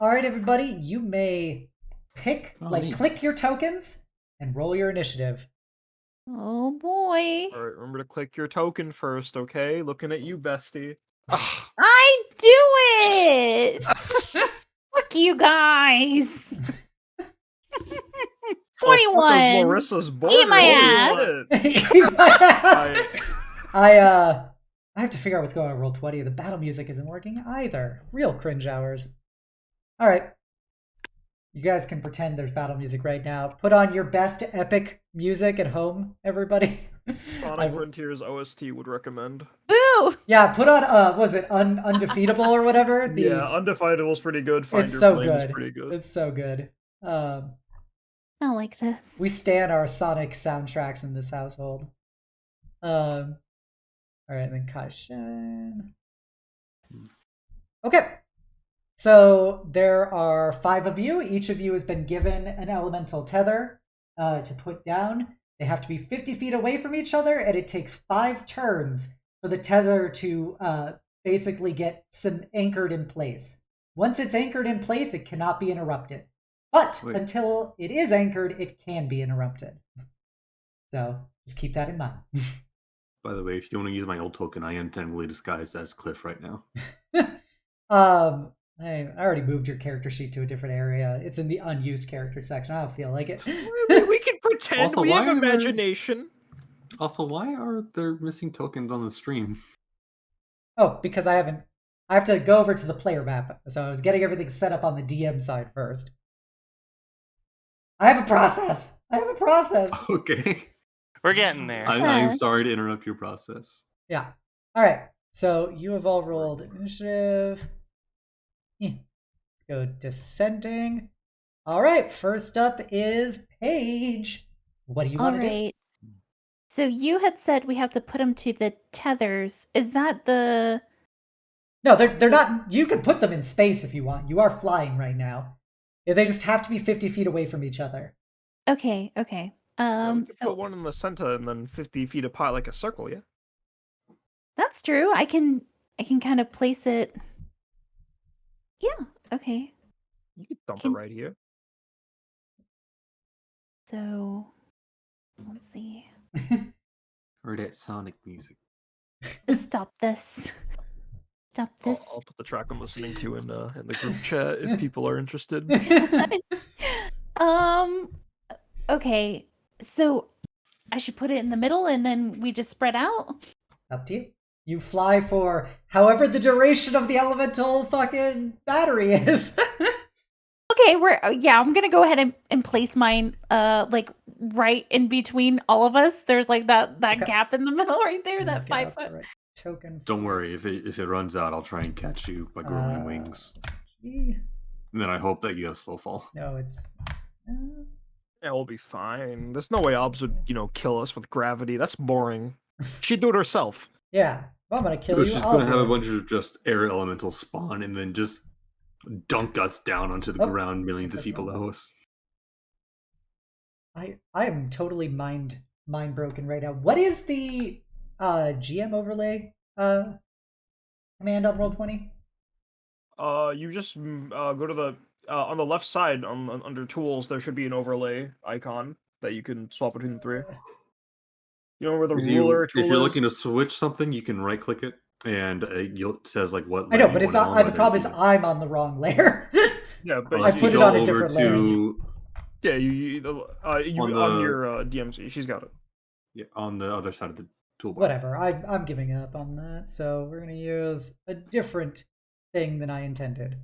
right, everybody, you may pick, click your tokens and roll your initiative. Oh boy. All right, remember to click your token first, okay? Looking at you, bestie. I do it! Fuck you guys! 21! Marissa's board. Eat my ass! I have to figure out what's going on with Roll20. The battle music isn't working either. Real cringe hours. All right. You guys can pretend there's battle music right now. Put on your best epic music at home, everybody. Sonic Frontiers OST would recommend. Boo! Yeah, put on, was it Undefeatable or whatever? Yeah, Undefeatable's pretty good. Find it's Your so Flame good. is pretty good. It's so good. I like this. We stan our Sonic soundtracks in this household. All right, then Kai-Shen. Okay. So there are 5 of you. Each of you has been given an elemental tether to put down. They have to be 50 feet away from each other, and it takes 5 turns for the tether to basically get anchored in place. Once it's anchored in place, it cannot be interrupted. But until it is anchored, it can be interrupted. So just keep that in mind. By the way, if you want to use my old token, I am technically disguised as Cliff right now. I already moved your character sheet to a different area. It's in the unused character section. I don't feel like it. We can pretend Also, we why have are there- imagination. Also, why are there missing tokens on the stream? Oh, because I have to go over to the player map. So I was getting everything set up on the DM side first. I have a process. Okay. We're getting there. I'm sorry to interrupt your process. Yeah. All right. So you have all rolled initiative. Let's go descending. All right. First up is Paige. What do you want to do? So you had said we have to put them to the tethers. Is that the... No, they're not. You can put them in space if you want. You are flying right now. They just have to be 50 feet away from each other. Okay. We could put one in the center and then 50 feet apart like a circle, yeah? That's true. I can kind of place it... Yeah, okay. You could dump it right here. So, let's see. Or that Sonic music. Stop this. Stop this. I'll put the track I'm listening to in the group chat if people are interested. Okay. So I should put it in the middle and then we just spread out? Up to you. You fly for however the duration of the elemental fucking battery is. Okay, I'm gonna go ahead and place mine like right in between all of us. There's like that Okay. gap in the middle right there, that Get 5 out the foot. right token. Don't worry, if it runs out, I'll try and catch you by growing wings. Gee. And then I hope that you have slow fall. No, it's. Yeah, we'll be fine. There's no way Obs would, kill us with gravity. That's boring. She'd do it herself. Yeah, if I'm gonna kill So you. she's I'll gonna do have it. a bunch of just air elementals spawn and then just dunk us down onto the Oh, ground millions of that's feet wrong. below us. I am totally mind broken right now. What is the GM overlay command on Roll20? You just go to the on the left side under tools. There should be an overlay icon that you can swap between the three. You know where the ruler tool if you're is? looking to switch something, you can right click it and it says like what. I know, layer but you it's want it on, the and then problem you is can- I'm on the wrong layer. Yeah, but I if you put it go on a over different layer. yeah, you on your DMC. She's got it. Yeah, on the other side of the toolbar. Whatever. I'm giving up on that. So we're gonna use a different thing than I intended.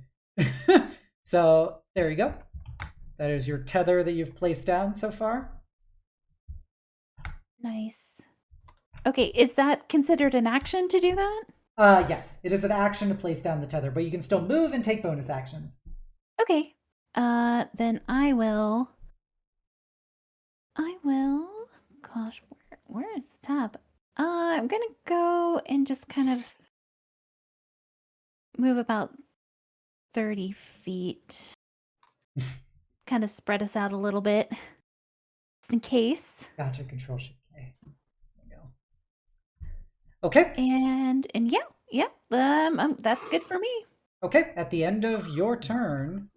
So there you go. That is your tether that you've placed down so far. Nice. Okay, is that considered an action to do that? Yes, it is an action to place down the tether, but you can still move and take bonus actions. Okay. Then I will. Gosh, where is the tab? I'm gonna go and just kind of move about 30 feet. Kind of spread us out a little bit, just in case. Gotcha. Control Shift K. There we go. Okay. And yeah. That's good for me. Okay. At the end of your turn,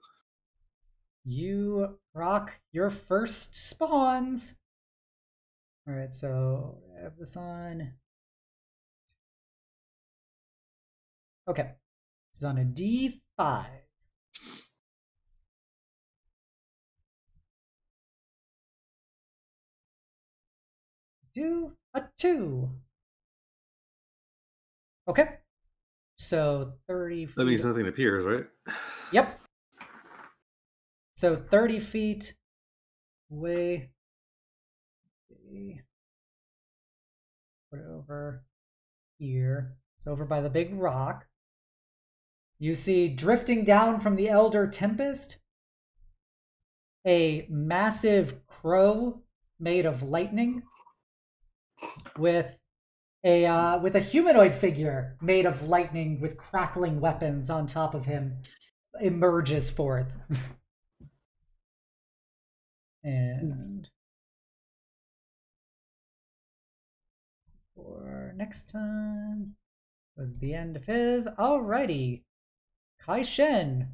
you rock your first spawns. All right. So I have this on. Okay. This is on a D5. Do a 2. Okay. So 30 feet. That means nothing appears, right? Yep. So 30 feet away. Put it over here. It's over by the big rock. You see drifting down from the Elder Tempest a massive crow made of lightning with a humanoid figure made of lightning with crackling weapons on top of him emerges forth. And for next time was the end of his. Alrighty. Kai Shen.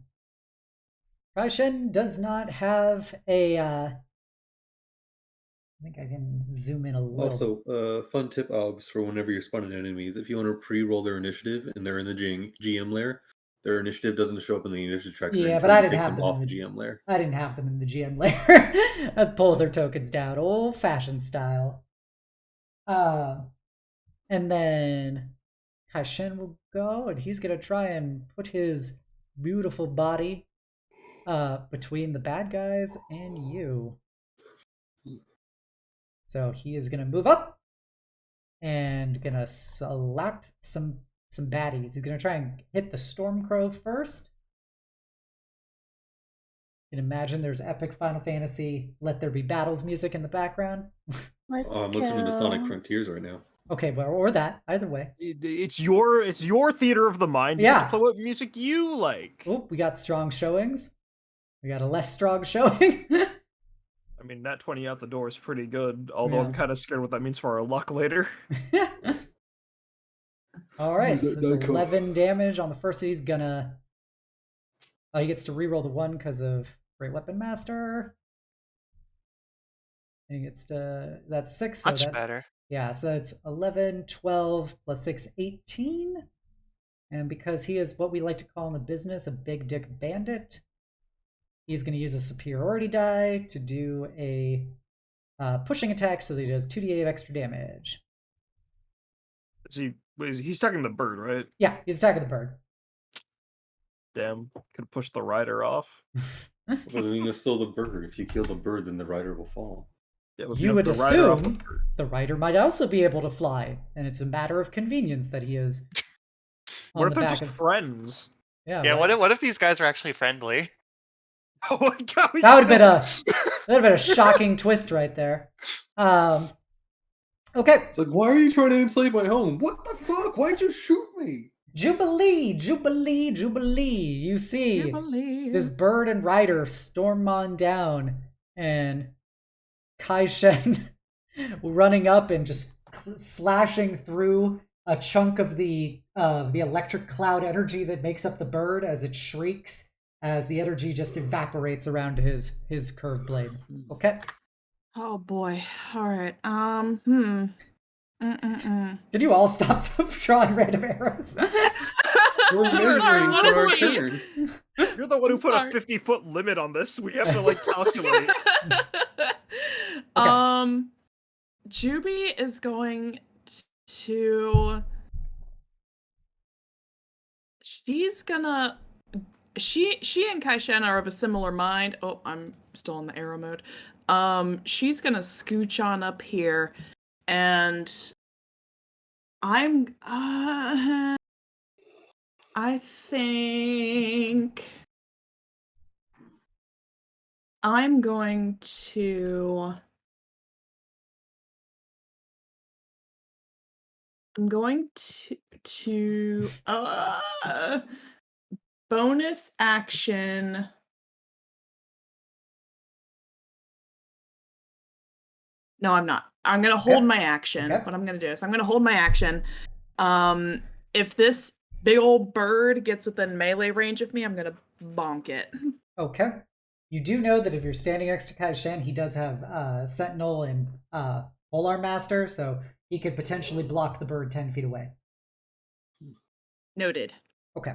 Kai Shen does not have a I think I can zoom in a little. Also, fun tip, Obs, for whenever you're spawning enemies, if you want to pre-roll their initiative and they're in the GM layer, their initiative doesn't show up in the initiative tracker. Yeah, until but I you didn't take have them them off in the the GM layer. I didn't have them in the GM layer. Let's pull their tokens down, old-fashioned style. And then Kai Shen will go, and he's gonna try and put his beautiful body between the bad guys and you. So he is gonna move up and gonna slap some baddies. He's gonna try and hit the Stormcrow first. You can imagine there's epic Final Fantasy Let There Be Battles music in the background. Let's I'm go. listening to Sonic Frontiers right now. Okay, well, or that, either way. It's your theater of the mind. You Yeah. get to play what music you like. Oh, we got strong showings. We got a less strong showing. I mean, Nat 20 out the door is pretty good, although Yeah. I'm kind of scared what that means for our luck later. All right, so Use that it's die 11 damage on the first. He's gonna. Oh, he gets to reroll the 1 because of Great Weapon Master. And he gets to. That's 6. So Much that, better. Yeah, so it's 11, 12, plus 6, 18. And because he is what we like to call in the business a big dick bandit, he's going to use a superiority die to do a pushing attack so that he does 2d8 extra damage. Is he Wait, he's attacking the bird, right? Yeah, he's attacking the bird. Damn, could push the rider off. Well, then you still the bird. If you kill the bird, then the rider will fall. Yeah, but if You have would the rider off assume the rider might also be able to fly, and it's a matter of convenience that he is. What on if the they're back just of... friends? Yeah. Yeah, right. what if these guys are actually friendly? Oh my god, That would have been a shocking twist right there. Okay. It's like, why are you trying to enslave my home? What the fuck? Why'd you shoot me? Jubilee, Jubilee, Jubilee. You see Jubilee. this bird and rider storm on down, and Kai Shen running up and just slashing through a chunk of the electric cloud energy that makes up the bird as it shrieks, as the energy just evaporates around his curved blade. Okay. Oh boy. All right. Can you all stop drawing random arrows? We're measuring Sorry, what for our is it? turn. You're the one who put Sorry. a 50-foot limit on this. We have to like calculate. Juby is going to. She's gonna. She and Kaishen are of a similar mind. Oh, I'm still in the arrow mode. She's gonna scooch on up here, and I think I'm going to. I'm going to bonus action. No, I'm not. I'm gonna hold my action. Okay. What I'm gonna do is I'm gonna hold my action. If this big old bird gets within melee range of me, I'm gonna bonk it. Okay. You do know that if you're standing next to Kai Shen, he does have Sentinel and Polearm Master, so he could potentially block the bird 10 feet away. Noted. Okay.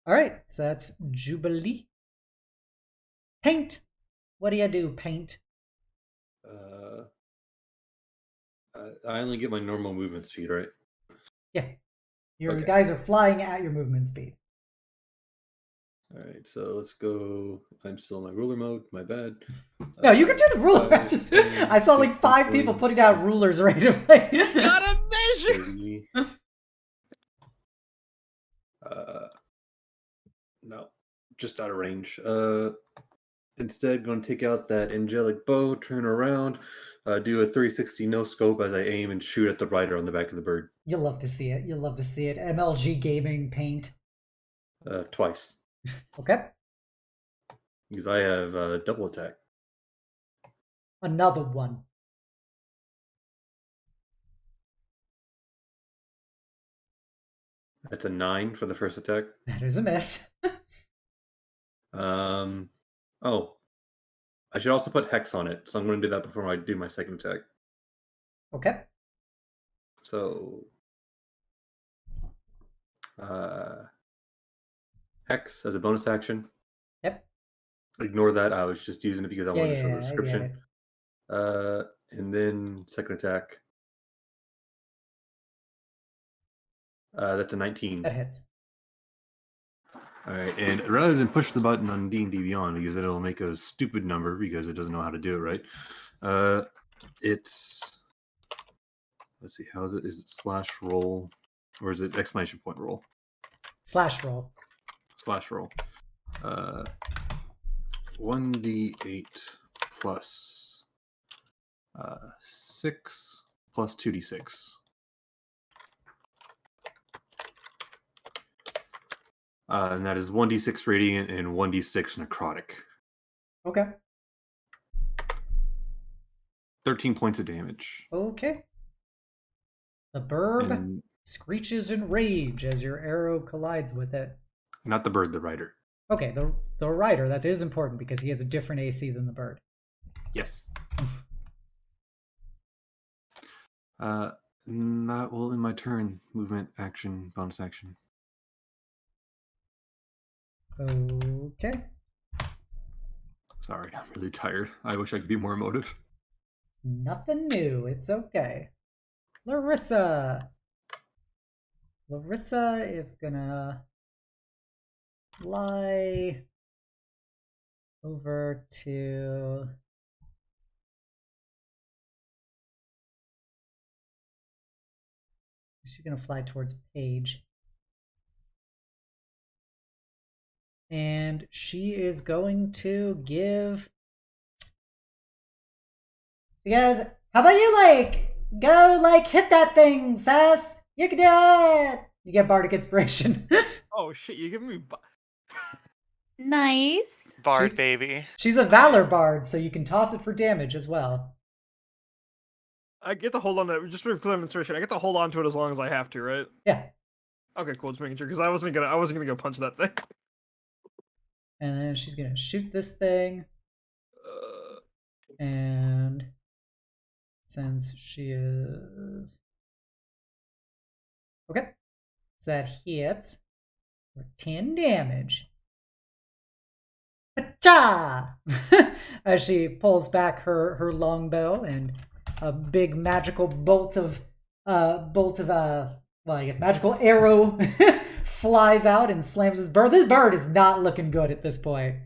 Alright, so that's Jubilee. Paint! What do you do, Paint? I only get my normal movement speed, right? Yeah. Your Okay. guys are flying at your movement speed. All right, so let's go. I'm still in my ruler mode. My bad. No, you can do the ruler. I saw like 5 people putting out rulers right away. Gotta measure. 30. No, just out of range. Instead, going to take out that angelic bow, turn around, do a 360 no scope as I aim and shoot at the rider on the back of the bird. You'll love to see it. You'll love to see it. MLG Gaming Paint. Twice. Okay. Because I have double attack. Another one. That's a 9 for the first attack. That is a miss. Oh, I should also put hex on it, so I'm going to do that before I do my second attack. Okay. So, hex as a bonus action. Yep. Ignore that. I was just using it because I wanted to show the I get description. it. And then second attack. That's a 19. That hits. All right, and rather than push the button on D&D Beyond, because then it'll make a stupid number because it doesn't know how to do it right, it's... Let's see, how is it? Is it slash roll, or is it exclamation point roll? Slash roll. Slash roll. 1d8 plus 6 plus 2d6. And that is 1d6 radiant and 1d6 necrotic. Okay. 13 points of damage. Okay. The bird And screeches in rage as your arrow collides with it. not the bird, the rider. Okay, the rider, that is important because he has a different AC than the bird. Yes. That will end my turn. Movement, action, bonus action. Okay. Sorry, I'm really tired. I wish I could be more emotive. Nothing new. It's okay. Larissa. Larissa is gonna fly over to... She's gonna fly towards Paige. And she is going to give... You guys, how about you, go, hit that thing, Sass? You can do it! You get Bardic Inspiration. Oh shit, you giving me... Nice. Bard baby. She's a Valor Bard, so you can toss it for damage as well. I get to hold on to it, just for demonstration. I get to hold on to it as long as I have to, right? Yeah. Okay, cool. Just making sure, because I wasn't gonna go punch that thing. And then she's gonna shoot this thing. And since she is... Okay. So that hits for 10 damage. Cha! As she pulls back her longbow and a big magical magical arrow flies out and slams this bird. This bird is not looking good at this point.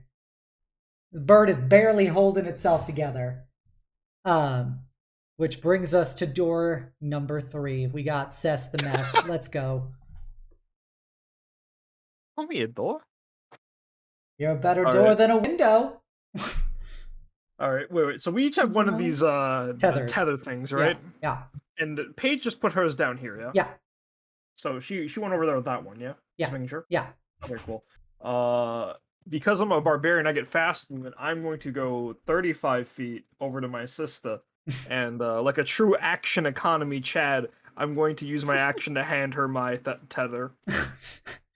This bird is barely holding itself together. Which brings us to door number 3. We got Cess the Mess. Let's go. Call me a door? You're a better All door right. than a window. Alright, wait. So we each have one of these Tethers. tether things, right? Yeah. And Paige just put hers down here, yeah? Yeah. So she went over there with that one, yeah? Yeah. Just making sure? Yeah. Okay, cool. Because I'm a barbarian, I get fast movement. I'm going to go 35 feet over to my sister. And like a true action economy Chad, I'm going to use my action to hand her my tether.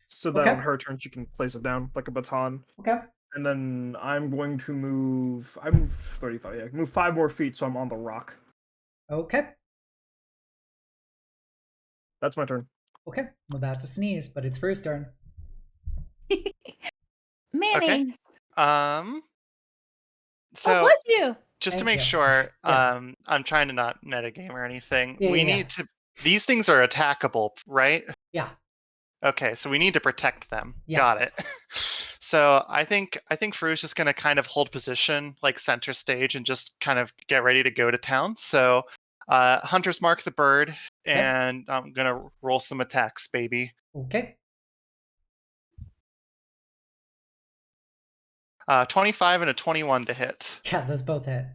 So that Okay. on her turn, she can place it down like a baton. Okay. And then I'm going to move... I move 35, yeah. Move 5 more feet so I'm on the rock. Okay. That's my turn. Okay. I'm about to sneeze, but it's first turn. Mayonnaise. So Bless you. just to Thank make you. sure, Yeah. I'm trying to not metagame or anything. Yeah, we yeah, need to. These things are attackable, right? Yeah. Okay, so we need to protect them. Yeah. Got it. So I think Fru's just gonna kind of hold position, like center stage, and just kind of get ready to go to town. So, Hunter's Mark the bird, and I'm gonna roll some attacks, baby. Okay. 25 and a 21 to hit. Yeah, those both hit.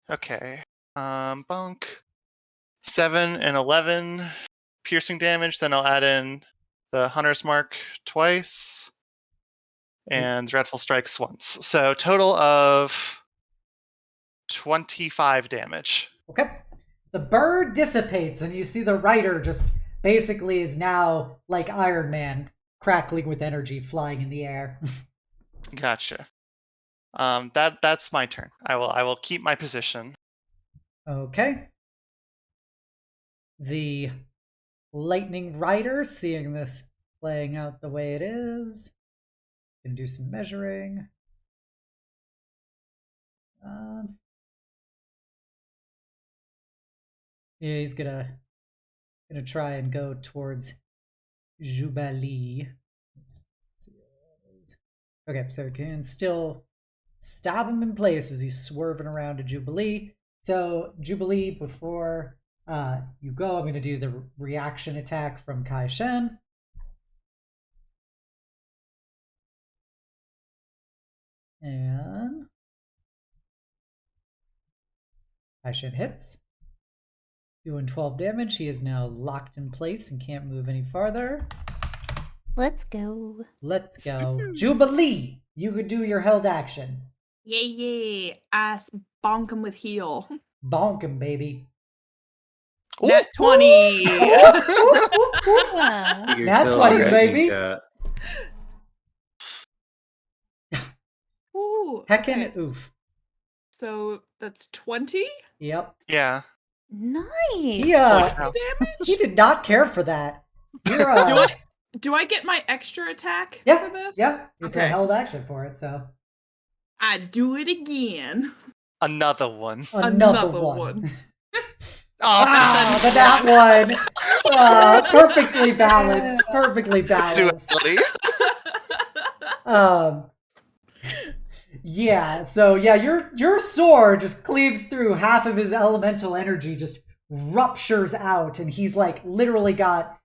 Okay. Bunk. 7 and 11 piercing damage. Then I'll add in the Hunter's Mark twice. And Dreadful Strikes once. So total of 25 damage. Okay. The bird dissipates, and you see the rider just basically is now like Iron Man, crackling with energy, flying in the air. Gotcha. That's my turn. I will keep my position. Okay. The lightning rider, seeing this playing out the way it is, can do some measuring. Yeah, he's gonna try and go towards Jubilee. Let's see what it is. Okay, so it can still stab him in place as he's swerving around to Jubilee. So Jubilee, before you go, I'm going to do the reaction attack from Kai Shen. And Kai Shen hits. Doing 12 damage. He is now locked in place and can't move any farther. Let's go. Let's go. Jubilee! You could do your held action. Yay. Ass bonk him with heal. Bonk him, baby. Ooh. Net 20. Yeah. You're Nat still 20, alright, baby. chat. Ooh, Heckin' okay. oof. So that's 20 Yep. Yeah. Nice. He damage? he did not care for that. You're Do I get my extra attack yeah, for this? yeah. It's a Okay. held action for it, so I do it again. Another one. another Another one. one. Ah, but that one, perfectly balanced, perfectly balanced. Duality. Yeah. So yeah, your sword just cleaves through half of his elemental energy, just ruptures out, and he's like literally got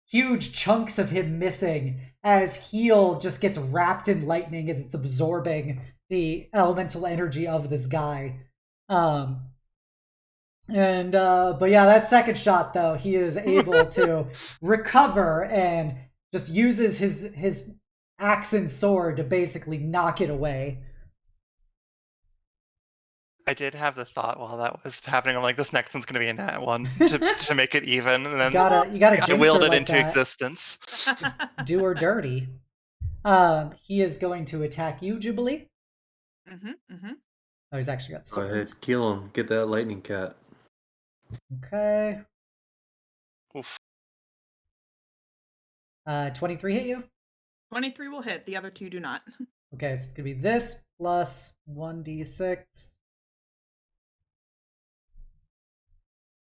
huge chunks of him missing as Heal just gets wrapped in lightning as it's absorbing the elemental energy of this guy. But yeah, that second shot though, he is able to recover and just uses his axe and sword to basically knock it away. I did have the thought while that was happening. I'm like, this next one's gonna be a nat one to make it even, and then You gotta I jinx willed her it like into that. existence. Do her dirty. He is going to attack you, Jubilee. Oh, he's actually got Go ahead, swords. kill him. Get that lightning cat. Okay. Oof. 23 hit you? 23 will hit. The other two do not. Okay, so it's gonna be this plus 1d6.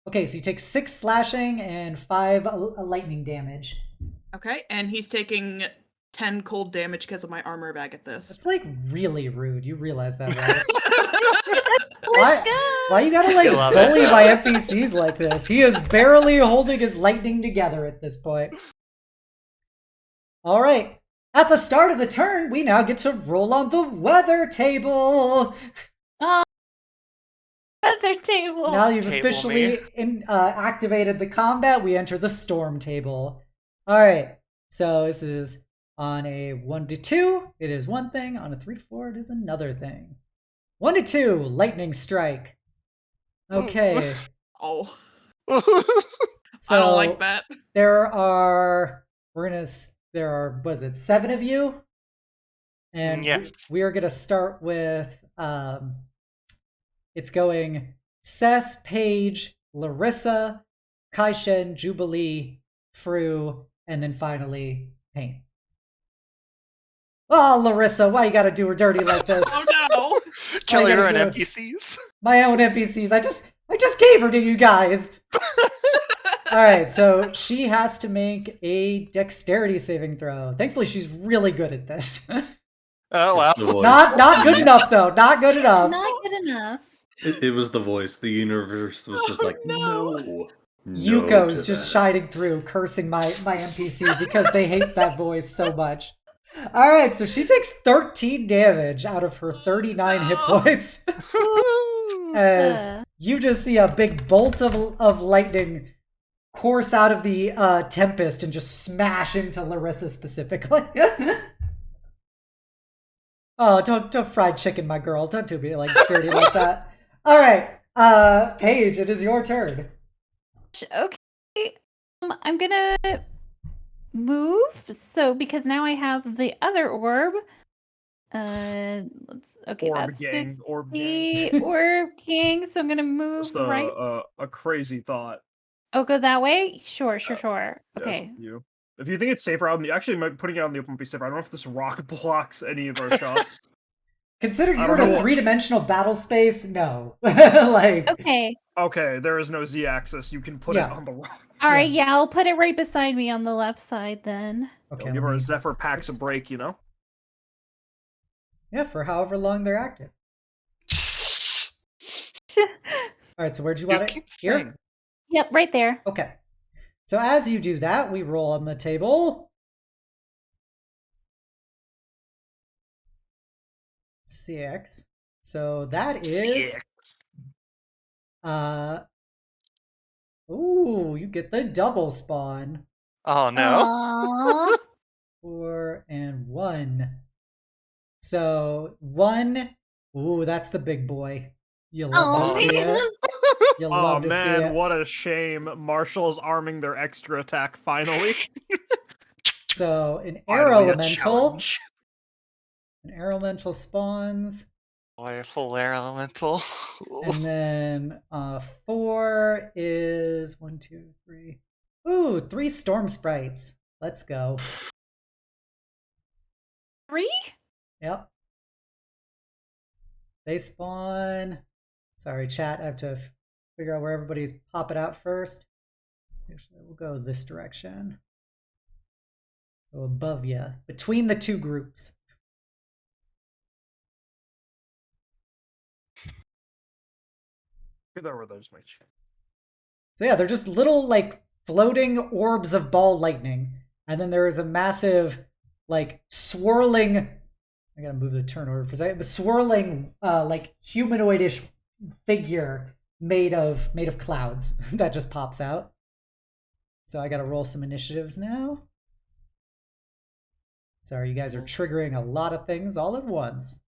Okay, so you take 6 slashing and 5 lightning damage. Okay, and he's taking 10 cold damage because of my armor bag at this. That's like really rude. You realize that, right? Let's go. Why you gotta like love bully it. my NPCs like this? He is barely holding his lightning together at this point. All right. At the start of the turn, we now get to roll on the weather table. Weather table. Now you've Table officially activated the combat. We enter the storm table. All right. So this is on a 1 to 2. It is one thing. On a 3 to 4, it is another thing. 1 to 2, lightning strike. Okay. Oh, So I don't like that. there are was it 7 of you? And Yes. we are gonna start with it's going Cess, Paige, Larissa, Kaishen, Jubilee, Fru, and then finally Pain. Oh, Larissa, why you gotta do her dirty like this? Oh no! Kill gotta your own do it. NPCs. My own NPCs. I just gave her to you guys. All right, so she has to make a dexterity saving throw. Thankfully, she's really good at this. Oh wow. It's the voice. Not good enough though. Not good enough. Not good enough. It was the voice. The universe was just Oh, like, no. no. Yuko's to just that. shining through, cursing my NPC because they hate that voice so much. All right, so she takes 13 damage out of her 39 hit No. points as you just see a big bolt of lightning course out of the Tempest and just smash into Larissa specifically. Oh, don't fried chicken my girl. Don't do me like dirty like that. All right, Paige, it is your turn. Okay. I'm gonna move. So because now I have the other orb. Let's okay. Orb That's gang. 50 orb king. So I'm gonna move Just right. a crazy thought. Oh, go that way. Sure. Yeah, Okay. it's up to you. If you think it's safer out in the putting it out in the open would be safer. I don't know if this rock blocks any of our shots. Consider I you're don't in a know. 3-dimensional battle space. No, like Okay. Okay, there is no Z-axis. You can put Yeah. it on the rock. All right. Yeah, I'll put it right beside me on the left side then. okay. Give let her a me- Zephyr Pax a break, you know? Yeah, for however long they're active. All right, so where'd you want it? keep Here. saying. Yep, right there. Okay. So as you do that, we roll on the table. 6. So that is ooh, you get the double spawn. Oh no. Aww. 4 and 1. So 1. Ooh, that's the big boy. You love Oh, to see man. it. You Oh love to see man, it. what a shame. Marshall's arming their extra attack finally. So an air Finally, a elemental. challenge. An air elemental spawns. Boy, full air elemental. And then 4 is 1, 2, 3. Ooh, 3 storm sprites. Let's go. 3? Yep. They spawn. Sorry, chat. I have to figure out where everybody's popping out first. Actually, we'll go this direction. So above you, between the two groups. There's my chin. So yeah, they're just little like floating orbs of ball lightning, and then there is a massive like swirling. I gotta move the turn order for a second. The swirling like humanoidish figure made of clouds that just pops out. So I gotta roll some initiatives now. Sorry, you guys are triggering a lot of things all at once.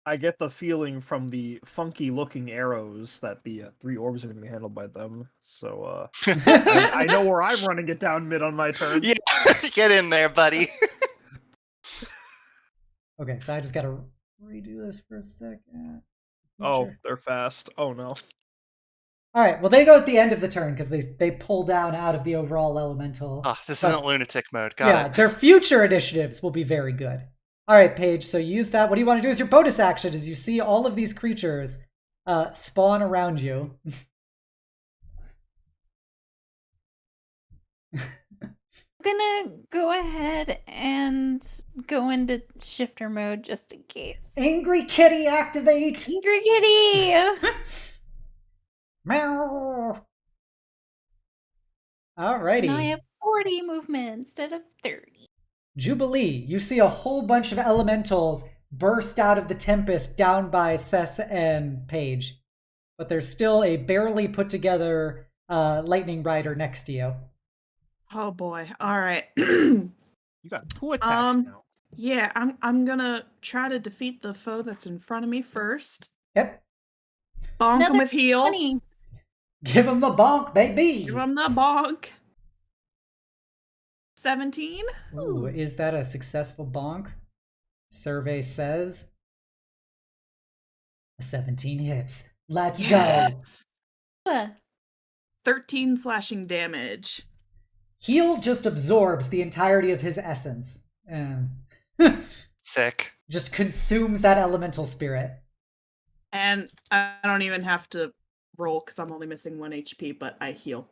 I get the feeling from the funky looking arrows that the 3 orbs are going to be handled by them. So I know where I'm running it down mid on my turn. Yeah, get in there, buddy. Okay, so I just gotta redo this for a second. Oh, Sure. they're fast. Oh no. All right, well they go at the end of the turn because they pull down out of the overall elemental. Oh, this But- isn't lunatic mode. Got it. Their future initiatives will be very good. All right, Paige, so use that. What do you want to do as your bonus action as you see all of these creatures spawn around you? I'm gonna go ahead and go into shifter mode just in case. Angry Kitty activate! Angry Kitty! Meow! Alrighty. Now I have 40 movement instead of 30. Jubilee, you see a whole bunch of elementals burst out of the Tempest down by Cess and Paige. But there's still a barely put together lightning rider next to you. Oh boy. All right. You got 2 attacks now. Yeah, I'm gonna try to defeat the foe that's in front of me first. Yep. Bonk him Another with heal. 20. Give him the bonk, baby! Give him the bonk. 17. Ooh, is that a successful bonk? Survey says a 17 hits. Let's go. Yes. Uh, 13 slashing damage. Heal just absorbs the entirety of his essence and Sick. just consumes that elemental spirit. And I don't even have to roll because I'm only missing 1 HP, but I heal.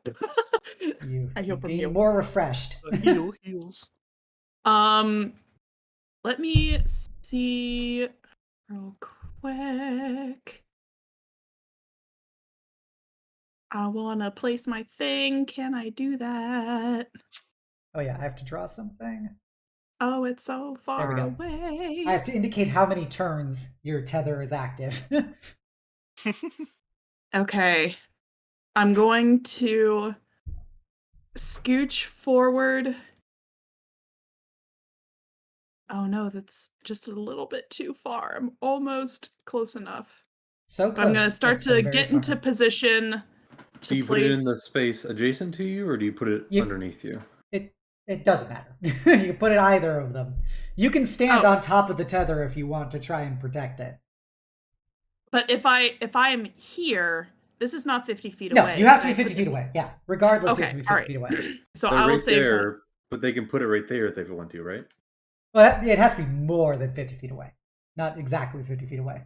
You I heal from be heal. more refreshed. Heals. Let me see real quick. I want to place my thing. Can I do that? Oh yeah, I have to draw something. Oh, it's so we far go. away. I have to indicate how many turns your tether is active. Okay. I'm going to scooch forward. Oh no, that's just a little bit too far. I'm almost close enough. So But close. I'm going to start but so to very get far. into position Do to you put it in place. the space adjacent to you, or do you put it You- underneath you? It doesn't matter. You can put it either of them. You can stand Oh. on top of the tether if you want to try and protect it. But if I am here, this is not 50 feet No, away. you have to Can be I 50 put feet it- away. Yeah, regardless, you have Okay, to be 50 alright. feet away. So They're I will right save there, her. but they can put it right there if they want to, right? But it has to be more than 50 feet away. Not exactly 50 feet away.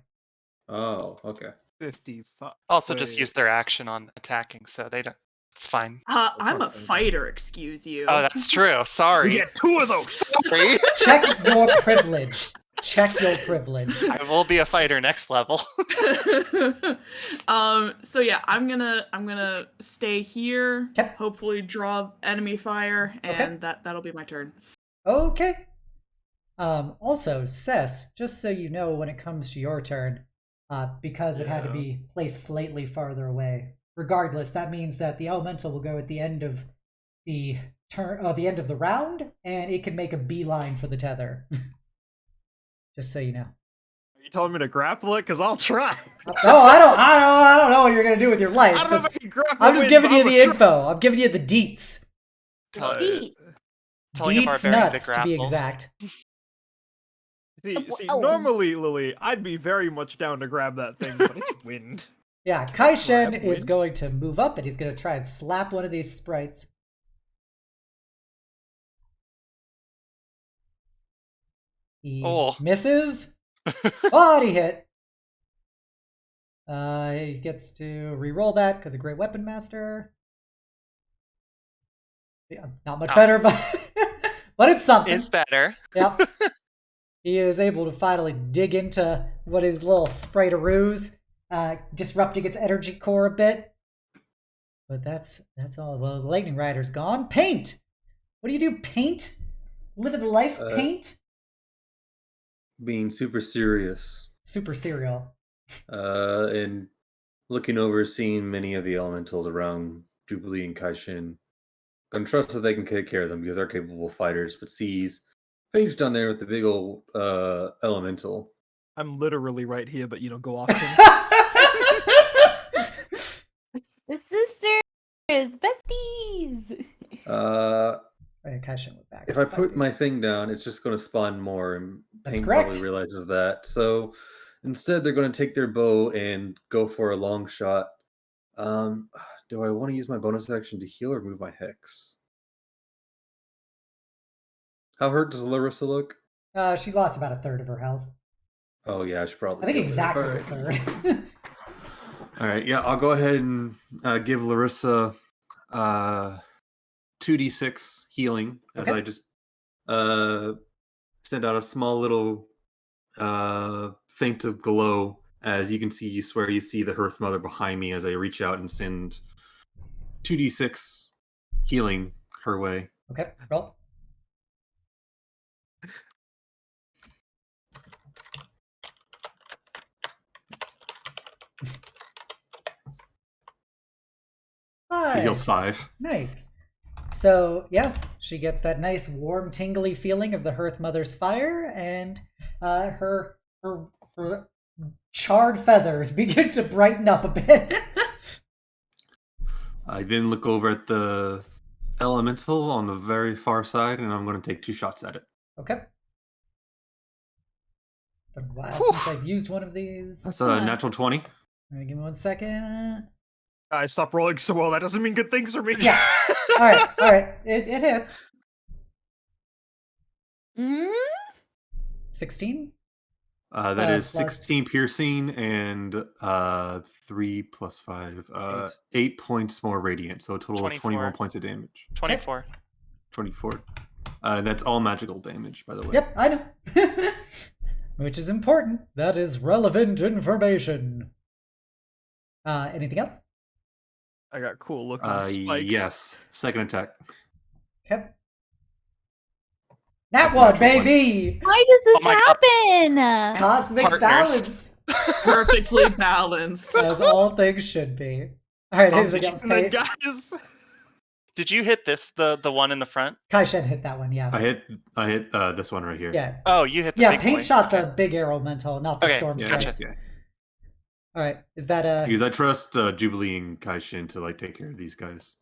Oh, okay. 55. Also, just Wait. use their action on attacking, so they don't. It's fine. I'm a not saying fighter, excuse you. Oh, that's true. We Sorry. get 2 of those. Sorry. Check your privilege. Check your privilege. I will be a fighter next level. So yeah, I'm gonna stay here. Yep. Hopefully draw enemy fire, Okay. and that'll be my turn. Okay. Also, Cess, just so you know when it comes to your turn, because it had to Yeah. be placed slightly farther away. Regardless, that means that the elemental will go at the end of the turn, the end of the round, and it can make a beeline for the tether. Just so you know. Are you telling me to grapple it? Because I'll try. No, I don't know what you're gonna do with your life. I don't know Just- if I can grapple I'm just it, giving but you I'm the gonna try. info. I'm giving you the deets. Tell- D. Telling a Deets barbarian to nuts, to be grapple. exact. See, Oh. normally, Lily, I'd be very much down to grab that thing, but it's wind. Yeah, Kaishen Grab is wind. going to move up and he's going to try and slap one of these sprites. He Oh. misses. Body hit. He gets to re-roll that because of Great Weapon Master. Yeah, not much better, but but it's something. It's better. Yep. He is able to finally dig into what is little sprite-a-roos, disrupting its energy core a bit. But that's all. Well, the Lightning Rider's gone. Paint! What do you do, Paint? Living the life, Paint? Being super serious. Super cereal. And looking over, seeing many of the elementals around Jubilee and Kaishin. Gonna trust that they can take care of them because they're capable fighters, but sees Paige down there with the big old elemental. I'm literally right here, but go off. The sisters, besties. Kaishin went back. If I put my thing down, it's just going to spawn more, and That's Pain correct. probably realizes that. So instead, they're going to take their bow and go for a long shot. Do I want to use my bonus action to heal or move my hex? How hurt does Larissa look? She lost about a third of her health. Oh yeah, I should probably. I think go there. exactly a third. All right, yeah, I'll go ahead and give Larissa 2d6 healing as Okay. I just send out a small little feint of glow. As you can see, you see the Hearth Mother behind me as I reach out and send 2d6 healing her way. Okay, roll. She heals 5. Nice. So, yeah, she gets that nice, warm, tingly feeling of the Hearth Mother's fire, and her charred feathers begin to brighten up a bit. I then look over at the elemental on the very far side, and I'm going to take 2 shots at it. Okay. It's been a while since I've used one of these. That's a natural 20. All right, give me 1 second. I stopped rolling so well. That doesn't mean good things for me. Yeah. All right. It hits. 16? That is plus- 16 piercing and 3 plus 5. 8 points more radiant, so a total 24. of 21 points of damage. 24. 24. That's all magical damage, by the way. Yep, I know. Which is important. That is relevant information. Anything else? I got cool looking spikes. Yes. Second attack. Okay. That's That one, natural one. baby! Why does this my God. happen? Cosmic Partners. balance, Perfectly balanced. as all things should be. All right, anything else, And then, Kate? guys, Did you hit the one in the front? Kaishen hit that one, yeah. I hit this one right here. Yeah, Oh, you hit the yeah. big Paint boy. shot Okay. the big arrow mental, not the Okay, storm Yeah, strikes. yeah. All right, is that Because I trust Jubilee and Kaishin to take care of these guys.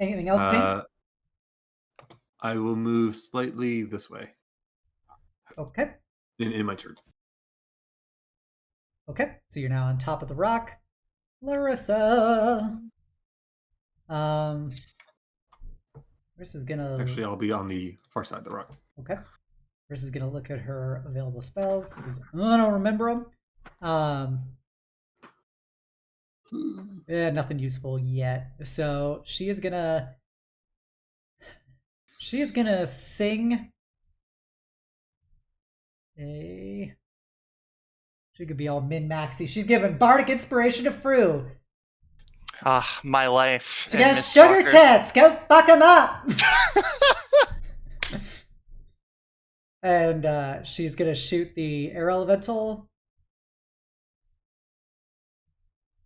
anything else, Paint? I will move slightly this way Okay. in my turn. Okay, so you're now on top of the rock. Larissa. Larissa's gonna... Actually, I'll be on the far side of the rock. Okay. Larissa's gonna look at her available spells, because I don't remember them. Yeah, nothing useful yet. So she is gonna sing a... She could be all min-maxy. She's giving bardic inspiration to Fru. Ah, my life. She and got Miss sugar Walker's. tits. Go fuck them up. And she's gonna shoot the air elemental,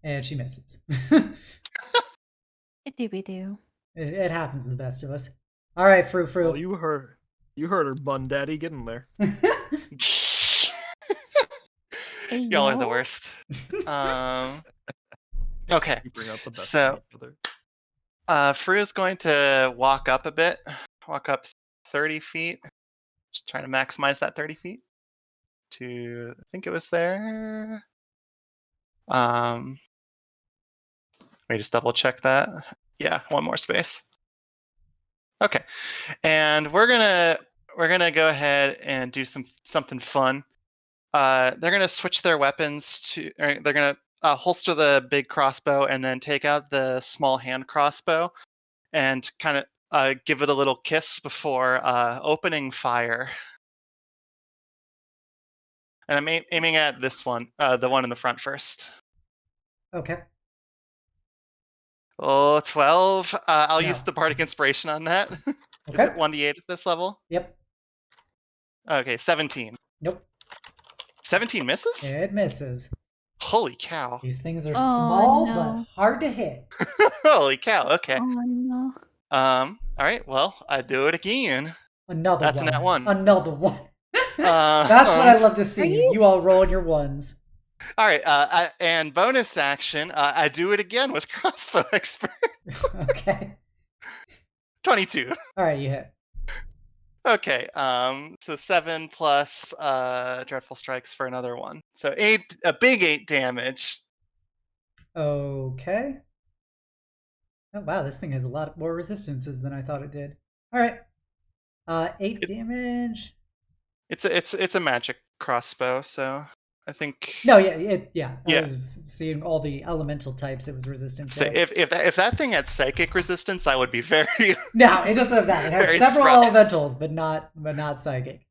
and she misses. Do. It happens to the best of us. All right, Fru. well, you heard her, Bun Daddy. Get in there. Y'all are the worst. Okay. You bring out the best. So- in each other. Fru is going to walk up a bit. Walk up 30 feet. Just trying to maximize that 30 feet. To I think it was there. Let me just double check that. Yeah, one more space. Okay. And we're gonna go ahead and do something fun. they're gonna switch their weapons to. Or they're gonna holster the big crossbow and then take out the small hand crossbow and kind of give it a little kiss before opening fire. And I'm aiming at this one, the one in the front first. Okay. Oh, 12. I'll use No. the Bardic Inspiration on that. Is Okay. it 1d8 at this level? Yep. Okay, 17. Nope. 17 misses? It misses. Holy cow. These things are Oh, small no. but hard to hit. Holy cow, okay. Oh no. Alright, well, I do it again. Another That's one. a nat one. Another one. That's what I love to see. You all rolling your ones. Alright, and bonus action, I do it again with Crossbow Expert. Okay. 22. Alright, you hit. Okay, so 7 plus Dreadful Strikes for another one. So a big 8 damage. Okay. Oh wow, this thing has a lot more resistances than I thought it did. Alright. 8 damage. It's a magic crossbow, so I think. No, yeah. I Yeah. was seeing all the elemental types it was resistant So to. if that thing had psychic resistance, I would be very. No, it doesn't have that. It has Very several surprised. elementals, but not psychic.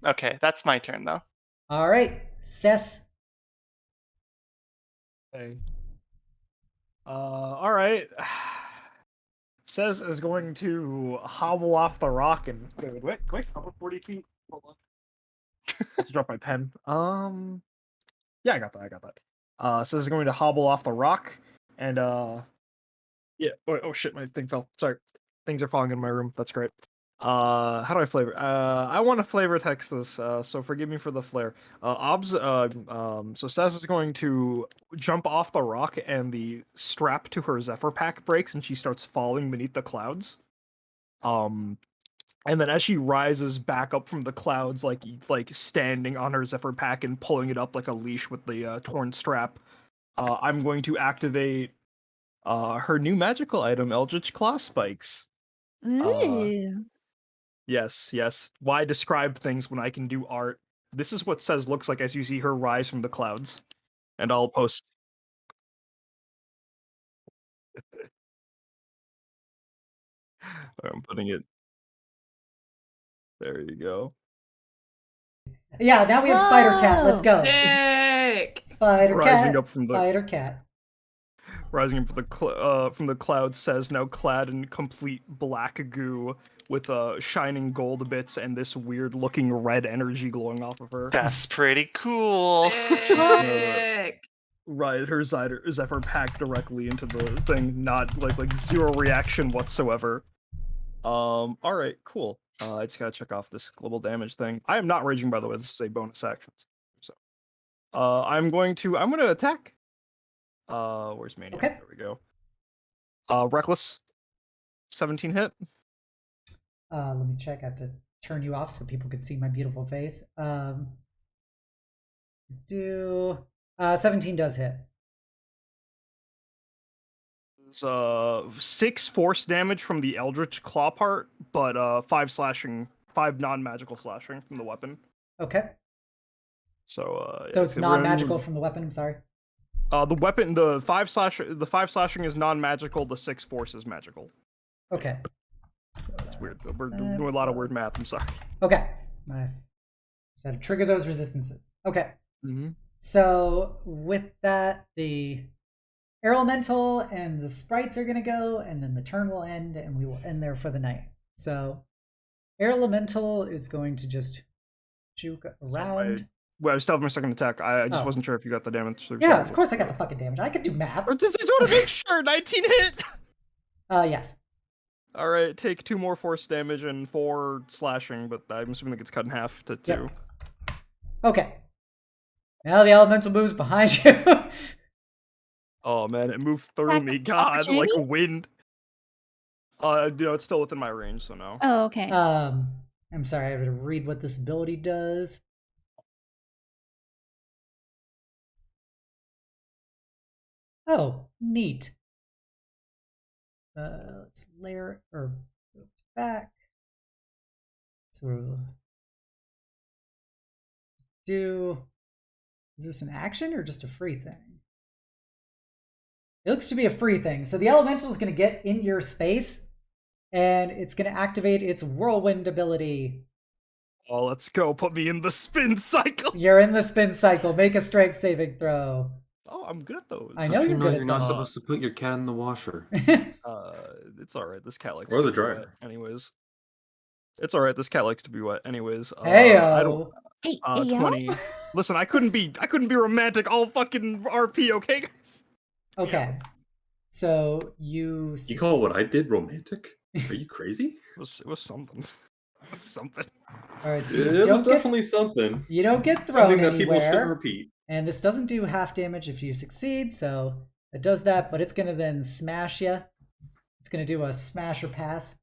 Okay, that's my turn though. Alright. Cess. Okay. All right. Says is going to hobble off the rock and wait, I'm 40 feet. Hold on. Let's drop my pen. Yeah, I got that. Says is going to hobble off the rock and yeah. Oh shit, my thing fell. Sorry, things are falling in my room. That's great. How do I flavor? I want to flavor text this. So forgive me for the flare. So Saz is going to jump off the rock, and the strap to her Zephyr pack breaks, and she starts falling beneath the clouds. And then as she rises back up from the clouds, like standing on her Zephyr pack and pulling it up like a leash with the torn strap, I'm going to activate her new magical item, Eldritch Claw Spikes. Ooh. Yes. Why describe things when I can do art? This is what Says looks like as you see her rise from the clouds. And I'll post. I'm putting it. There you go. Yeah, now we have Spider Cat. Let's go. Sick. Spider Rising Cat. up from the- Spider Cat. Rising up from the clouds, Says now clad in complete black goo with shining gold bits and this weird looking red energy glowing off of her. That's pretty cool. Sick. Right, her Zephyr packed directly into the thing, not like zero reaction whatsoever. All right, cool. I just gotta check off this global damage thing. I am not raging, by the way. This is a bonus action. So, I'm gonna attack. Where's Mania? Okay. There we go. Reckless. 17 hit. Let me check. I have to turn you off so people can see my beautiful face. 17 does hit. 6 force damage from the Eldritch Claw part, but 5 non-magical slashing from the weapon. Okay. So So it's non-magical from the weapon. I'm sorry. The weapon, the 5 slashing is non-magical. The 6 force is magical. Okay. So It's weird. We're doing a lot of weird math. I'm sorry. Okay. I just had to trigger those resistances. Okay. Mm-hmm. So with that, the air elemental and the sprites are going to go, and then the turn will end, and we will end there for the night. So air elemental is going to just juke around. Well, I still have my second attack. I just Oh. wasn't sure if you got the damage. Yeah, of course I got the fucking damage. I can do math. I just want to make sure. 19 hit. Yes. All right, take 2 more force damage and 4 slashing, but I'm assuming it gets cut in half to 2. Yep. Okay. Now the elemental moves behind you. Oh man, it moved through Attack me. of God, like opportunity? wind. It's still within my range, so no. Oh, okay. I'm sorry, I have to read what this ability does. Oh, neat. Let's layer or go back. So do... Is this an action or just a free thing? It looks to be a free thing. So the elemental is going to get in your space, and it's going to activate its whirlwind ability. Oh, let's go. Put me in the spin cycle. You're in the spin cycle. Make a strength saving throw. Oh, I'm good at those. I know you're good at You're not those. supposed to put your cat in the washer. It's all right. This cat likes Or to the be dryer. wet anyways. It's all right. This cat likes to be wet anyways. Heyo. I don't. Hey, 20. Listen, I couldn't be romantic all fucking RP, okay, guys? Okay. So you call what I did romantic? Are you crazy? It was something. It was something. All right, so It was definitely something. you don't get thrown Something that people anywhere. shouldn't repeat. And this doesn't do half damage if you succeed, so it does that, but it's going to then smash you. It's going to do a smash or pass.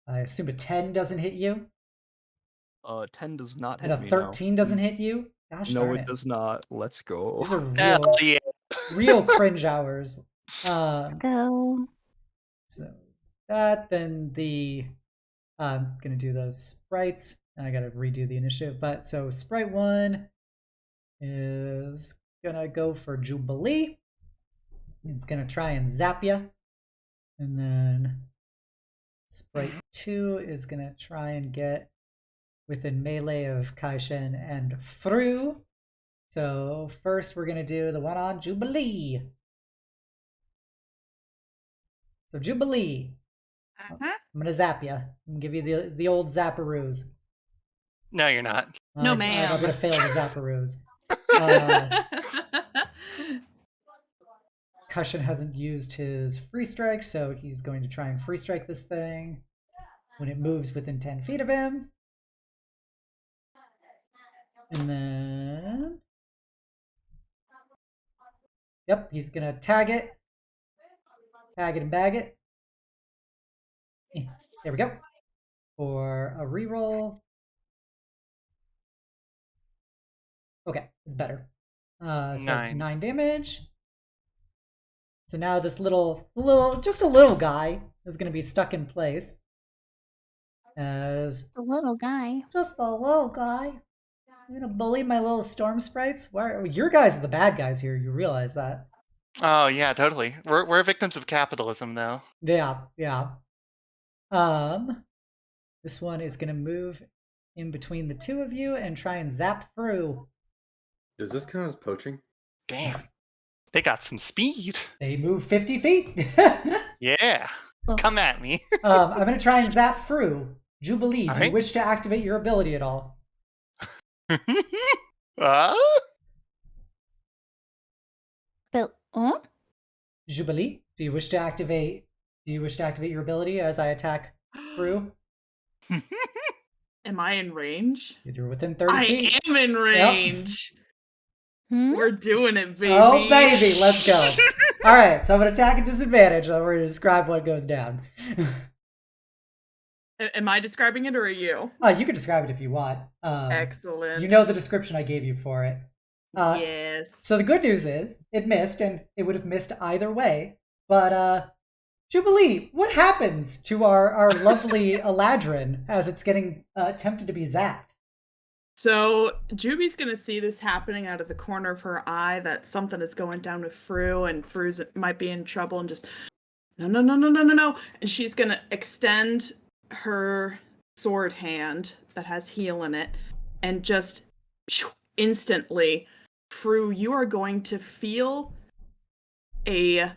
I assume a 10 doesn't hit you. 10 does not And hit a me 13 doesn't hit you. Gosh No, darn it does not. Let's go. These are Hell real, yeah. real cringe hours. Let's go. So that, then the I'm gonna do those sprites, and I gotta redo the initiative. But so sprite 1 is gonna go for Jubilee. It's gonna try and zap you, and then sprite 2 is gonna try and get within melee of Kaishen and Fru. So first we're gonna do the one on Jubilee. So Jubilee, I'm gonna zap you. I'm gonna give you the old zapparoos. No, you're not. No, I'm ma'am. gonna fail the zapparoos. Cushion hasn't used his free strike, so he's going to try and free strike this thing when it moves within 10 feet of him. And then... Yep, he's gonna tag it. Tag it and bag it. There we go. For a reroll. Okay, it's better. So that's 9 damage. So now this just a little guy is going to be stuck in place. As The little guy. just a little guy. You're going to bully my little storm sprites? Why? Your guys are the bad guys here. You realize that? Oh yeah, totally. We're victims of capitalism, though. Yeah. This one is going to move in between the two of you and try and zap through. Does this count as poaching? Damn, they got some speed. They move 50 feet. Yeah, come at me. I'm going to try and zap through. Jubilee, do you Alright. wish to activate your ability at all? But Jubilee, do you wish to activate your ability as I attack through? Am I in range? You're within 30 I feet. am in range. hmm? We're doing it, baby. Oh, baby, let's go. All right, so I'm going to attack at disadvantage. I'm going to describe what goes down. Am I describing it or are you? You can describe it if you want. Excellent. You know the description I gave you for it. Yes. So the good news is it missed, and it would have missed either way. But Jubilee, what happens to our lovely Eladrin as it's getting tempted to be zapped? So Juby's gonna see this happening out of the corner of her eye, that something is going down with Fru, and Fru's might be in trouble, and just no. And she's gonna extend her sword hand that has heal in it, and just instantly, Fru, you are going to feel a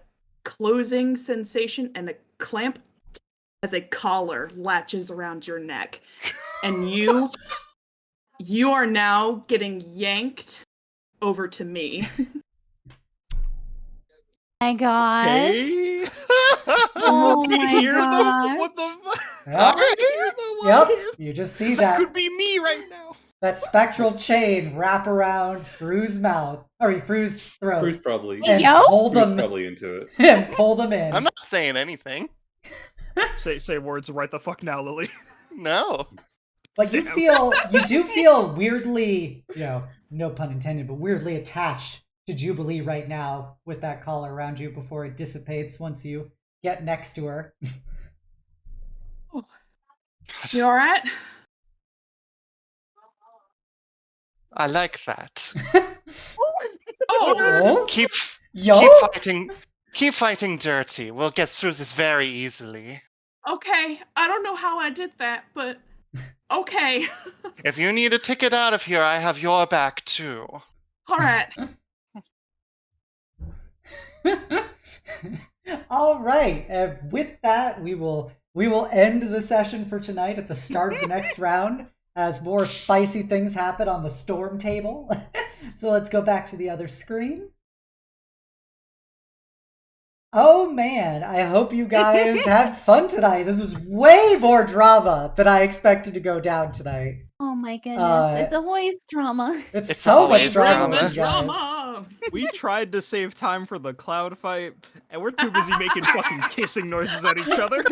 closing sensation and a clamp as a collar latches around your neck, and you are now getting yanked over to me. My gosh. Hey. Oh You my hear them? gosh. What the fuck? Yep. Hear them? Yep, you just see That that could be me right now. spectral chain wrap around Fru's mouth, or Fru's throat, Bruce probably. and Yo. pull Bruce them probably into it. and pull them in. I'm not saying anything. Say words right the fuck now, Lily. No. But you do feel weirdly, no pun intended, but weirdly attached to Jubilee right now with that collar around you before it dissipates once you get next to her. You alright? I like that. Oh, Keep Yo? keep fighting dirty. We'll get through this very easily. okay. I don't know how I did that, but okay. If you need a ticket out of here, I have your back too. All right. All right. With that, we will end the session for tonight at the start of the next round as more spicy things happen on the storm table. So let's go back to the other screen. Oh man, I hope you guys had fun tonight. This was way more drama than I expected to go down tonight. Oh my goodness. It's always drama. It's It's so much always drama, drama. with you guys. Drama. We tried to save time for the cloud fight, and we're too busy making fucking kissing noises at each other.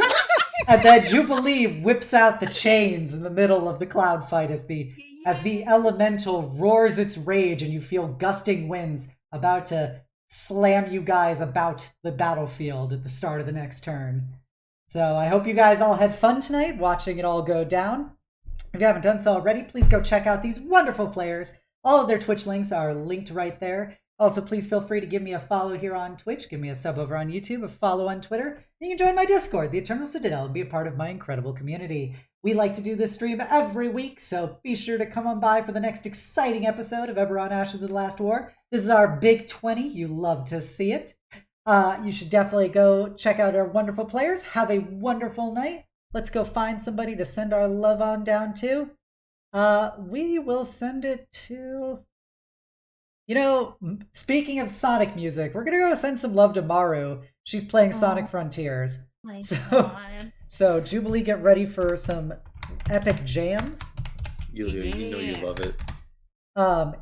And then Jubilee whips out the chains in the middle of the cloud fight as the elemental roars its rage, and you feel gusting winds about to slam you guys about the battlefield at the start of the next turn. So I hope you guys all had fun tonight watching it all go down. If you haven't done so already, please go check out these wonderful players. All of their Twitch links are linked right there. Also, please feel free to give me a follow here on Twitch, give me a sub over on YouTube, a follow on Twitter, and you can join my Discord, the Eternal Citadel, and be a part of my incredible community. We like to do this stream every week, so be sure to come on by for the next exciting episode of Eberron Ashes of the Last War. This is our Big 20. You love to see it. You should definitely go check out our wonderful players. Have a wonderful night. Let's go find somebody to send our love on down to. We will send it to... You know, speaking of Sonic music, we're going to go send some love to Maru. She's playing Sonic Frontiers. My So- God. So, Jubilee, get ready for some epic jams. You know you love it.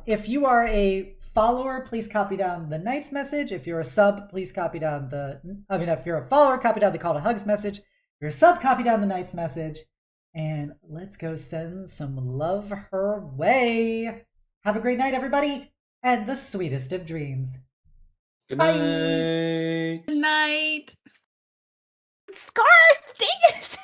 If you are a follower, please copy down the Knight's message. If you're a sub, please copy down if you're a follower, copy down the Call to Hugs message. If you're a sub, copy down the Knight's message. And let's go send some love her way. Have a great night, everybody, and the sweetest of dreams. Good Bye. night. Good night. Scarf! Dang it!